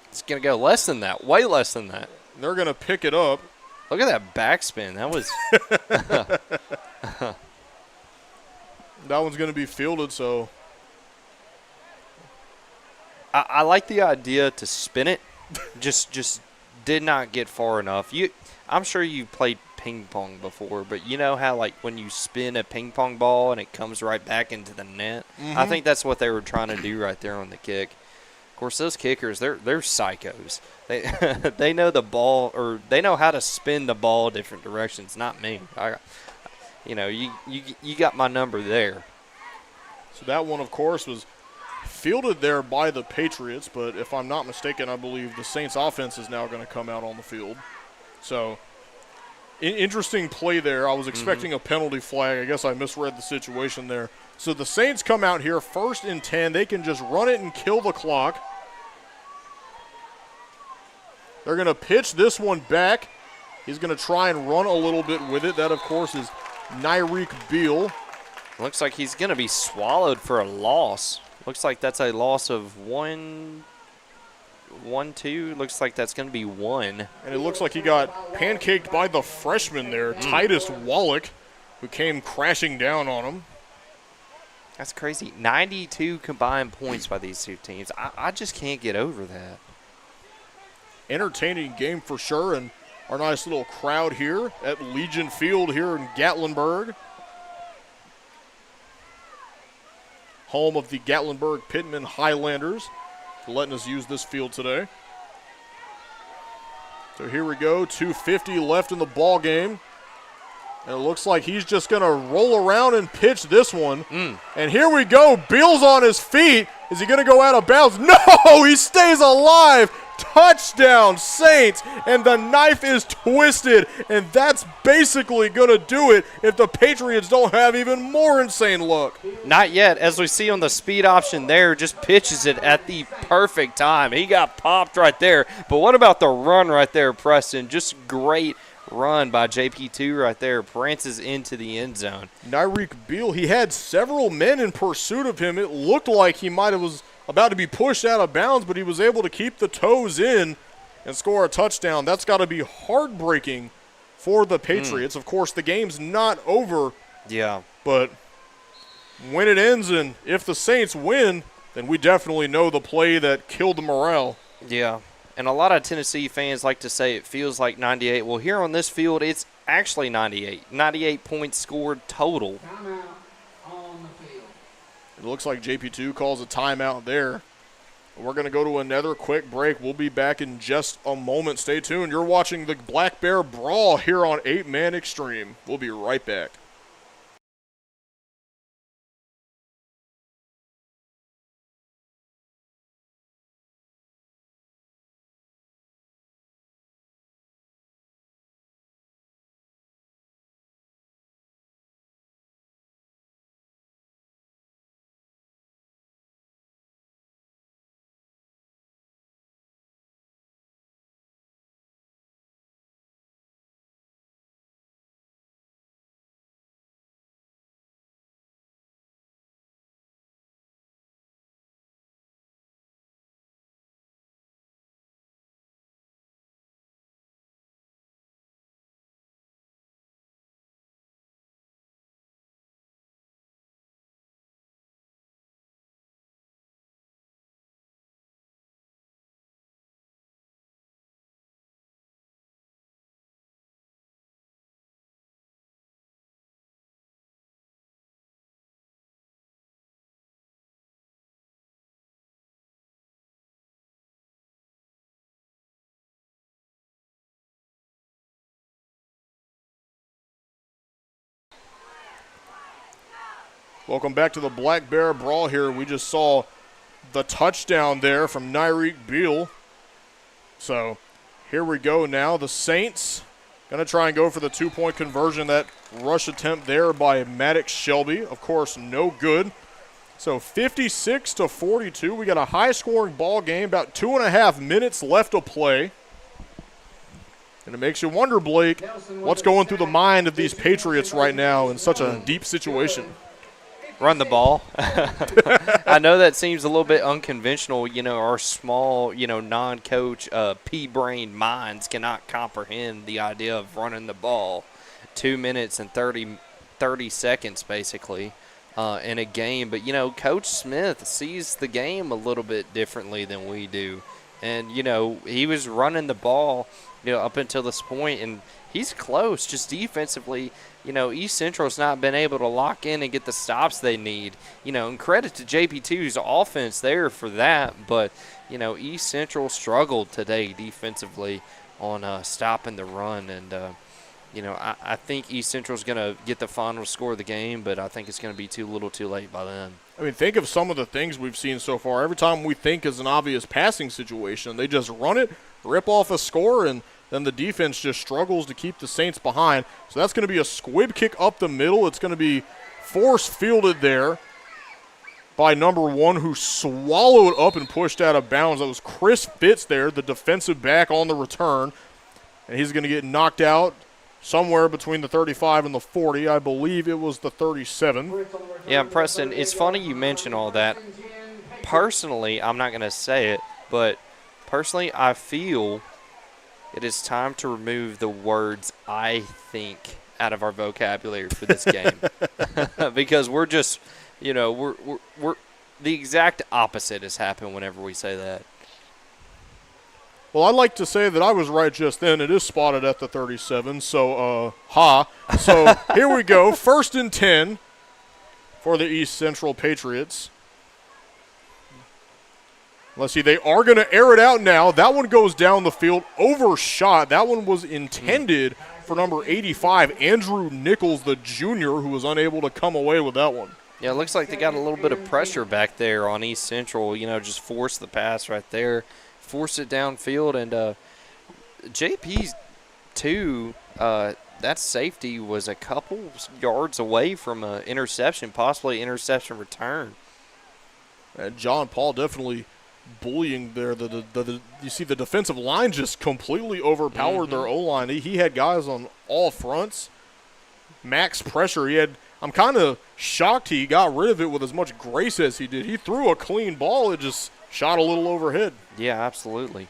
It's going to go less than that, way less than that. They're going to pick it up. Look at that backspin. That was. That one's going to be fielded, so. I like the idea to spin it. Just did not get far enough. I'm sure you played ping pong before, but you know how like when you spin a ping pong ball and it comes right back into the net? Mm-hmm. I think that's what they were trying to do right there on the kick. Of course, those kickers, they're psychos. They know the ball, or they know how to spin the ball different directions. Not me. You got my number there. So that one, of course, was fielded there by the Patriots, but if I'm not mistaken, I believe the Saints offense is now going to come out on the field. So interesting play there. I was expecting a penalty flag. I guess I misread the situation there. So the Saints come out here, 1st and 10. They can just run it and kill the clock. They're going to pitch this one back. He's going to try and run a little bit with it. That, of course, is Nyreek Beal. Looks like he's going to be swallowed for a loss. Looks like that's a loss of 1-2. Looks like that's going to be 1. And it looks like he got pancaked by the freshman there, Titus Wallach, who came crashing down on him. That's crazy. 92 combined points by these two teams. I just can't get over that. Entertaining game for sure, and our nice little crowd here at Legion Field here in Gatlinburg. Home of the Gatlinburg Pittman Highlanders, for letting us use this field today. So here we go, 2:50 left in the ball game. And it looks like he's just going to roll around and pitch this one. And here we go, Beal's on his feet. Is he going to go out of bounds? No, he stays alive. Touchdown, Saints, and the knife is twisted, and that's basically going to do it if the Patriots don't have even more insane luck. Not yet. As we see on the speed option there, just pitches it at the perfect time. He got popped right there. But what about the run right there, Preston? Just great run by JP2 right there. Prances into the end zone. Nyreek Beal, he had several men in pursuit of him. It looked like he was about to be pushed out of bounds, but he was able to keep the toes in and score a touchdown. That's got to be heartbreaking for the Patriots. Of course, the game's not over. Yeah. But when it ends and if the Saints win, then we definitely know the play that killed the morale. Yeah. And a lot of Tennessee fans like to say it feels like 98. Well, here on this field, it's actually 98. 98 points scored total. Timeout on the field. It looks like JP2 calls a timeout there. We're going to go to another quick break. We'll be back in just a moment. Stay tuned. You're watching the Black Bear Brawl here on 8-Man Extreme. We'll be right back. Welcome back to the Black Bear Brawl here. We just saw the touchdown there from Nyreek Beal. So here we go now. The Saints going to try and go for the 2-point conversion. That rush attempt there by Maddox Shelby. Of course, no good. So 56-42. We got a high-scoring ball game. About 2.5 minutes left to play. And it makes you wonder, Blake, what's going through the mind of these Patriots right now in such a deep situation? Run the ball. I know that seems a little bit unconventional. Our small, non-coach, pea-brained minds cannot comprehend the idea of running the ball 2 minutes and 30 seconds, basically, in a game. But, Coach Smith sees the game a little bit differently than we do. And, he was running the ball, up until this point, and he's close. Just defensively, East Central's not been able to lock in and get the stops they need. And credit to JP2's offense there for that. But, East Central struggled today defensively on stopping the run. And, I think East Central's going to get the final score of the game, but I think it's going to be too little too late by then. I mean, think of some of the things we've seen so far. Every time we think is an obvious passing situation, they just run it, rip off a score, and then the defense just struggles to keep the Saints behind. So that's going to be a squib kick up the middle. It's going to be force-fielded there by number 1, who swallowed up and pushed out of bounds. That was Chris Fitz there, the defensive back on the return. And he's going to get knocked out somewhere between the 35 and the 40. I believe it was the 37. Yeah, Preston, it's funny you mention all that. Personally, I'm not going to say it, but personally I feel it is time to remove the words "I think" out of our vocabulary for this game. Because we're just, we're the exact opposite has happened whenever we say that. Well, I'd like to say that I was right just then. It is spotted at the 37, so, So here we go, 1st and 10 for the East Central Patriots. Let's see, they are going to air it out now. That one goes down the field, overshot. That one was intended for number 85, Andrew Nichols, the junior, who was unable to come away with that one. Yeah, it looks like they got a little bit of pressure back there on East Central, just force the pass right there. Force it downfield, and JP2, that safety was a couple yards away from an interception, possibly interception return. And John Paul definitely bullying there. You see the defensive line just completely overpowered their O-line. He had guys on all fronts. Max pressure. I'm kind of shocked he got rid of it with as much grace as he did. He threw a clean ball. It just shot a little overhead. Yeah, absolutely.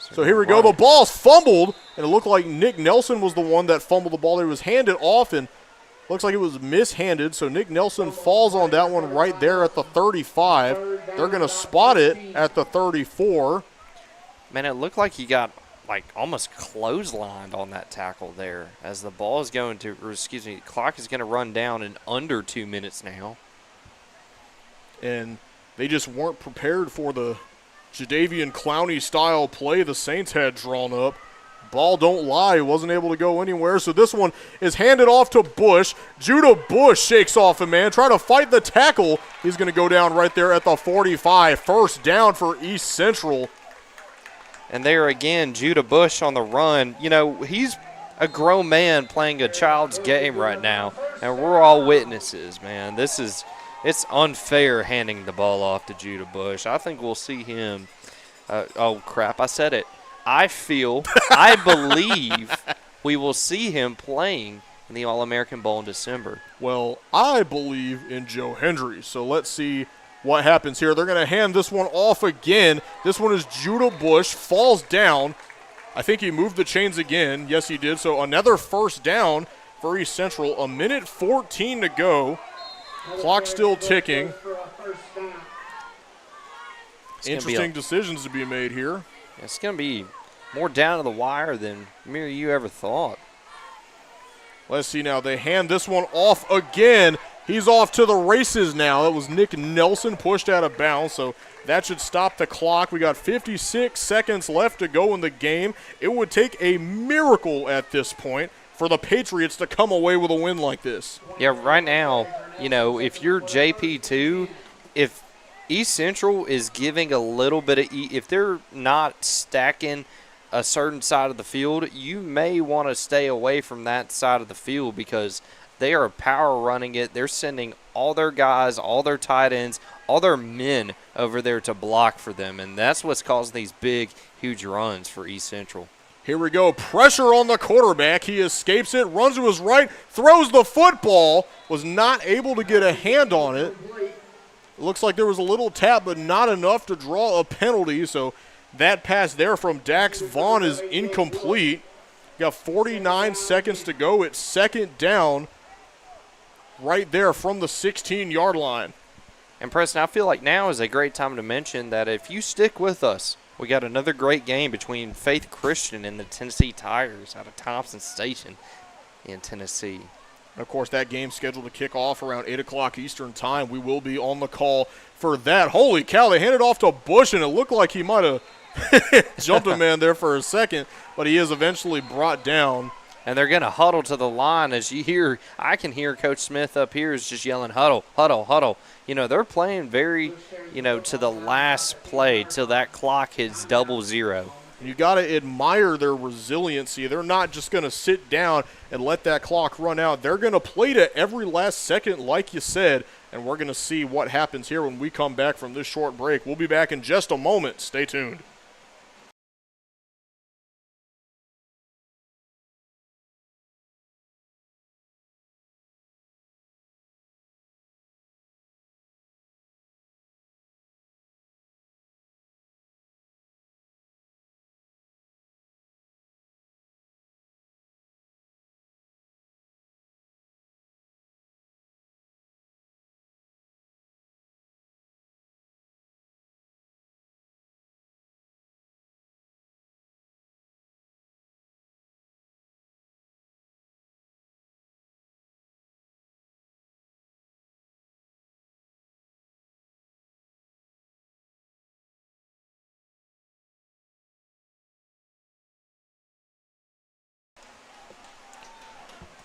So here we go. The ball's fumbled, and it looked like Nick Nelson was the one that fumbled the ball. It was handed off, and looks like it was mishanded. So Nick Nelson falls on that one right there at the 35. They're going to spot it at the 34. Man, it looked like he got almost clotheslined on that tackle there as the ball is going to, the clock is going to run down in under 2 minutes now. And they just weren't prepared for the Jadeveon Clowney-style play the Saints had drawn up. Ball don't lie, wasn't able to go anywhere. So this one is handed off to Bush. Judah Bush shakes off a man, trying to fight the tackle. He's going to go down right there at the 45. First down for East Central. And there again, Judah Bush on the run. He's a grown man playing a child's game right now, and we're all witnesses, man. It's unfair handing the ball off to Judah Bush. I think we'll see him. Oh, crap, I said it. I believe we will see him playing in the All-American Bowl in December. Well, I believe in Joe Hendry, so let's see what happens here. They're going to hand this one off again. This one is Judah Bush, falls down. I think he moved the chains again. Yes, he did. So another first down for East Central. 1:14 to go. Clock still ticking. Interesting decisions to be made here. It's going to be more down to the wire than you ever thought. Let's see now. They hand this one off again. He's off to the races now. That was Nick Nelson pushed out of bounds, so that should stop the clock. We got 56 seconds left to go in the game. It would take a miracle at this point for the Patriots to come away with a win like this. Yeah, right now, if you're JP2, if East Central is giving a little bit of if they're not stacking a certain side of the field, you may want to stay away from that side of the field because they are power running it. They're sending all their guys, all their tight ends, all their men over there to block for them, and that's what's causing these big, huge runs for East Central. Here we go. Pressure on the quarterback. He escapes it, runs to his right, throws the football, was not able to get a hand on it. It looks like there was a little tap, but not enough to draw a penalty, so that pass there from Dax Vaughn is incomplete. Got 49 seconds to go. It's second down right there from the 16-yard line. And Preston, I feel like now is a great time to mention that if you stick with us, we got another great game between Faith Christian and the Tennessee Tigers out of Thompson Station in Tennessee. And of course, that game's scheduled to kick off around 8 o'clock Eastern time. We will be on the call for that. Holy cow, they handed off to Bush, and it looked like he might have jumped a man there for a second, but he is eventually brought down. And they're going to huddle to the line as you hear. I can hear Coach Smith up here is just yelling, huddle, huddle, huddle. They're playing very, to the last play till that clock hits 00. You got to admire their resiliency. They're not just going to sit down and let that clock run out. They're going to play to every last second, like you said, and we're going to see what happens here when we come back from this short break. We'll be back in just a moment. Stay tuned.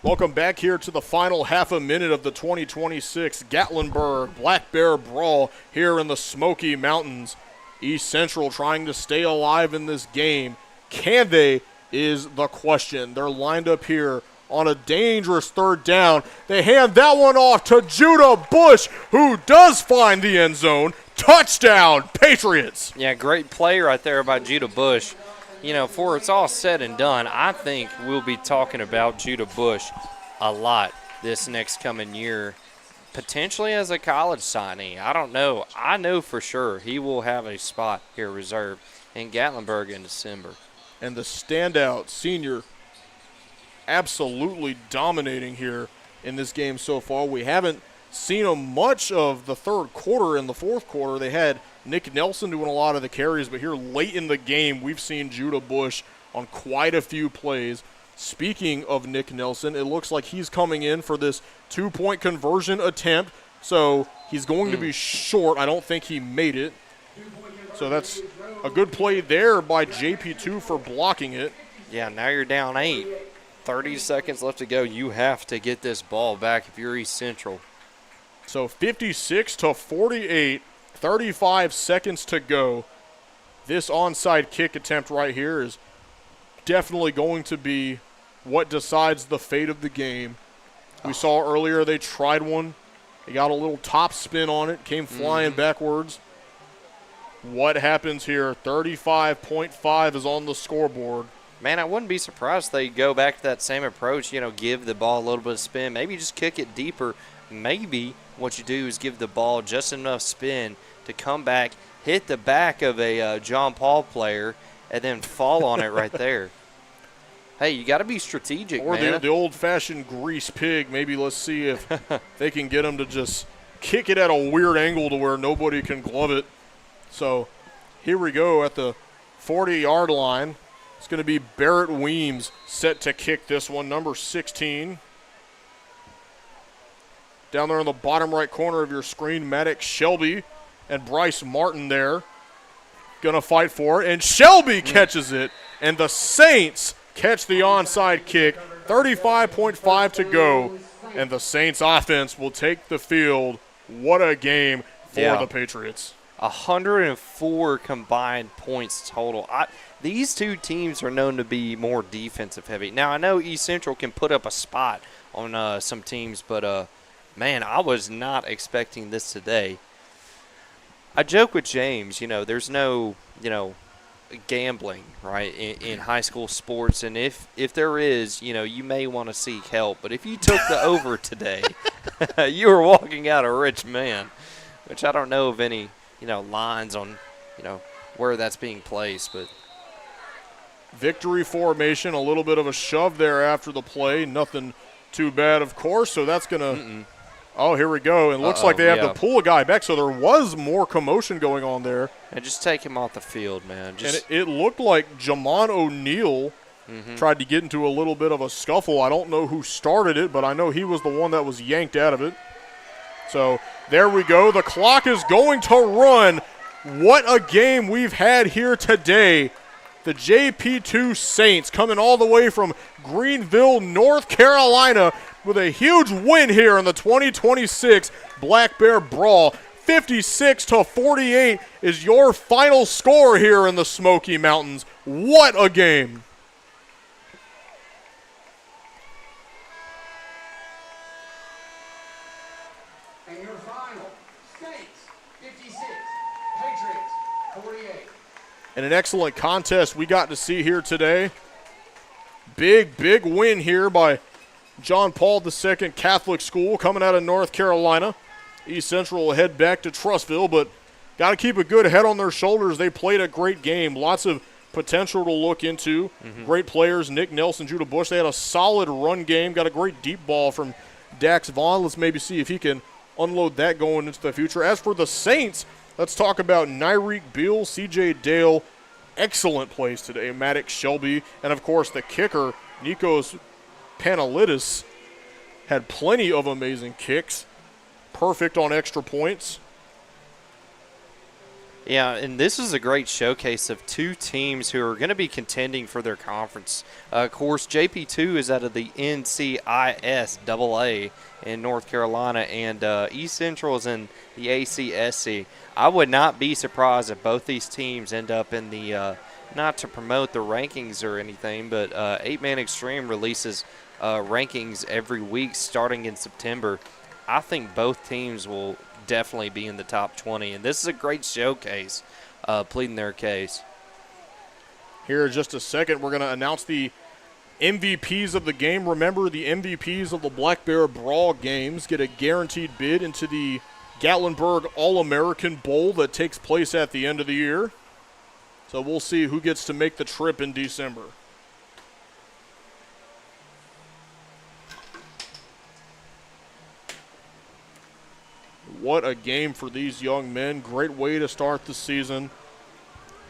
Welcome back here to the final half a minute of the 2026 Gatlinburg Black Bear Brawl here in the Smoky Mountains. East Central trying to stay alive in this game. Can they is the question. They're lined up here on a dangerous third down. They hand that one off to Judah Bush, who does find the end zone. Touchdown, Patriots. Yeah, great play right there by Judah Bush. For it's all said and done, I think we'll be talking about Judah Bush a lot this next coming year, potentially as a college signee. I don't know. I know for sure he will have a spot here reserved in Gatlinburg in December. And the standout senior absolutely dominating here in this game so far. We haven't seen him much of the third quarter. In the fourth quarter, they had Nick Nelson doing a lot of the carries, but here late in the game, we've seen Judah Bush on quite a few plays. Speaking of Nick Nelson, it looks like he's coming in for this two-point conversion attempt, so he's going to be short. I don't think he made it. So that's a good play there by JP2 for blocking it. Yeah, now you're down 8. 30 seconds left to go. You have to get this ball back if you're East Central. So 56-48. 35 seconds to go. This onside kick attempt right here is definitely going to be what decides the fate of the game. We saw earlier they tried one. They got a little top spin on it, came flying backwards. What happens here? 35.5 is on the scoreboard. Man, I wouldn't be surprised if they go back to that same approach, give the ball a little bit of spin, maybe just kick it deeper. Maybe what you do is give the ball just enough spin to come back, hit the back of a John Paul player, and then fall on it right there. Hey, you got to be strategic, or man. Or the old-fashioned grease pig. Maybe let's see if they can get him to just kick it at a weird angle to where nobody can glove it. So here we go at the 40-yard line. It's going to be Barrett Weems set to kick this one, number 16. Down there in the bottom right corner of your screen, Maddox Shelby and Bryce Martin there. Going to fight for it, and Shelby catches it, and the Saints catch the onside kick 35.5 to go, and the Saints offense will take the field. What a game for the Patriots. 104 combined points total. These two teams are known to be more defensive heavy. Now, I know East Central can put up a spot on some teams, but, man, I was not expecting this today. I joke with James, there's no, gambling, right, in high school sports. And if there is, you may want to seek help. But if you took the over today, you were walking out a rich man, which I don't know of any, lines on, where that's being placed. But victory formation, a little bit of a shove there after the play. Nothing too bad, of course. So that's going to – oh, here we go. And it looks like they have to pull a guy back. So there was more commotion going on there. And just take him off the field, man. And it looked like Jamon O'Neal tried to get into a little bit of a scuffle. I don't know who started it, but I know he was the one that was yanked out of it. So there we go. The clock is going to run. What a game we've had here today. The JP2 Saints coming all the way from Greenville, North Carolina, with a huge win here in the 2026 Black Bear Brawl. 56-48 is your final score here in the Smoky Mountains. What a game. And your final, Saints 56, Patriots 48. And an excellent contest we got to see here today. Big win here by John Paul II Catholic School coming out of North Carolina. East Central will head back to Trussville, but got to keep a good head on their shoulders. They played a great game. Lots of potential to look into. Great players, Nick Nelson, Judah Bush. They had a solid run game. Got a great deep ball from Dax Vaughn. Let's maybe see if he can unload that going into the future. As for the Saints, let's talk about Nyreek Beal, CJ Dale. Excellent plays today. Maddox Shelby. And, of course, the kicker, Nikos Panelidis, had plenty of amazing kicks. Perfect on extra points. Yeah, and this is a great showcase of two teams who are going to be contending for their conference. Of course, JP2 is out of the NCIS AA in North Carolina, and East Central is in the ACSC. I would not be surprised if both these teams end up in the, not to promote the rankings or anything, but 8-Man Extreme releases rankings every week starting in September. I think both teams will definitely be in the top 20, and this is a great showcase pleading their case. Here in just a second, we're going to announce the MVPs of the game. Remember, the MVPs of the Black Bear Brawl games get a guaranteed bid into the Gatlinburg All-American Bowl that takes place at the end of the year. So we'll see who gets to make the trip in December. What a game for these young men. Great way to start the season.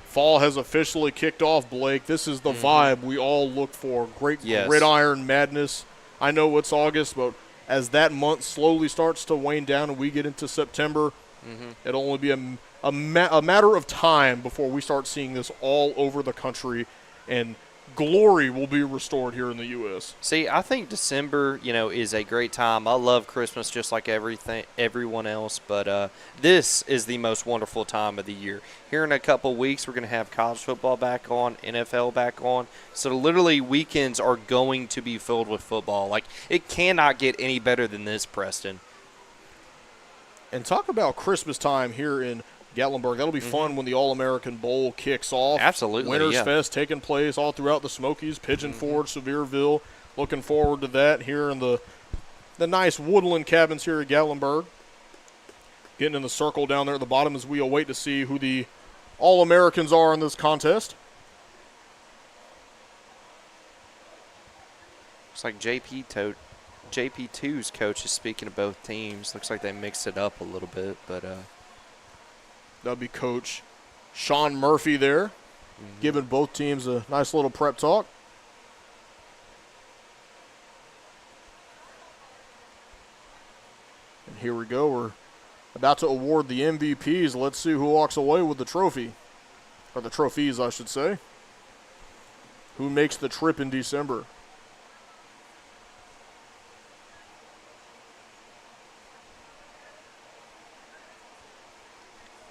Fall has officially kicked off, Blake. This is the vibe we all look for. Great gridiron madness. I know it's August, but as that month slowly starts to wane down and we get into September, it'll only be a matter of time before we start seeing this all over the country, and glory will be restored here in the U.S. See, I think December, is a great time. I love Christmas just like everyone else, but this is the most wonderful time of the year. Here in a couple weeks, we're going to have college football back on, NFL back on. So literally weekends are going to be filled with football. Like, it cannot get any better than this, Preston. And talk about Christmas time here in Gatlinburg. That'll be fun when the All-American Bowl kicks off. Absolutely, Winners Fest taking place all throughout the Smokies, Pigeon Forge, Sevierville. Looking forward to that here in the nice woodland cabins here at Gatlinburg. Getting in the circle down there at the bottom as we await to see who the All-Americans are in this contest. Looks like JP2's coach is speaking to both teams. Looks like they mixed it up a little bit, but that'll be Coach Sean Murphy there, giving both teams a nice little prep talk. And here we go. We're about to award the MVPs. Let's see who walks away with the trophy, or the trophies, I should say. Who makes the trip in December?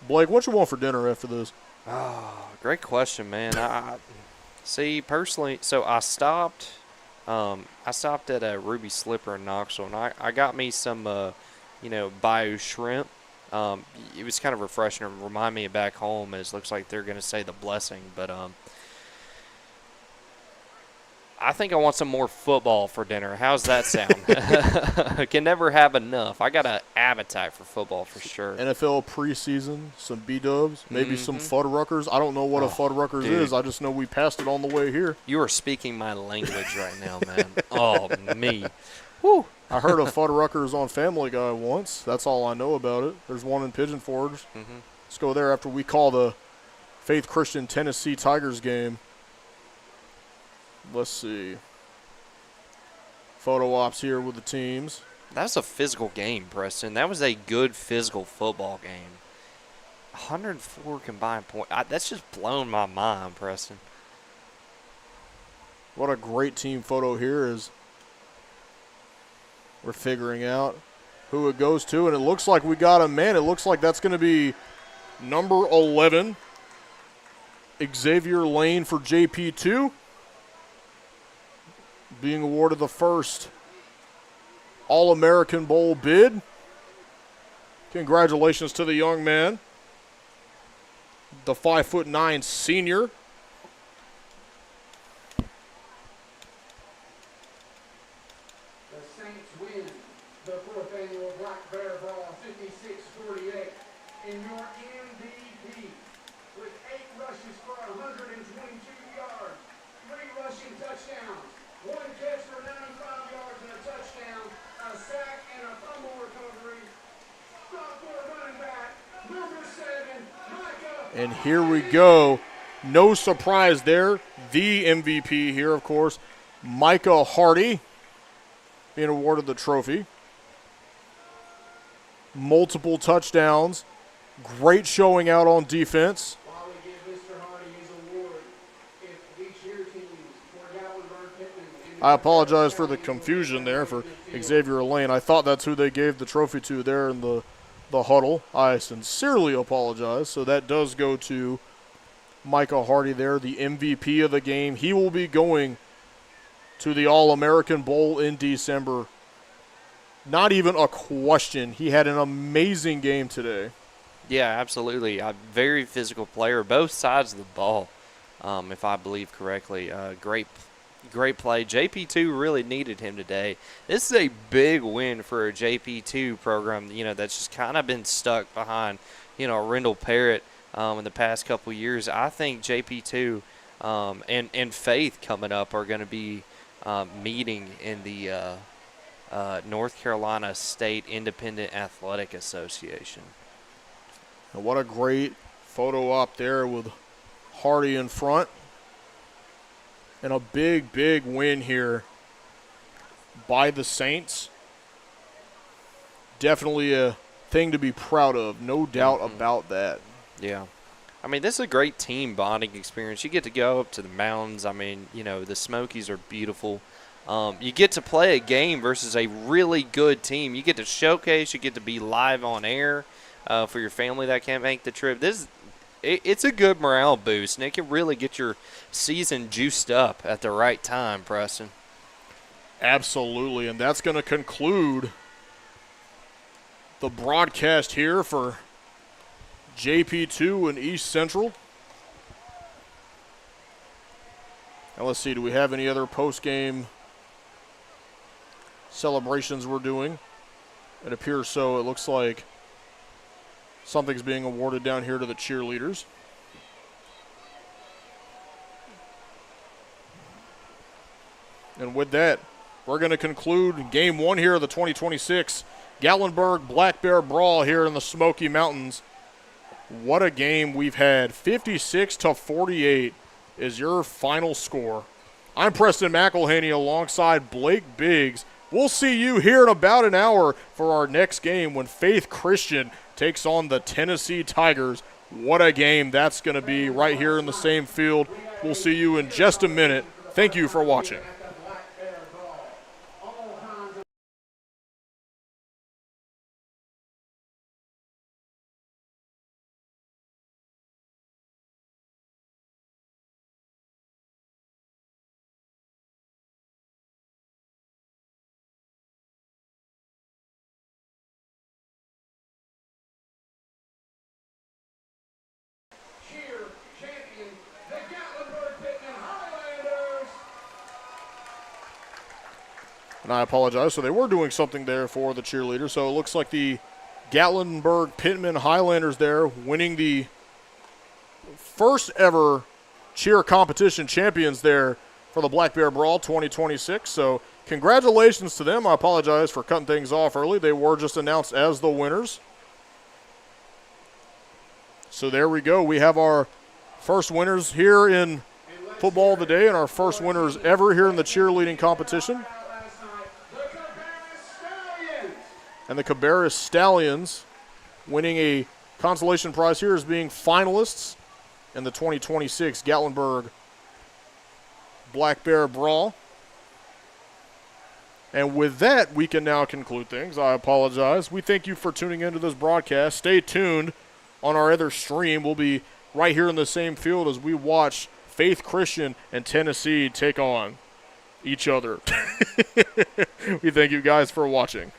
Blake, what you want for dinner after this? Oh, great question, man. I see personally. So I stopped. I stopped at a Ruby Slipper in Knoxville, and I got me some, bayou shrimp. It was kind of refreshing and remind me of back home. As it looks like they're going to say the blessing, but I think I want some more football for dinner. How's that sound? I can never have enough. I got an appetite for football for sure. NFL preseason, some B-dubs, maybe some Fuddruckers. I don't know what a Fuddruckers is. I just know we passed it on the way here. You are speaking my language right now, man. Oh, me. Whew. I heard of Fuddruckers on Family Guy once. That's all I know about it. There's one in Pigeon Forge. Let's go there after we call the Faith Christian Tennessee Tigers game. Let's see. Photo ops here with the teams. That was a physical game, Preston. That was a good physical football game. 104 combined points. That's just blown my mind, Preston. What a great team photo here is. We're figuring out who it goes to, and it looks like we got a man. It looks like that's going to be number 11, Xavier Lane for JP2, being awarded the first All-American Bowl bid. Congratulations to the young man, the 5'9" senior. The fourth annual Black Bear Brawl 56-48. And your MVP with 8 rushes for 122 yards, 3 rushing touchdowns, 1 catch for 95 yards and a touchdown, a sack and a fumble recovery. Sophomore running back, number 7, Micah. And here we go. No surprise there. The MVP here, of course, Micah Hardy, being awarded the trophy. Multiple touchdowns. Great showing out on defense. While we give Mr. Hardy his award, if each year teams for Gatlinburg, Pittman, I apologize for the confusion there for Xavier Lane. I thought that's who they gave the trophy to there in the huddle. I sincerely apologize. So that does go to Micah Hardy there, the MVP of the game. He will be going to the All-American Bowl in December. Not even a question. He had an amazing game today. Yeah, absolutely. A very physical player, both sides of the ball, if I believe correctly. Great play. JP2 really needed him today. This is a big win for a JP2 program, that's just kind of been stuck behind, Rendell Parrott in the past couple years. I think JP2 and Faith coming up are going to be meeting in the North Carolina State Independent Athletic Association. And what a great photo op there with Hardy in front. And a big, big win here by the Saints. Definitely a thing to be proud of, no doubt about that. Yeah. I mean, this is a great team bonding experience. You get to go up to the mountains. I mean, the Smokies are beautiful. You get to play a game versus a really good team. You get to showcase. You get to be live on air for your family that can't make the trip. It's a good morale boost, and it can really get your season juiced up at the right time, Preston. Absolutely, and that's going to conclude the broadcast here for JP2 and East Central. Now let's see, do we have any other post-game celebrations we're doing? It appears so. It looks like something's being awarded down here to the cheerleaders. And with that, we're going to conclude Game 1 here of the 2026 Gatlinburg Black Bear Brawl here in the Smoky Mountains. What a game we've had. 56-48 is your final score. I'm Preston McElhaney alongside Blake Biggs. We'll see you here in about an hour for our next game when Faith Christian takes on the Tennessee Tigers. What a game that's going to be right here in the same field. We'll see you in just a minute. Thank you for watching. And I apologize. So they were doing something there for the cheerleaders. So it looks like the Gatlinburg Pittman Highlanders there winning the first ever cheer competition champions there for the Black Bear Brawl 2026. So congratulations to them. I apologize for cutting things off early. They were just announced as the winners. So there we go. We have our first winners here in football today and our first winners ever here in the cheerleading competition. And the Cabarrus Stallions winning a consolation prize here as being finalists in the 2026 Gatlinburg Black Bear Brawl. And with that, we can now conclude things. I apologize. We thank you for tuning into this broadcast. Stay tuned on our other stream. We'll be right here in the same field as we watch Faith Christian and Tennessee take on each other. We thank you guys for watching.